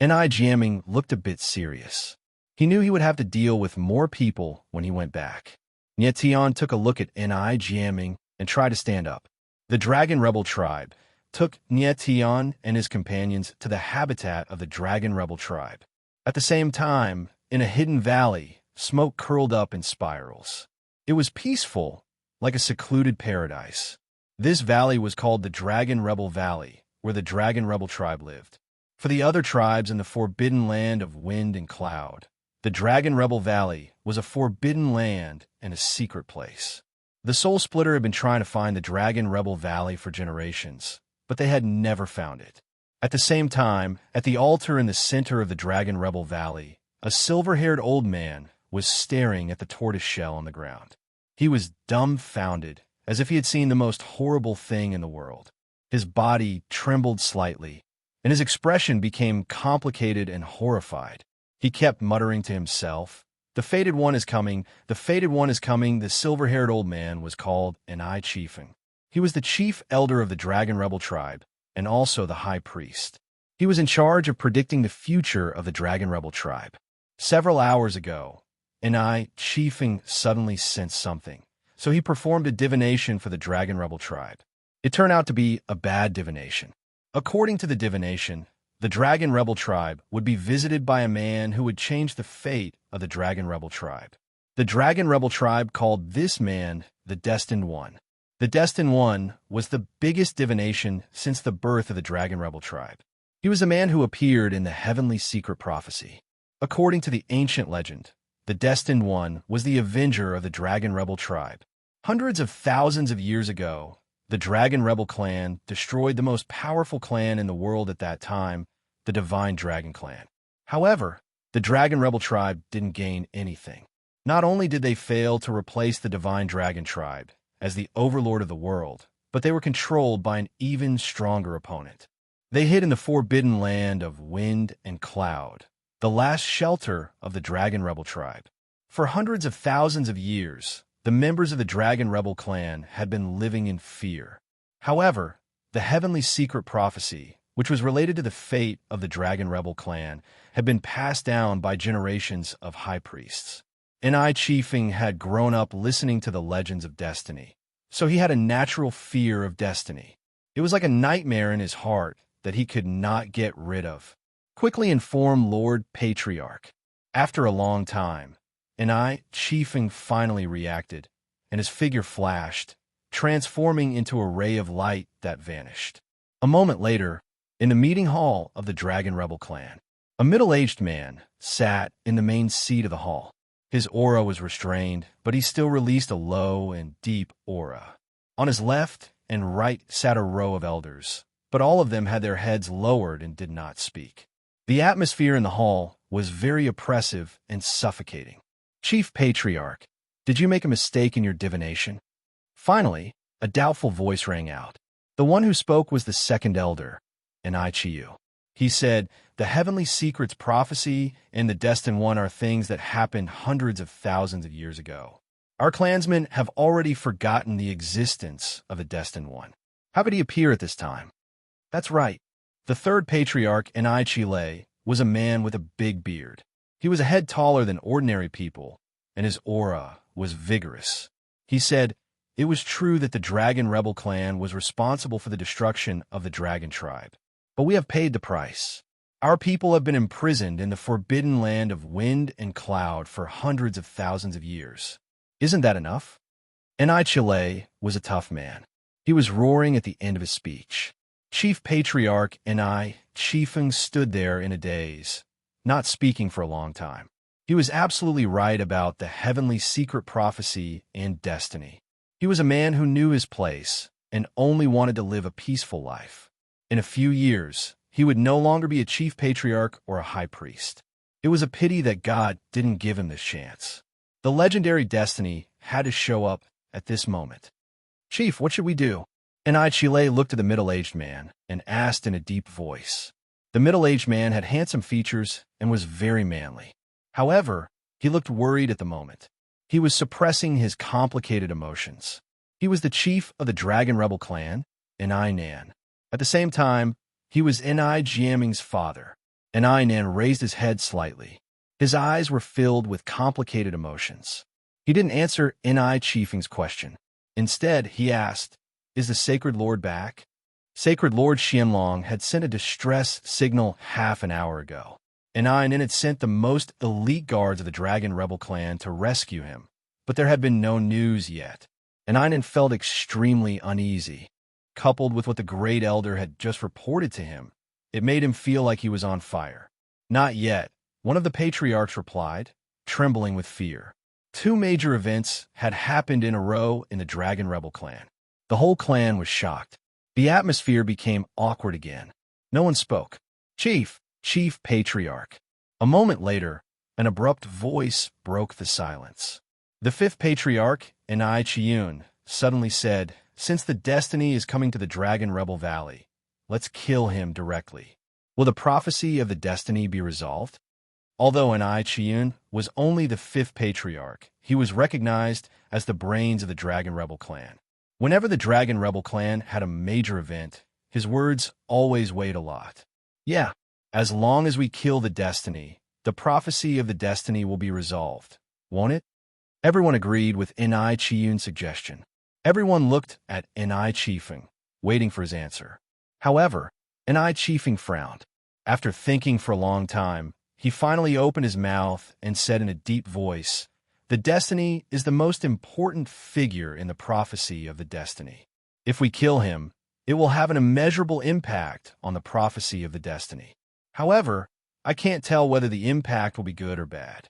Ni jamming looked a bit serious. He knew he would have to deal with more people when he went back. Nietion took a look at Ni jamming and tried to stand up. The Dragon Rebel tribe took Nietion and his companions to the habitat of the Dragon Rebel tribe. At the same time, in a hidden valley, smoke curled up in spirals. It was peaceful, like a secluded paradise. This valley was called the Dragon Rebel Valley, where the Dragon Rebel tribe lived. For the other tribes in the forbidden land of wind and cloud, the Dragon Rebel Valley was a forbidden land and a secret place. The Soul Splitter had been trying to find the Dragon Rebel Valley for generations, but they had never found it. At the same time, at the altar in the center of the Dragon Rebel Valley, a silver-haired old man was staring at the tortoise shell on the ground. He was dumbfounded, as if he had seen the most horrible thing in the world. His body trembled slightly, and his expression became complicated and horrified. He kept muttering to himself, "The fated one is coming, the fated one is coming." The silver-haired old man was called Ni Chiefing. He was the chief elder of the Dragon Rebel tribe, and also the high priest. He was in charge of predicting the future of the Dragon Rebel tribe. Several hours ago, Ni Chiefing suddenly sensed something, so he performed a divination for the Dragon Rebel tribe. It turned out to be a bad divination. According to the divination, the Dragon Rebel tribe would be visited by a man who would change the fate of the Dragon Rebel tribe. The Dragon Rebel tribe called this man the Destined One. The Destined One was the biggest divination since the birth of the Dragon Rebel tribe. He was a man who appeared in the heavenly secret prophecy. According to the ancient legend, the Destined One was the avenger of the Dragon Rebel tribe. Hundreds of thousands of years ago, the Dragon Rebel clan destroyed the most powerful clan in the world at that time, the Divine Dragon clan. However, the Dragon Rebel tribe didn't gain anything. Not only did they fail to replace the Divine Dragon tribe as the overlord of the world, but they were controlled by an even stronger opponent. They hid in the forbidden land of wind and cloud, the last shelter of the Dragon Rebel tribe. For hundreds of thousands of years, the members of the Dragon Rebel clan had been living in fear. However, the heavenly secret prophecy, which was related to the fate of the Dragon Rebel clan, had been passed down by generations of high priests. Ni Chiefing had grown up listening to the legends of destiny, so he had a natural fear of destiny. It was like a nightmare in his heart that he could not get rid of. Quickly inform Lord Patriarch. After a long time, Ni Chiefing finally reacted, and his figure flashed, transforming into a ray of light that vanished. A moment later, in the meeting hall of the Dragon Rebel clan, A middle-aged man sat in the main seat of the hall. His aura was restrained, but he still released a low and deep aura. On his left and right sat a row of elders, but all of them had their heads lowered and did not speak. The atmosphere in the hall was very oppressive and suffocating. Chief Patriarch, did you make a mistake in your divination? Finally, a doubtful voice rang out. The one who spoke was the second elder, Enichiu. He said, "The heavenly secrets, prophecy, and the destined one are things that happened hundreds of thousands of years ago. Our clansmen have already forgotten the existence of the destined one. How could he appear at this time?" That's right. The third patriarch, Enichiu, was a man with a big beard. He was a head taller than ordinary people, and his aura was vigorous. He said, "It was true that the Dragon Rebel clan was responsible for the destruction of the Dragon tribe. But we have paid the price. Our people have been imprisoned in the forbidden land of wind and cloud for hundreds of thousands of years. Isn't that enough?" Enichiu was a tough man. He was roaring at the end of his speech. Chief Patriarch Enichiu stood there in a daze, not speaking for a long time. He was absolutely right about the heavenly secret prophecy and destiny. He was a man who knew his place and only wanted to live a peaceful life. In a few years, he would no longer be a chief patriarch or a high priest. It was a pity that God didn't give him this chance. The legendary destiny had to show up at this moment. "Chief, what should we do?" Enichiu looked at the middle-aged man and asked in a deep voice. The middle-aged man had handsome features and was very manly. However, he looked worried at the moment. He was suppressing his complicated emotions. He was the chief of the Dragon Rebel clan, Eninan. At the same time, he was Enijiaming's father. Eninan raised his head slightly. His eyes were filled with complicated emotions. He didn't answer Enichiu's question. Instead, he asked, "Is the Sacred Lord back?" Sacred Lord Xianlong had sent a distress signal half an hour ago. Eninan had sent the most elite guards of the Dragon Rebel clan to rescue him, but there had been no news yet. Eninan felt extremely uneasy. Coupled with what the Great Elder had just reported to him, it made him feel like he was on fire. "Not yet," one of the patriarchs replied, trembling with fear. Two major events had happened in a row in the Dragon Rebel clan. The whole clan was shocked. The atmosphere became awkward again. No one spoke. Chief Patriarch." A moment later, an abrupt voice broke the silence. The fifth patriarch, Enichiu, suddenly said, "Since the destiny is coming to the Dragon Rebel Valley, let's kill him directly. Will the prophecy of the destiny be resolved?" Although Enichiu was only the fifth patriarch, he was recognized as the brains of the Dragon Rebel clan. Whenever the Dragon Rebel clan had a major event, his words always weighed a lot. "Yeah, as long as we kill the destiny, the prophecy of the destiny will be resolved, won't it?" Everyone agreed with Enichiu's suggestion. Everyone looked at Enichiu, waiting for his answer. However, Enichiu frowned. After thinking for a long time, he finally opened his mouth and said in a deep voice, "The destiny is the most important figure in the prophecy of the destiny. If we kill him, it will have an immeasurable impact on the prophecy of the destiny. However, I can't tell whether the impact will be good or bad.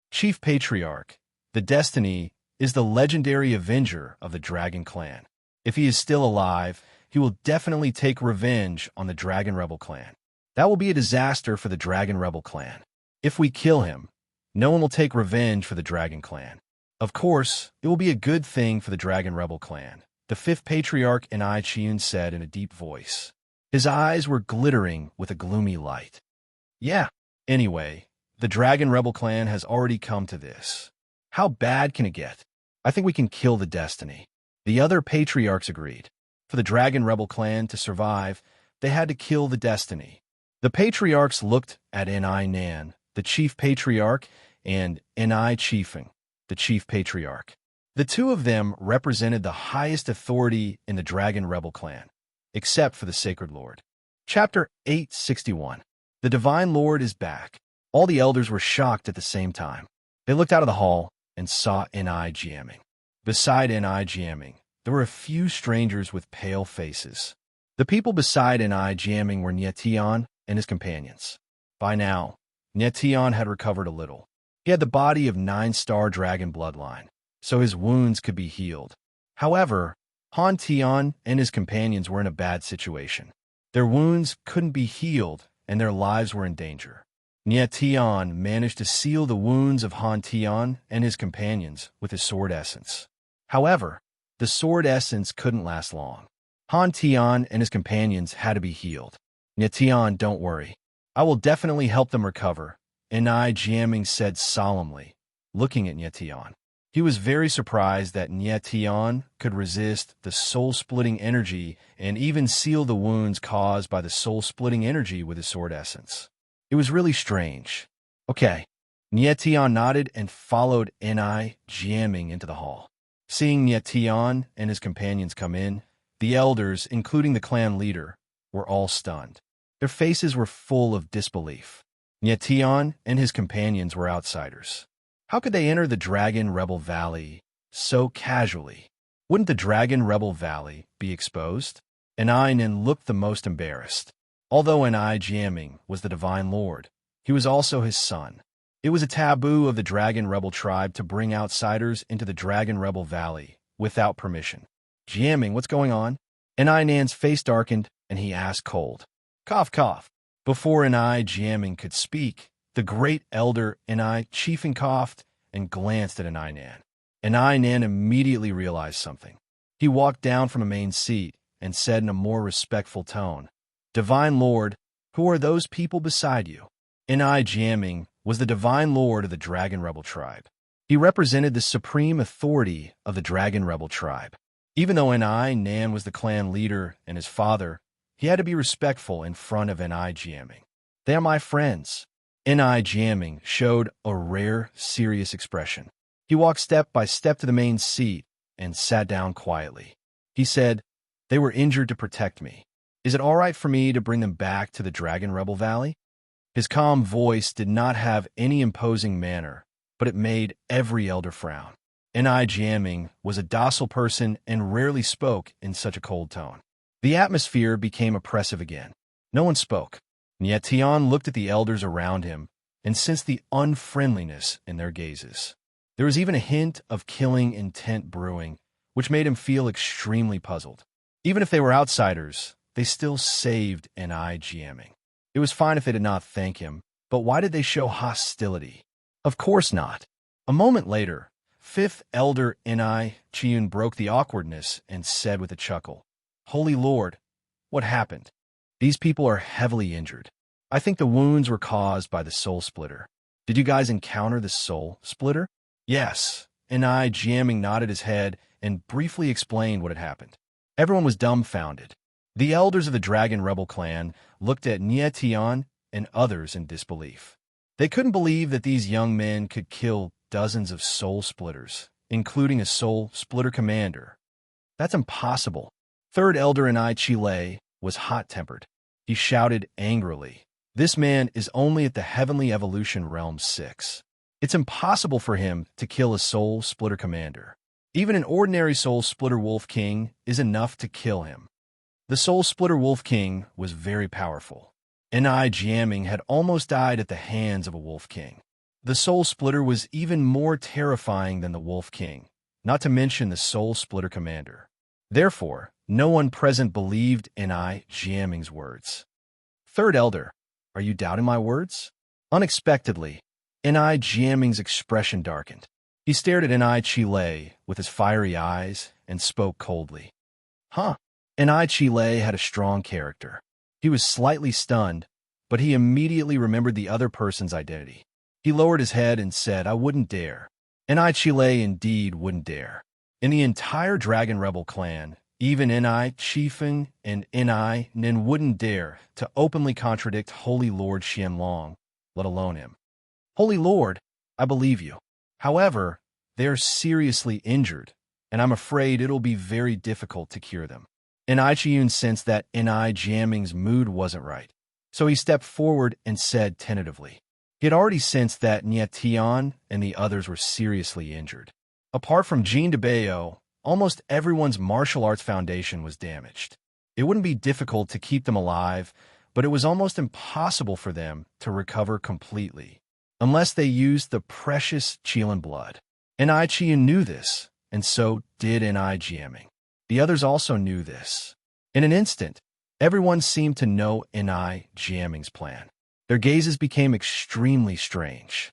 Chief Patriarch, the destiny is the legendary avenger of the Dragon clan. If he is still alive, he will definitely take revenge on the Dragon Rebel clan. That will be a disaster for the Dragon Rebel clan. If we kill him, no one will take revenge for the Dragon clan. Of course, it will be a good thing for the Dragon Rebel clan," the fifth patriarch Enichiu said in a deep voice. His eyes were glittering with a gloomy light. "Yeah. Anyway, the Dragon Rebel clan has already come to this. How bad can it get? I think we can kill the destiny." The other patriarchs agreed. For the Dragon Rebel clan to survive, they had to kill the destiny. The patriarchs looked at Eninan, the chief patriarch, and Enichiu, the chief patriarch. The two of them represented the highest authority in the Dragon Rebel clan, except for the Sacred Lord. Chapter 861. The Divine Lord is back. All the elders were shocked at the same time. They looked out of the hall and saw Enijiaming. Beside Enijiaming, there were a few strangers with pale faces. The people beside Enijiaming were Nyetian and his companions. By now, Nietion had recovered a little. He had the body of 9-star dragon bloodline, so his wounds could be healed. However, Han Tian and his companions were in a bad situation. Their wounds couldn't be healed, and their lives were in danger. Nietion managed to seal the wounds of Han Tian and his companions with his sword essence. However, the sword essence couldn't last long. Han Tian and his companions had to be healed. Nietion, don't worry. I will definitely help them recover, Enai Jiaming said solemnly, looking at Nietion. He was very surprised that Nietion could resist the soul-splitting energy and even seal the wounds caused by the soul-splitting energy with his sword essence. It was really strange. Okay. Nietion nodded and followed Enai Jiaming into the hall. Seeing Nietion and his companions come in, the elders, including the clan leader, were all stunned. Their faces were full of disbelief. Nietion and his companions were outsiders. How could they enter the Dragon Rebel Valley so casually? Wouldn't the Dragon Rebel Valley be exposed? Enai Nin looked the most embarrassed. Although Enai Jiaming was the Divine Lord, he was also his son. It was a taboo of the Dragon Rebel tribe to bring outsiders into the Dragon Rebel Valley without permission. Jiaming, what's going on? Enai Nan's face darkened, and he asked cold. Cough, cough. Before Enai Jiaming could speak, the great elder Enai Chiefing coughed and glanced at Enai Nan. Enai Nan immediately realized something. He walked down from a main seat and said in a more respectful tone, Divine Lord, who are those people beside you? Enai Jiaming was the Divine Lord of the Dragon Rebel tribe. He represented the supreme authority of the Dragon Rebel tribe. Even though Enai Nan was the clan leader and his father, he had to be respectful in front of Enai Jiaming. They are my friends. Enai Jiaming showed a rare, serious expression. He walked step by step to the main seat and sat down quietly. He said, They were injured to protect me. Is it all right for me to bring them back to the Dragon Rebel Valley? His calm voice did not have any imposing manner, but it made every elder frown. Enai Jiaming was a docile person and rarely spoke in such a cold tone. The atmosphere became oppressive again. No one spoke. Nietion looked at the elders around him and sensed the unfriendliness in their gazes. There was even a hint of killing intent brewing, which made him feel extremely puzzled. Even if they were outsiders, they still saved Enai Jiaming. It was fine if they did not thank him, but why did they show hostility? Of course not. A moment later, fifth elder Enai Chiun broke the awkwardness and said with a chuckle, Holy Lord, what happened? These people are heavily injured. I think the wounds were caused by the soul splitter. Did you guys encounter the soul splitter? Yes. Enai Jiaming nodded his head and briefly explained what had happened. Everyone was dumbfounded. The elders of the Dragon Rebel clan looked at Nietion and others in disbelief. They couldn't believe that these young men could kill dozens of soul splitters, including a soul splitter commander. That's impossible. Third elder Enai Chile was hot-tempered. He shouted angrily, This man is only at the Heavenly Evolution Realm 6. It's impossible for him to kill a soul splitter commander. Even an ordinary soul splitter wolf king is enough to kill him. The soul splitter wolf king was very powerful. Enai Jiaming had almost died at the hands of a wolf king. The soul splitter was even more terrifying than the wolf king, not to mention the soul splitter commander. Therefore, no one present believed Enai Jiaming's words. Third elder, are you doubting my words? Unexpectedly, Enai Jiaming's expression darkened. He stared at Enai Chile with his fiery eyes and spoke coldly. Huh. Enai Chile had a strong character. He was slightly stunned, but he immediately remembered the other person's identity. He lowered his head and said, I wouldn't dare. Enai Chile indeed wouldn't dare. In the entire Dragon Rebel clan, even Enai Chiefing and Enai Nin wouldn't dare to openly contradict Holy Lord Xianlong, let alone him. Holy Lord, I believe you. However, they're seriously injured, and I'm afraid it'll be very difficult to cure them. Enai Chiyun sensed that Enai Jiaming's mood wasn't right, so he stepped forward and said tentatively. He had already sensed that Nietion and the others were seriously injured. Apart from Jean de Bayo, almost everyone's martial arts foundation was damaged. It wouldn't be difficult to keep them alive, but it was almost impossible for them to recover completely, unless they used the precious Chilan blood. Enchantment knew this, and so did Enchantment. The others also knew this. In an instant, everyone seemed to know Enchantment's plan. Their gazes became extremely strange.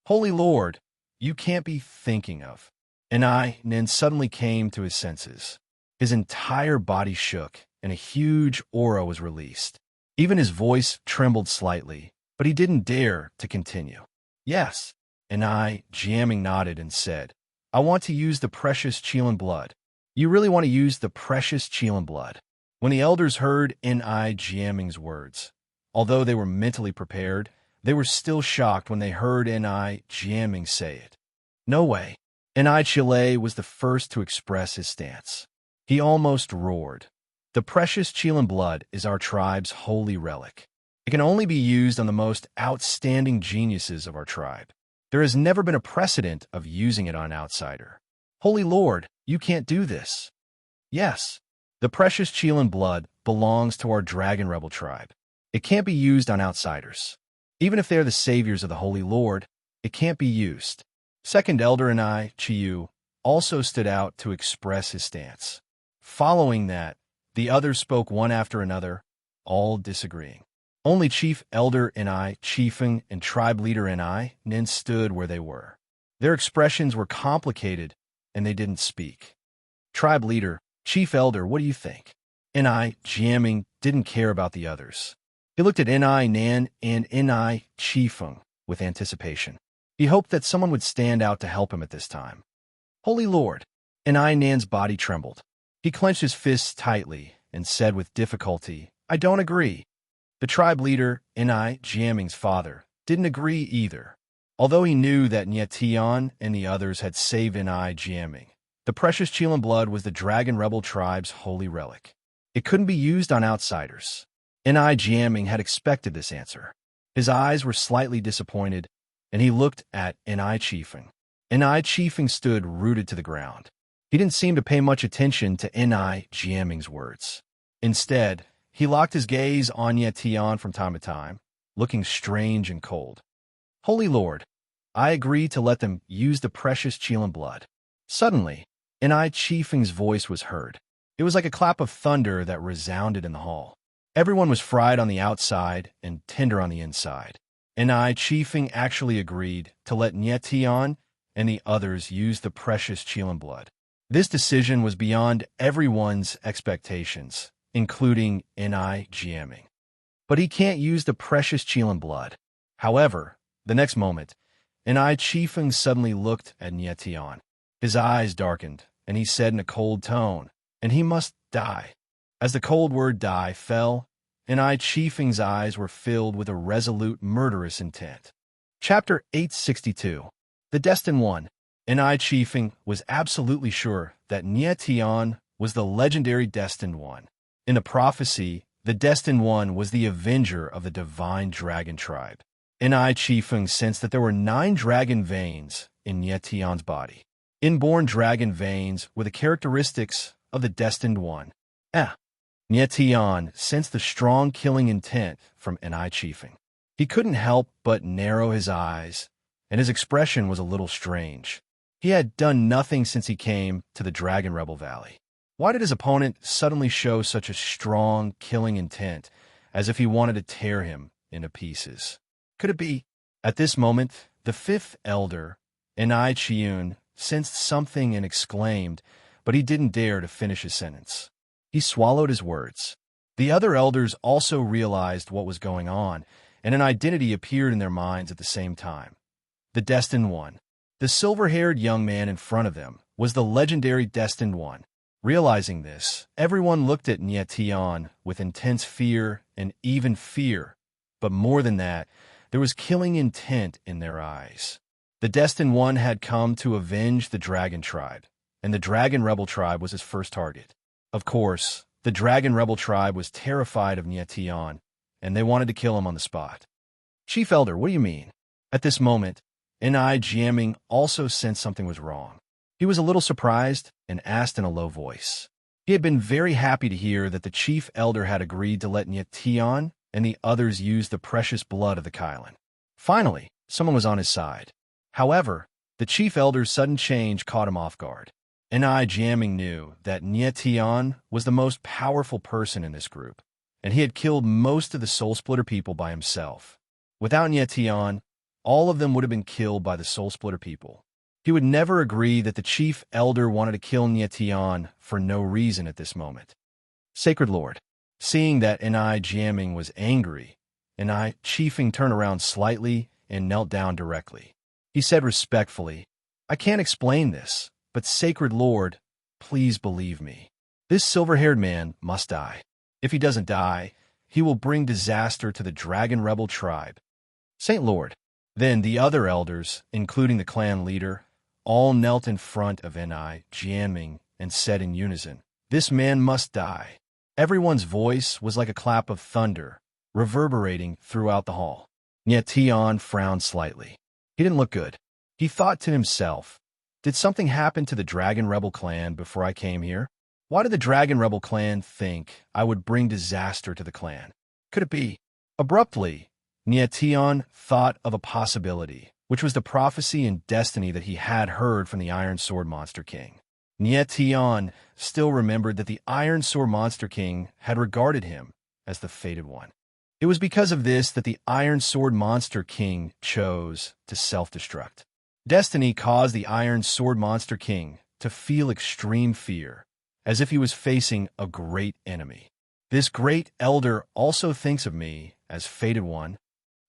Holy Lord, you can't be thinking of. Enchantment suddenly came to his senses. His entire body shook, and a huge aura was released. Even his voice trembled slightly, but he didn't dare to continue. Yes, Enchantment nodded and said, I want to use the precious Chilan blood. You really want to use the precious Chilan blood? When the elders heard Enchantment's words, although they were mentally prepared, they were still shocked when they heard Enchantment say it. No way. Enchantment was the first to express his stance. He almost roared. The precious Chilan blood is our tribe's holy relic. It can only be used on the most outstanding geniuses of our tribe. There has never been a precedent of using it on an outsider. Holy Lord, you can't do this. Yes, the precious Chilan blood belongs to our Dragon Rebel tribe. It can't be used on outsiders. Even if they are the saviors of the Holy Lord, it can't be used. Second Elder Enchantment also stood out to express his stance. Following that, the others spoke one after another, all disagreeing. Only Chief Elder Enchantment and Tribe Leader Enchantment stood where they were. Their expressions were complicated, and they didn't speak. Tribe Leader, Chief Elder, what do you think? Enchantment didn't care about the others. He looked at Enchantment and Enchantment with anticipation. He hoped that someone would stand out to help him at this time. Holy Lord, Enchantment's body trembled. He clenched his fists tightly and said with difficulty, I don't agree. The tribe leader, Enchantment's father, didn't agree either. Although he knew that Nyetian and the others had saved Enchantment, the precious Chilan blood was the Dragon Rebel tribe's holy relic. It couldn't be used on outsiders. Enchantment had expected this answer. His eyes were slightly disappointed, and he looked at Enchantment. Enchantment stood rooted to the ground. He didn't seem to pay much attention to Enchantment's words. Instead, he locked his gaze on Nyetian from time to time, looking strange and cold. Holy Lord, I agree to let them use the precious Chilan blood. Suddenly, Enchantment's voice was heard. It was like a clap of thunder that resounded in the hall. Everyone was fried on the outside and tender on the inside. Enchantment actually agreed to let Nyetian and the others use the precious Chilan blood. This decision was beyond everyone's expectations, including Enchantment. But he can't use the precious Chilan blood. However, the next moment, Enchantment suddenly looked at Nyetian. His eyes darkened, and he said in a cold tone, and he must die. As the cold word die fell, Enchantment's eyes were filled with a resolute, murderous intent. Chapter 862. The Destined One. Enchantment was absolutely sure that Nyetian was the legendary Destined One. In the prophecy, the Destined One was the avenger of the divine dragon tribe. Enchantment sensed that there were 9 dragon veins in Nyetian's body. Inborn dragon veins were the characteristics of the Destined One. Nyetian sensed the strong killing intent from Enchantment. He couldn't help but narrow his eyes, and his expression was a little strange. He had done nothing since he came to the Dragon Rebel Valley. Why did his opponent suddenly show such a strong killing intent, as if he wanted to tear him into pieces? Could it be? At this moment, the 5th elder, Enchantment, sensed something and exclaimed, but he didn't dare to finish his sentence. He swallowed his words. The other elders also realized what was going on, and an identity appeared in their minds at the same time. The Destined One. The silver-haired young man in front of them was the legendary Destined One. Realizing this, everyone looked at Nyetian with intense fear and even fear. But more than that, there was killing intent in their eyes. The Destined One had come to avenge the Dragon Tribe, and the Dragon Rebel Tribe was his first target. Of course, the Dragon Rebel Tribe was terrified of Nyetian, and they wanted to kill him on the spot. Chief Elder, what do you mean? At this moment, Enchantment also sensed something was wrong. He was a little surprised and asked in a low voice. He had been very happy to hear that the Chief Elder had agreed to let Nyetian and the others used the precious blood of the Kylan. Finally, someone was on his side. However, the chief elder's sudden change caught him off guard. Jiaming knew that Nietian was the most powerful person in this group, and he had killed most of the Soul Splitter people by himself. Without Nietian, all of them would have been killed by the Soul Splitter people. He would never agree that the chief elder wanted to kill Nietian for no reason at this moment. Sacred Lord, seeing that Jiaming was angry, Chiefing turned around slightly and knelt down directly. He said respectfully, "I can't explain this, but Sacred Lord, please believe me. This silver-haired man must die. If he doesn't die, he will bring disaster to the Dragon Rebel tribe." Saint Lord. Then the other elders, including the clan leader, all knelt in front of Jiaming and said in unison, "This man must die." Everyone's voice was like a clap of thunder, reverberating throughout the hall. Nietian frowned slightly. He didn't look good. He thought to himself, did something happen to the Dragon Rebel clan before I came here? Why did the Dragon Rebel clan think I would bring disaster to the clan? Could it be? Abruptly, Nietian thought of a possibility, which was the prophecy and destiny that he had heard from the Iron Sword Monster King. Nietian still remembered that the Iron Sword Monster King had regarded him as the fated one. It was because of this that the Iron Sword Monster King chose to self-destruct. Destiny caused the Iron Sword Monster King to feel extreme fear, as if he was facing a great enemy. This great elder also thinks of me as fated one.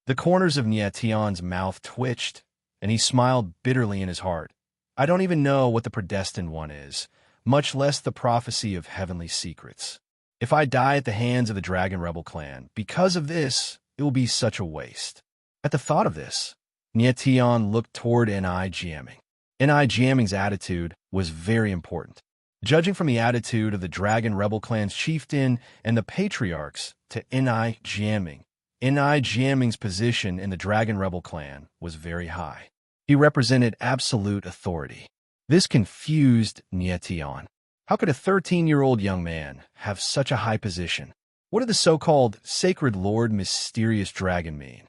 The corners of Nietian's mouth twitched, and he smiled bitterly in his heart. I don't even know what the predestined one is, much less the prophecy of heavenly secrets. If I die at the hands of the Dragon Rebel clan, because of this, it will be such a waste. At the thought of this, Nietian looked toward Jiaming. Jiaming's attitude was very important. Judging from the attitude of the Dragon Rebel clan's chieftain and the patriarchs to Jiaming, Jiaming's position in the Dragon Rebel clan was very high. He represented absolute authority. This confused Nietian. How could a 13-year-old young man have such a high position? What did the so-called Sacred Lord Mysterious Dragon mean?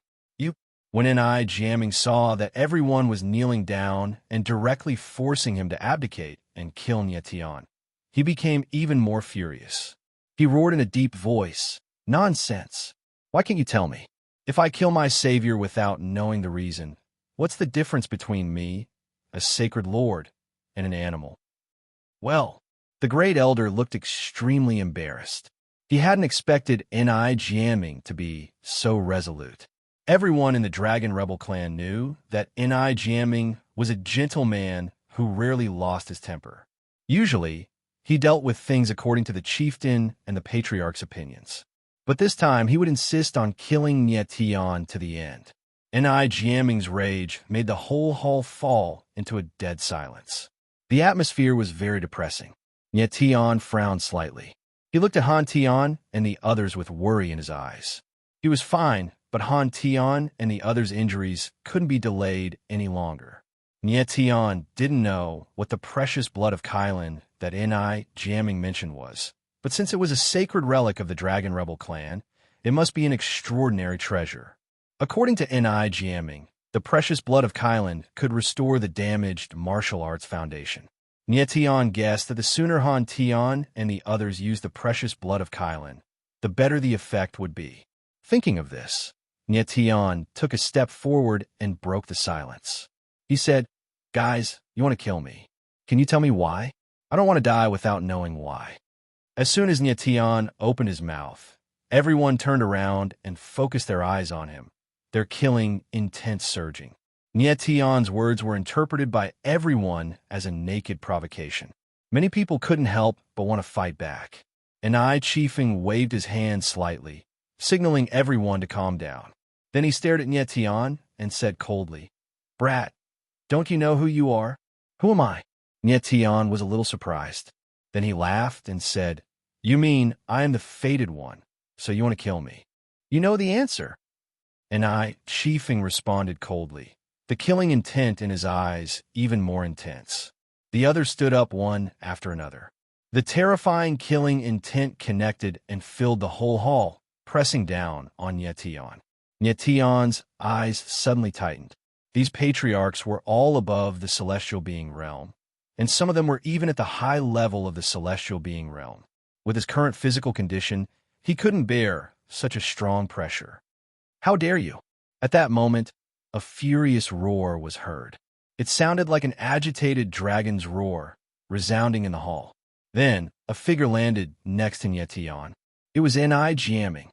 When Jiaming saw that everyone was kneeling down and directly forcing him to abdicate and kill Nietian, he became even more furious. He roared in a deep voice, "Nonsense! Why can't you tell me? If I kill my savior without knowing the reason, what's the difference between me, a sacred lord, and an animal?" Well, the great elder looked extremely embarrassed. He hadn't expected Jiaming to be so resolute. Everyone in the Dragon Rebel clan knew that Jiaming was a gentle man who rarely lost his temper. Usually, he dealt with things according to the chieftain and the patriarch's opinions. But this time, he would insist on killing Nietian to the end. Jiaming's rage made the whole hall fall into a dead silence. The atmosphere was very depressing. Nietian frowned slightly. He looked at Han Tian and the others with worry in his eyes. He was fine, but Han Tian and the others' injuries couldn't be delayed any longer. Nietian didn't know what the precious blood of Kylan that Jiaming mentioned was, but since it was a sacred relic of the Dragon Rebel clan, it must be an extraordinary treasure. According to Jiaming, the precious blood of Kylan could restore the damaged martial arts foundation. Nietian guessed that the sooner Han Tian and the others used the precious blood of Kylan, the better the effect would be. Thinking of this, Nietian took a step forward and broke the silence. He said, "Guys, you want to kill me. Can you tell me why? I don't want to die without knowing why." As soon as Nietian opened his mouth, everyone turned around and focused their eyes on him, their killing intent surging. Nietian's words were interpreted by everyone as a naked provocation. Many people couldn't help but want to fight back. Chiefing waved his hand slightly, signaling everyone to calm down. Then he stared at Nietian and said coldly, "Brat, don't you know who you are?" "Who am I?" Nietian was a little surprised. Then he laughed and said, "You mean I am the fated one, so you want to kill me. You know the answer." Chiefing responded coldly, the killing intent in his eyes even more intense. The others stood up one after another. The terrifying killing intent connected and filled the whole hall, pressing down on Nyetion. Nyetion's eyes suddenly tightened. These patriarchs were all above the celestial being realm, and some of them were even at the high level of the celestial being realm. With his current physical condition, he couldn't bear such a strong pressure. How dare you? At that moment, a furious roar was heard. It sounded like an agitated dragon's roar, resounding in the hall. Then, a figure landed next to Nyetion. It was jamming.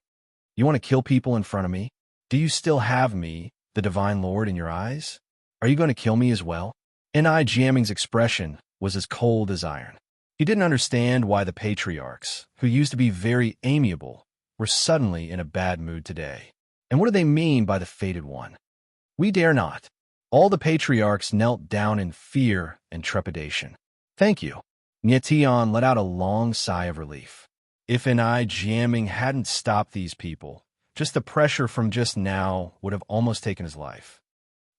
You want to kill people in front of me? Do you still have me, the Divine Lord, in your eyes? Are you going to kill me as well? Jamming's expression was as cold as iron. He didn't understand why the patriarchs, who used to be very amiable, were suddenly in a bad mood today. And what do they mean by the Fated One? We dare not. All the patriarchs knelt down in fear and trepidation. Thank you. Nyetion let out a long sigh of relief. If jamming hadn't stopped these people, just the pressure from just now would have almost taken his life.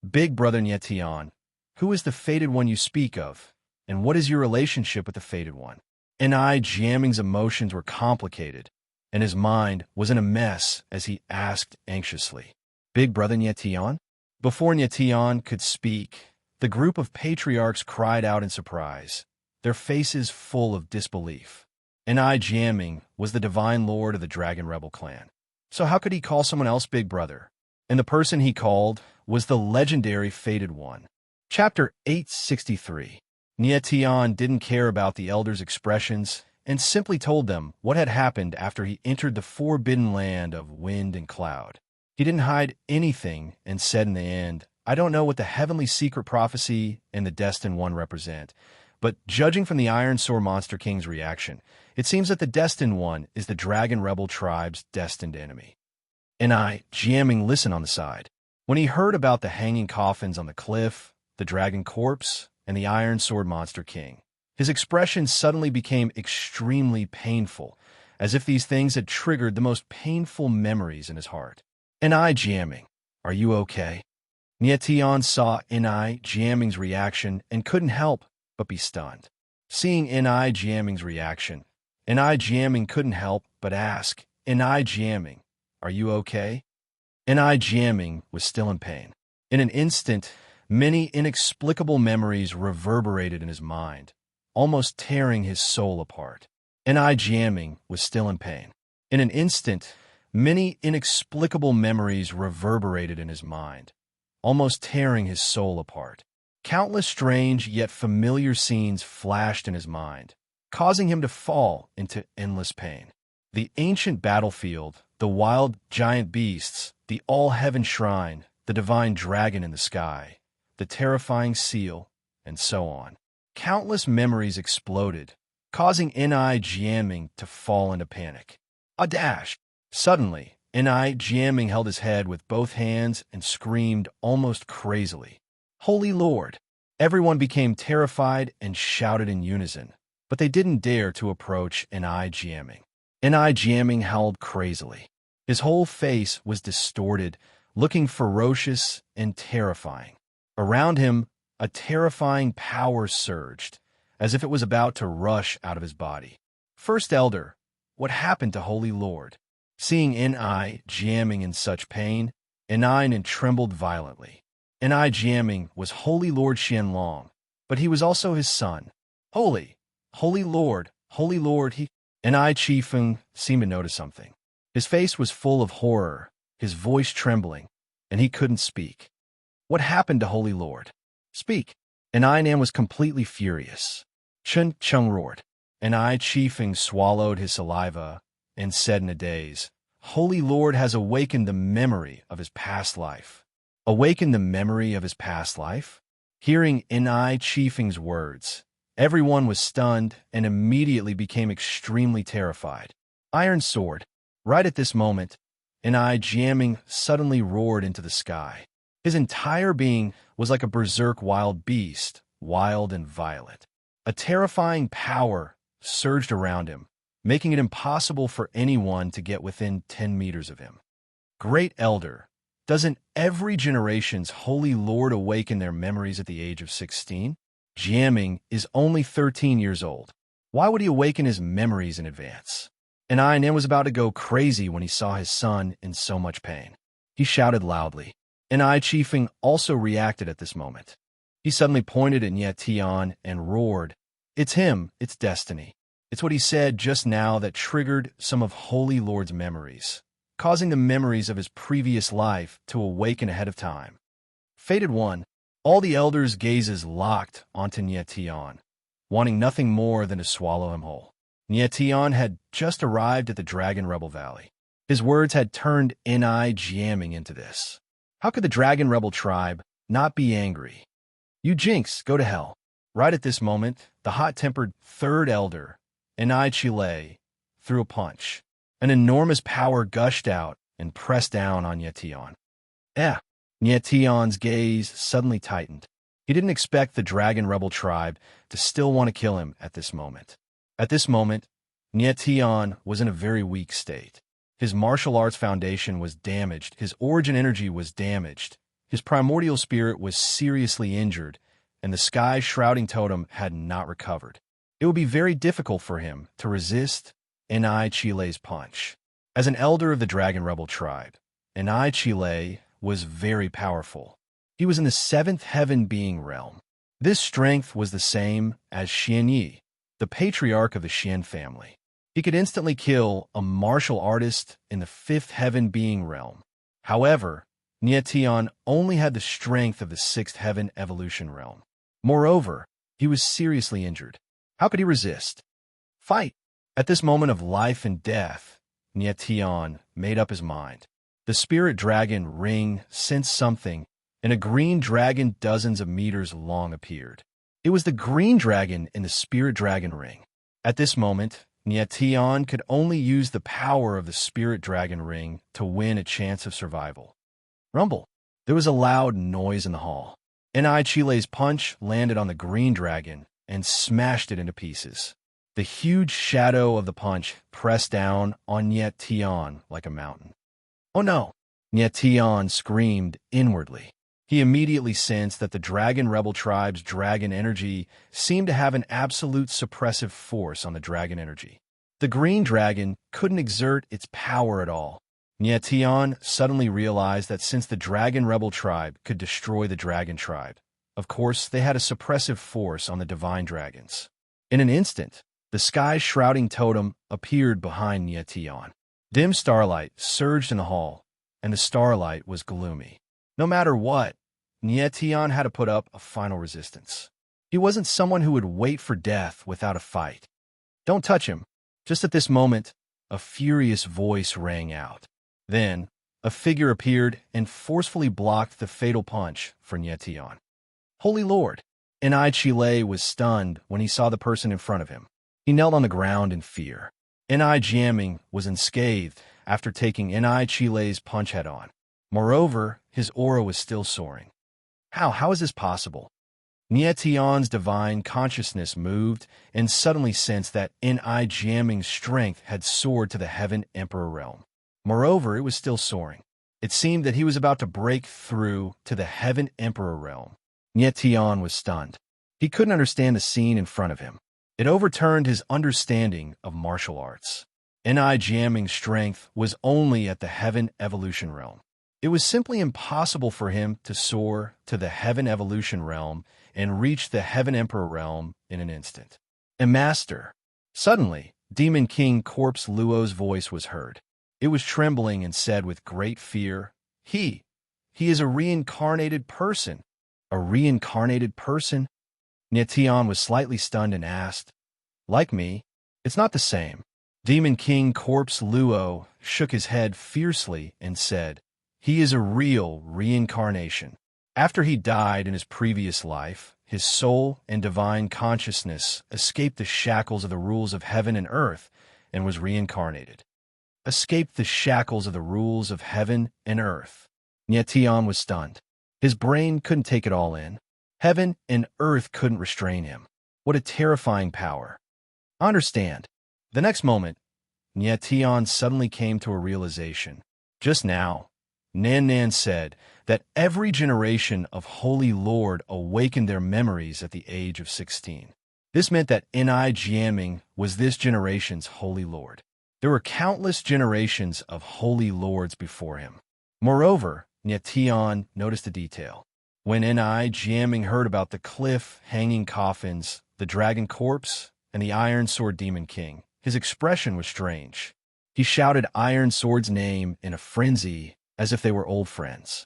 Big brother Nyetion, who is the Fated One you speak of, and what is your relationship with the Fated One? Jamming's emotions were complicated, and his mind was in a mess as he asked anxiously, Big brother Nyetion? Before Nyetion could speak, the group of patriarchs cried out in surprise, their faces full of disbelief. Jamming was the Divine Lord of the Dragon Rebel clan. So how could he call someone else Big Brother? And the person he called was the legendary Fated One. Chapter 863. Nyetion didn't care about the elders' expressions and simply told them what had happened after he entered the forbidden land of wind and cloud. He didn't hide anything and said in the end, I don't know what the heavenly secret prophecy and the Destined One represent, but judging from the Iron Sword Monster King's reaction, it seems that the Destined One is the Dragon Rebel tribe's destined enemy. Jamming listened on the side. When he heard about the hanging coffins on the cliff, the dragon corpse, and the Iron Sword Monster King, his expression suddenly became extremely painful, as if these things had triggered the most painful memories in his heart. Jamming, are you okay? Nyetion saw Jamming's reaction and couldn't help but be stunned. Seeing Jamming's reaction, Jamming couldn't help but ask, Jamming, are you okay? Jamming was still in pain. In an instant, many inexplicable memories reverberated in his mind, almost tearing his soul apart. Jamming was still in pain. In an instant, many inexplicable memories reverberated in his mind, almost tearing his soul apart. Countless strange yet familiar scenes flashed in his mind, causing him to fall into endless pain. The ancient battlefield, the wild giant beasts, the all-heaven shrine, the divine dragon in the sky, the terrifying seal, and so on. Countless memories exploded, causing Jamming to fall into panic. A dash! Suddenly, Jamming held his head with both hands and screamed almost crazily, Holy Lord! Everyone became terrified and shouted in unison, but they didn't dare to approach Jamming. Jamming howled crazily. His whole face was distorted, looking ferocious and terrifying. Around him, a terrifying power surged, as if it was about to rush out of his body. First Elder, what happened to Holy Lord? Seeing Jamming in such pain, Enin trembled violently. Jamming was Holy Lord Xianlong, but he was also his son. Holy Lord, he... Chifeng seemed to notice something. His face was full of horror, his voice trembling, and he couldn't speak. What happened to Holy Lord? Speak. Nan was completely furious. Chen Chung roared. Chifeng swallowed his saliva and said in a daze, Holy Lord has awakened the memory of his past life. Awakened the memory of his past life? Hearing Chifeng's words, everyone was stunned and immediately became extremely terrified. Iron Sword. Right at this moment, Jamming suddenly roared into the sky. His entire being was like a berserk wild beast, wild and violent. A terrifying power surged around him, making it impossible for anyone to get within 10 meters of him. Great Elder, doesn't every generation's Holy Lord awaken their memories at the age of 16? Jamming is only 13 years old. Why would he awaken his memories in advance? and Ainan was about to go crazy when he saw his son in so much pain. He shouted loudly. And Chiefing also reacted at this moment. He suddenly pointed at Nyetian and roared, "It's him, it's destiny." It's what he said just now that triggered some of Holy Lord's memories, causing the memories of his previous life to awaken ahead of time. Fated one, all the elders' gazes locked onto Nyetian, wanting nothing more than to swallow him whole. Nyetian had just arrived at the Dragon Rebel Valley. His words had turned Ni jamming into this. How could the Dragon Rebel tribe not be angry? "You jinx, go to hell." Right at this moment, the hot-tempered third elder, Ni Chile, threw a punch. An enormous power gushed out and pressed down on Nyetian. Nyetian's gaze suddenly tightened. He didn't expect the Dragon Rebel tribe to still want to kill him at this moment. At this moment, Nyetian was in a very weak state. His martial arts foundation was damaged, his origin energy was damaged, his primordial spirit was seriously injured, and the sky shrouding totem had not recovered. It would be very difficult for him to resist Ni Chile's punch. As an elder of the Dragon Rebel tribe, Ni Chile was very powerful. He was in the seventh heaven being realm. This strength was the same as Xian Yi, the patriarch of the Xian family. He could instantly kill a martial artist in the fifth heaven being realm. However, Nyetian only had the strength of the sixth heaven evolution realm. Moreover, he was seriously injured. How could he resist? Fight! At this moment of life and death, Nyetian made up his mind. The spirit dragon ring sensed something, and a green dragon dozens of meters long appeared. It was the green dragon in the spirit dragon ring. At this moment, Nyetian could only use the power of the spirit dragon ring to win a chance of survival. Rumble. There was a loud noise in the hall. Ni Chile's punch landed on the green dragon and smashed it into pieces. The huge shadow of the punch pressed down on Nyetian like a mountain. "Oh no!" Nyetian screamed inwardly. He immediately sensed that the Dragon Rebel tribe's dragon energy seemed to have an absolute suppressive force on the dragon energy. The green dragon couldn't exert its power at all. Nyetian suddenly realized that since the Dragon Rebel tribe could destroy the dragon tribe, of course they had a suppressive force on the divine dragons. In an instant, the sky shrouding totem appeared behind Nyetian. Dim starlight surged in the hall, and the starlight was gloomy. No matter what, Nyetian had to put up a final resistance. He wasn't someone who would wait for death without a fight. "Don't touch him." Just at this moment, a furious voice rang out. Then, a figure appeared and forcefully blocked the fatal punch for Nyetian. Holy Lord! Ni Chile was stunned when he saw the person in front of him. He knelt on the ground in fear. Ni jamming was unscathed after taking Ni Chile's punch head-on. Moreover, his aura was still soaring. How is this possible? Nyetian's divine consciousness moved and suddenly sensed that Ni jamming's strength had soared to the Heaven Emperor realm. Moreover, it was still soaring. It seemed that he was about to break through to the Heaven Emperor realm. Nyetian was stunned. He couldn't understand the scene in front of him. It overturned his understanding of martial arts. Ni jamming's strength was only at the Heaven Evolution realm. It was simply impossible for him to soar to the Heaven Evolution realm and reach the Heaven Emperor realm in an instant. And Master. Suddenly, Demon King Corpse Luo's voice was heard. It was trembling and said with great fear, He is a reincarnated person. A reincarnated person? Nyetian was slightly stunned and asked, "Like me?" "It's not the same." Demon King Corpse Luo shook his head fiercely and said, "He is a real reincarnation. After he died in his previous life, his soul and divine consciousness escaped the shackles of the rules of heaven and earth and was reincarnated." Escaped the shackles of the rules of heaven and earth. Nyetian was stunned. His brain couldn't take it all in. Heaven and earth couldn't restrain him. What a terrifying power. I understand. The next moment, Nyetian suddenly came to a realization. Just now, Nan said that every generation of Holy Lord awakened their memories at the age of 16. This meant that Ni Jiaming was this generation's Holy Lord. There were countless generations of holy lords before him. Moreover, Nyation noticed a detail. When Ni heard about the cliff-hanging coffins, the dragon corpse, and the Iron Sword Demon King, his expression was strange. He shouted Iron Sword's name in a frenzy, as if they were old friends.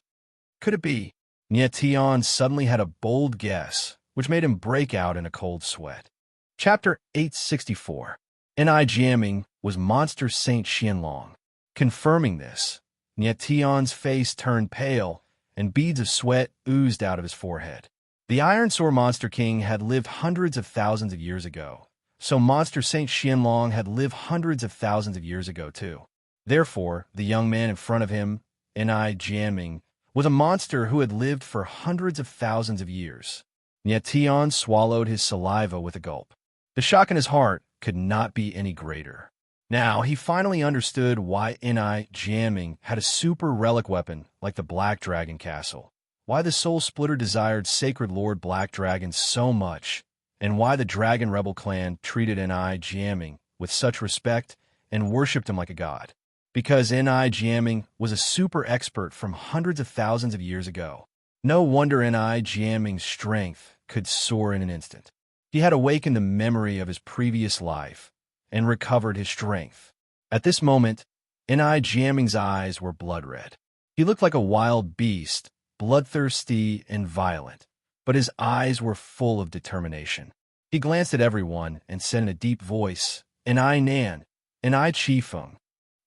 Could it be? Nyation suddenly had a bold guess, which made him break out in a cold sweat. Chapter 864. Ni was Monster Saint Xianlong. Confirming this, Nyation's face turned pale, and beads of sweat oozed out of his forehead. The Iron Sword Monster King had lived hundreds of thousands of years ago, so Monster Saint Xianlong had lived hundreds of thousands of years ago too. Therefore, the young man in front of him, Ni was a monster who had lived for hundreds of thousands of years. Nyation swallowed his saliva with a gulp. The shock in his heart could not be any greater. Now, he finally understood why Ni had a super relic weapon like the Black Dragon Castle, why the Soul Splitter desired Sacred Lord Black Dragon so much, and why the Dragon Rebel clan treated Ni with such respect and worshipped him like a god. Because Ni was a super expert from hundreds of thousands of years ago. No wonder Ni's strength could soar in an instant. He had awakened the memory of his previous life and recovered his strength. At this moment, Ni's eyes were blood red. He looked like a wild beast, bloodthirsty and violent, but his eyes were full of determination. He glanced at everyone and said in a deep voice, "Ni Nan, Ni Chifeng."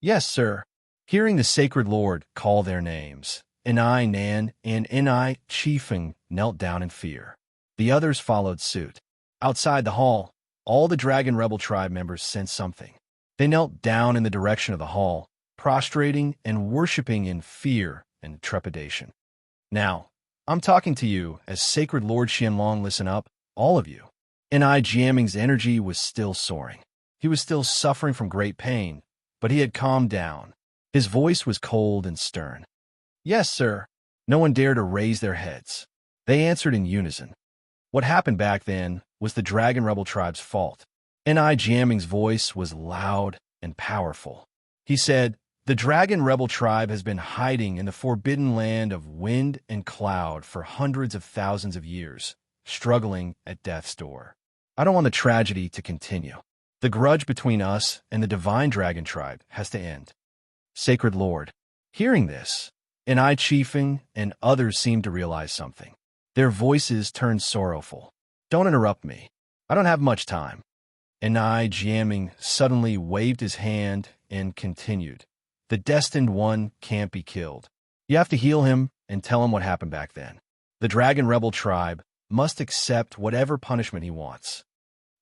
"Yes, sir." Hearing the Sacred Lord call their names, Ni Nan and Ni Chifeng knelt down in fear. The others followed suit. Outside the hall, all the Dragon Rebel tribe members sensed something. They knelt down in the direction of the hall, prostrating and worshipping in fear and trepidation. Now, I'm talking to you as Sacred Lord Xianlong. Listen up, all of you. Ni's energy was still soaring. He was still suffering from great pain, but he had calmed down. His voice was cold and stern. "Yes, sir." No one dared to raise their heads. They answered in unison. What happened back then was the Dragon Rebel tribe's fault. Ni's voice was loud and powerful. He said, "The Dragon Rebel tribe has been hiding in the forbidden land of wind and cloud for hundreds of thousands of years, struggling at death's door. I don't want the tragedy to continue. The grudge between us and the Divine Dragon tribe has to end." Sacred Lord. Hearing this, Ni Chifeng and others seemed to realize something. Their voices turned sorrowful. "Don't interrupt me. I don't have much time." Ni suddenly waved his hand and continued. "The Destined One can't be killed. You have to heal him and tell him what happened back then. The Dragon Rebel tribe must accept whatever punishment he wants."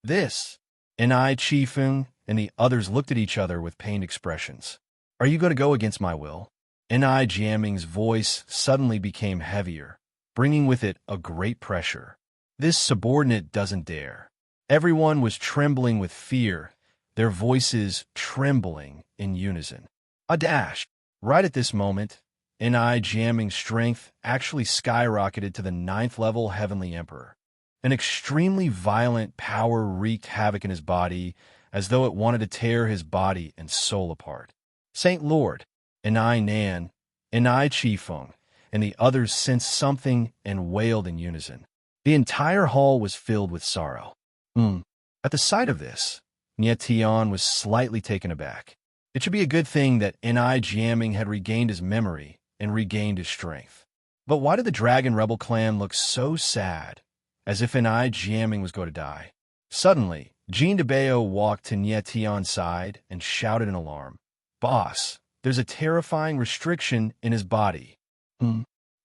This, Ni Chifeng and the others looked at each other with pained expressions. "Are you going to go against my will?" Ni's voice suddenly became heavier, bringing with it a great pressure. This subordinate doesn't dare. Everyone was trembling with fear, their voices trembling in unison. A dash. Right at this moment, Ni's strength actually skyrocketed to the 9th level Heavenly Emperor. An extremely violent power wreaked havoc in his body, as though it wanted to tear his body and soul apart. Saint Lord, Ni Nan, Ni Chifeng, and the others sensed something and wailed in unison. The entire hall was filled with sorrow. At the sight of this, Nyation was slightly taken aback. It should be a good thing that Ni had regained his memory and regained his strength. But why did the Dragon Rebel clan look so sad, as if Ni was going to die? Suddenly, Jean de Bayo walked to Nyation's side and shouted in alarm, "Boss, there's a terrifying restriction in his body."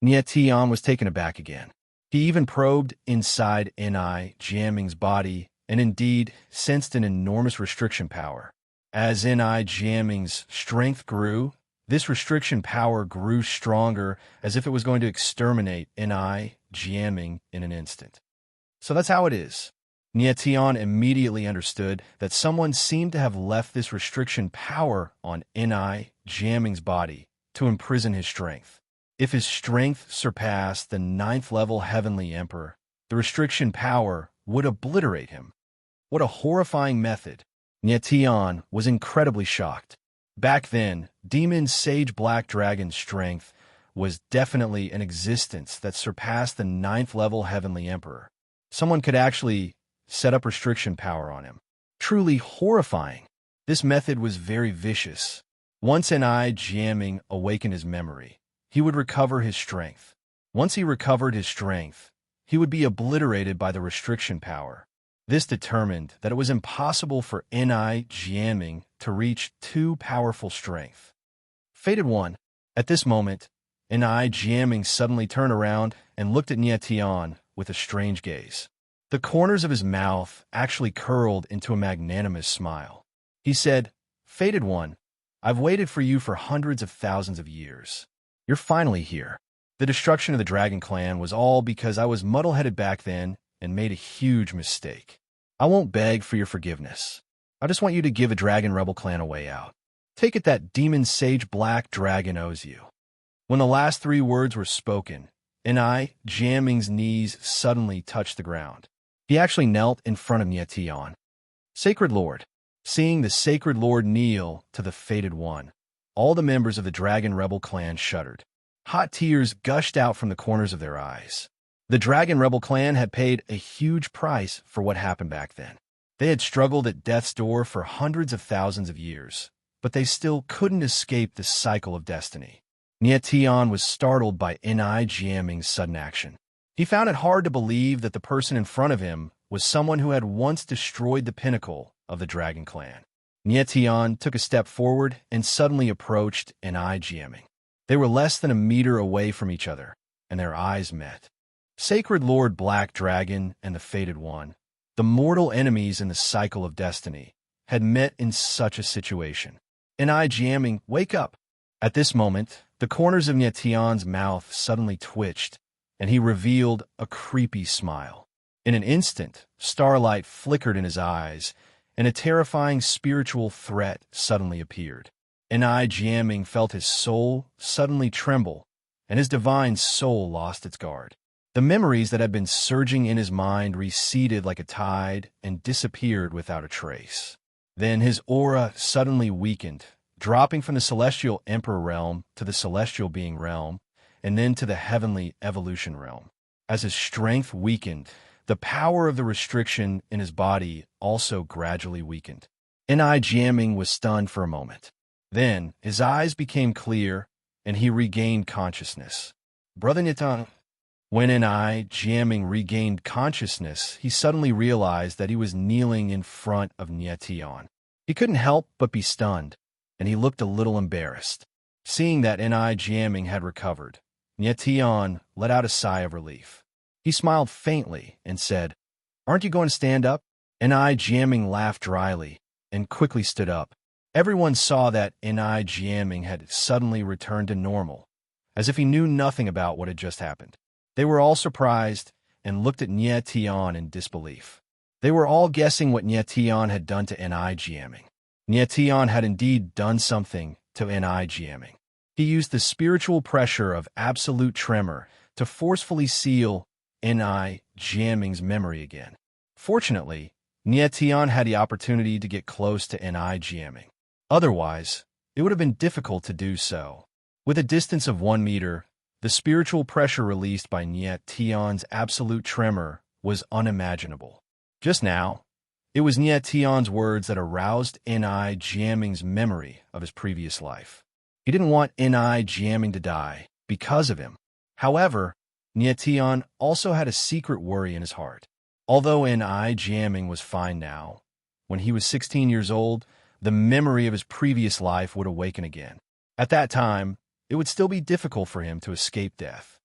Nyation was taken aback again. He even probed inside Ni's body and indeed sensed an enormous restriction power. As Ni's strength grew, this restriction power grew stronger, as if it was going to exterminate Ni in an instant. So that's how it is. Nyation immediately understood that someone seemed to have left this restriction power on Ni's body to imprison his strength. If his strength surpassed the 9th level Heavenly Emperor, the restriction power would obliterate him. What a horrifying method. Nyetian was incredibly shocked. Back then, Demon Sage Black Dragon's strength was definitely an existence that surpassed the 9th level Heavenly Emperor. Someone could actually set up restriction power on him. Truly horrifying. This method was very vicious. Once an eye jamming awakened his memory, he would recover his strength. Once he recovered his strength, he would be obliterated by the restriction power. This determined that it was impossible for Ni jamming to reach too powerful strength. Fated One. At this moment, Ni jamming suddenly turned around and looked at Nyetian with a strange gaze. The corners of his mouth actually curled into a magnanimous smile. He said, "Fated One, I've waited for you for hundreds of thousands of years. You're finally here. The destruction of the Dragon Clan was all because I was muddle-headed back then and made a huge mistake. I won't beg for your forgiveness. I just want you to give a Dragon Rebel clan a way out. Take it that Demon Sage Black Dragon owes you." When the last 3 words were spoken, Ni Jamming's knees suddenly touched the ground. He actually knelt in front of Nyetian. "Sacred Lord." Seeing the Sacred Lord kneel to the Fated One, all the members of the Dragon Rebel clan shuddered. Hot tears gushed out from the corners of their eyes. The Dragon Rebel clan had paid a huge price for what happened back then. They had struggled at death's door for hundreds of thousands of years, but they still couldn't escape the cycle of destiny. Nyetian was startled by Ni Jamming's sudden action. He found it hard to believe that the person in front of him was someone who had once destroyed the pinnacle of the Dragon Clan. Nyetian took a step forward and suddenly approached Ni Jamming. They were less than a meter away from each other, and their eyes met. Sacred Lord Black Dragon and the Fated One, the mortal enemies in the cycle of destiny, had met in such a situation. Ni Jamming, wake up! At this moment, the corners of Nyetian's mouth suddenly twitched, and he revealed a creepy smile. In an instant, starlight flickered in his eyes, and a terrifying spiritual threat suddenly appeared. Ni Jamming felt his soul suddenly tremble, and his divine soul lost its guard. The memories that had been surging in his mind receded like a tide and disappeared without a trace. Then his aura suddenly weakened, dropping from the Celestial Emperor realm to the Celestial Being realm, and then to the Heavenly Evolution realm. As his strength weakened, the power of the restriction in his body also gradually weakened. Ni Jamming was stunned for a moment. Then his eyes became clear, and he regained consciousness. Brother Nyetian. When Ni Jamming regained consciousness, he suddenly realized that he was kneeling in front of Nyetian. He couldn't help but be stunned, and he looked a little embarrassed. Seeing that Ni Jamming had recovered, Nyetian let out a sigh of relief. He smiled faintly and said, "Aren't you going to stand up?" Ni Jamming laughed dryly and quickly stood up. Everyone saw that Ni Jamming had suddenly returned to normal, as if he knew nothing about what had just happened. They were all surprised and looked at Nyetian in disbelief. They were all guessing what Nyetian had done to Ni Jamming. Nyetian had indeed done something to Ni Jamming. He used the spiritual pressure of absolute tremor to forcefully seal Ni Jamming's memory again. Fortunately, Nyetian had the opportunity to get close to Ni Jamming. Otherwise, it would have been difficult to do so. With a distance of 1 meter, the spiritual pressure released by Nyetian's absolute tremor was unimaginable. Just now, it was Nyetian's words that aroused Ni Jamming's memory of his previous life. He didn't want Ni Jamming to die because of him. However, Nyetian also had a secret worry in his heart. Although Ni Jamming was fine now, when he was 16 years old, the memory of his previous life would awaken again. At that time, it would still be difficult for him to escape death.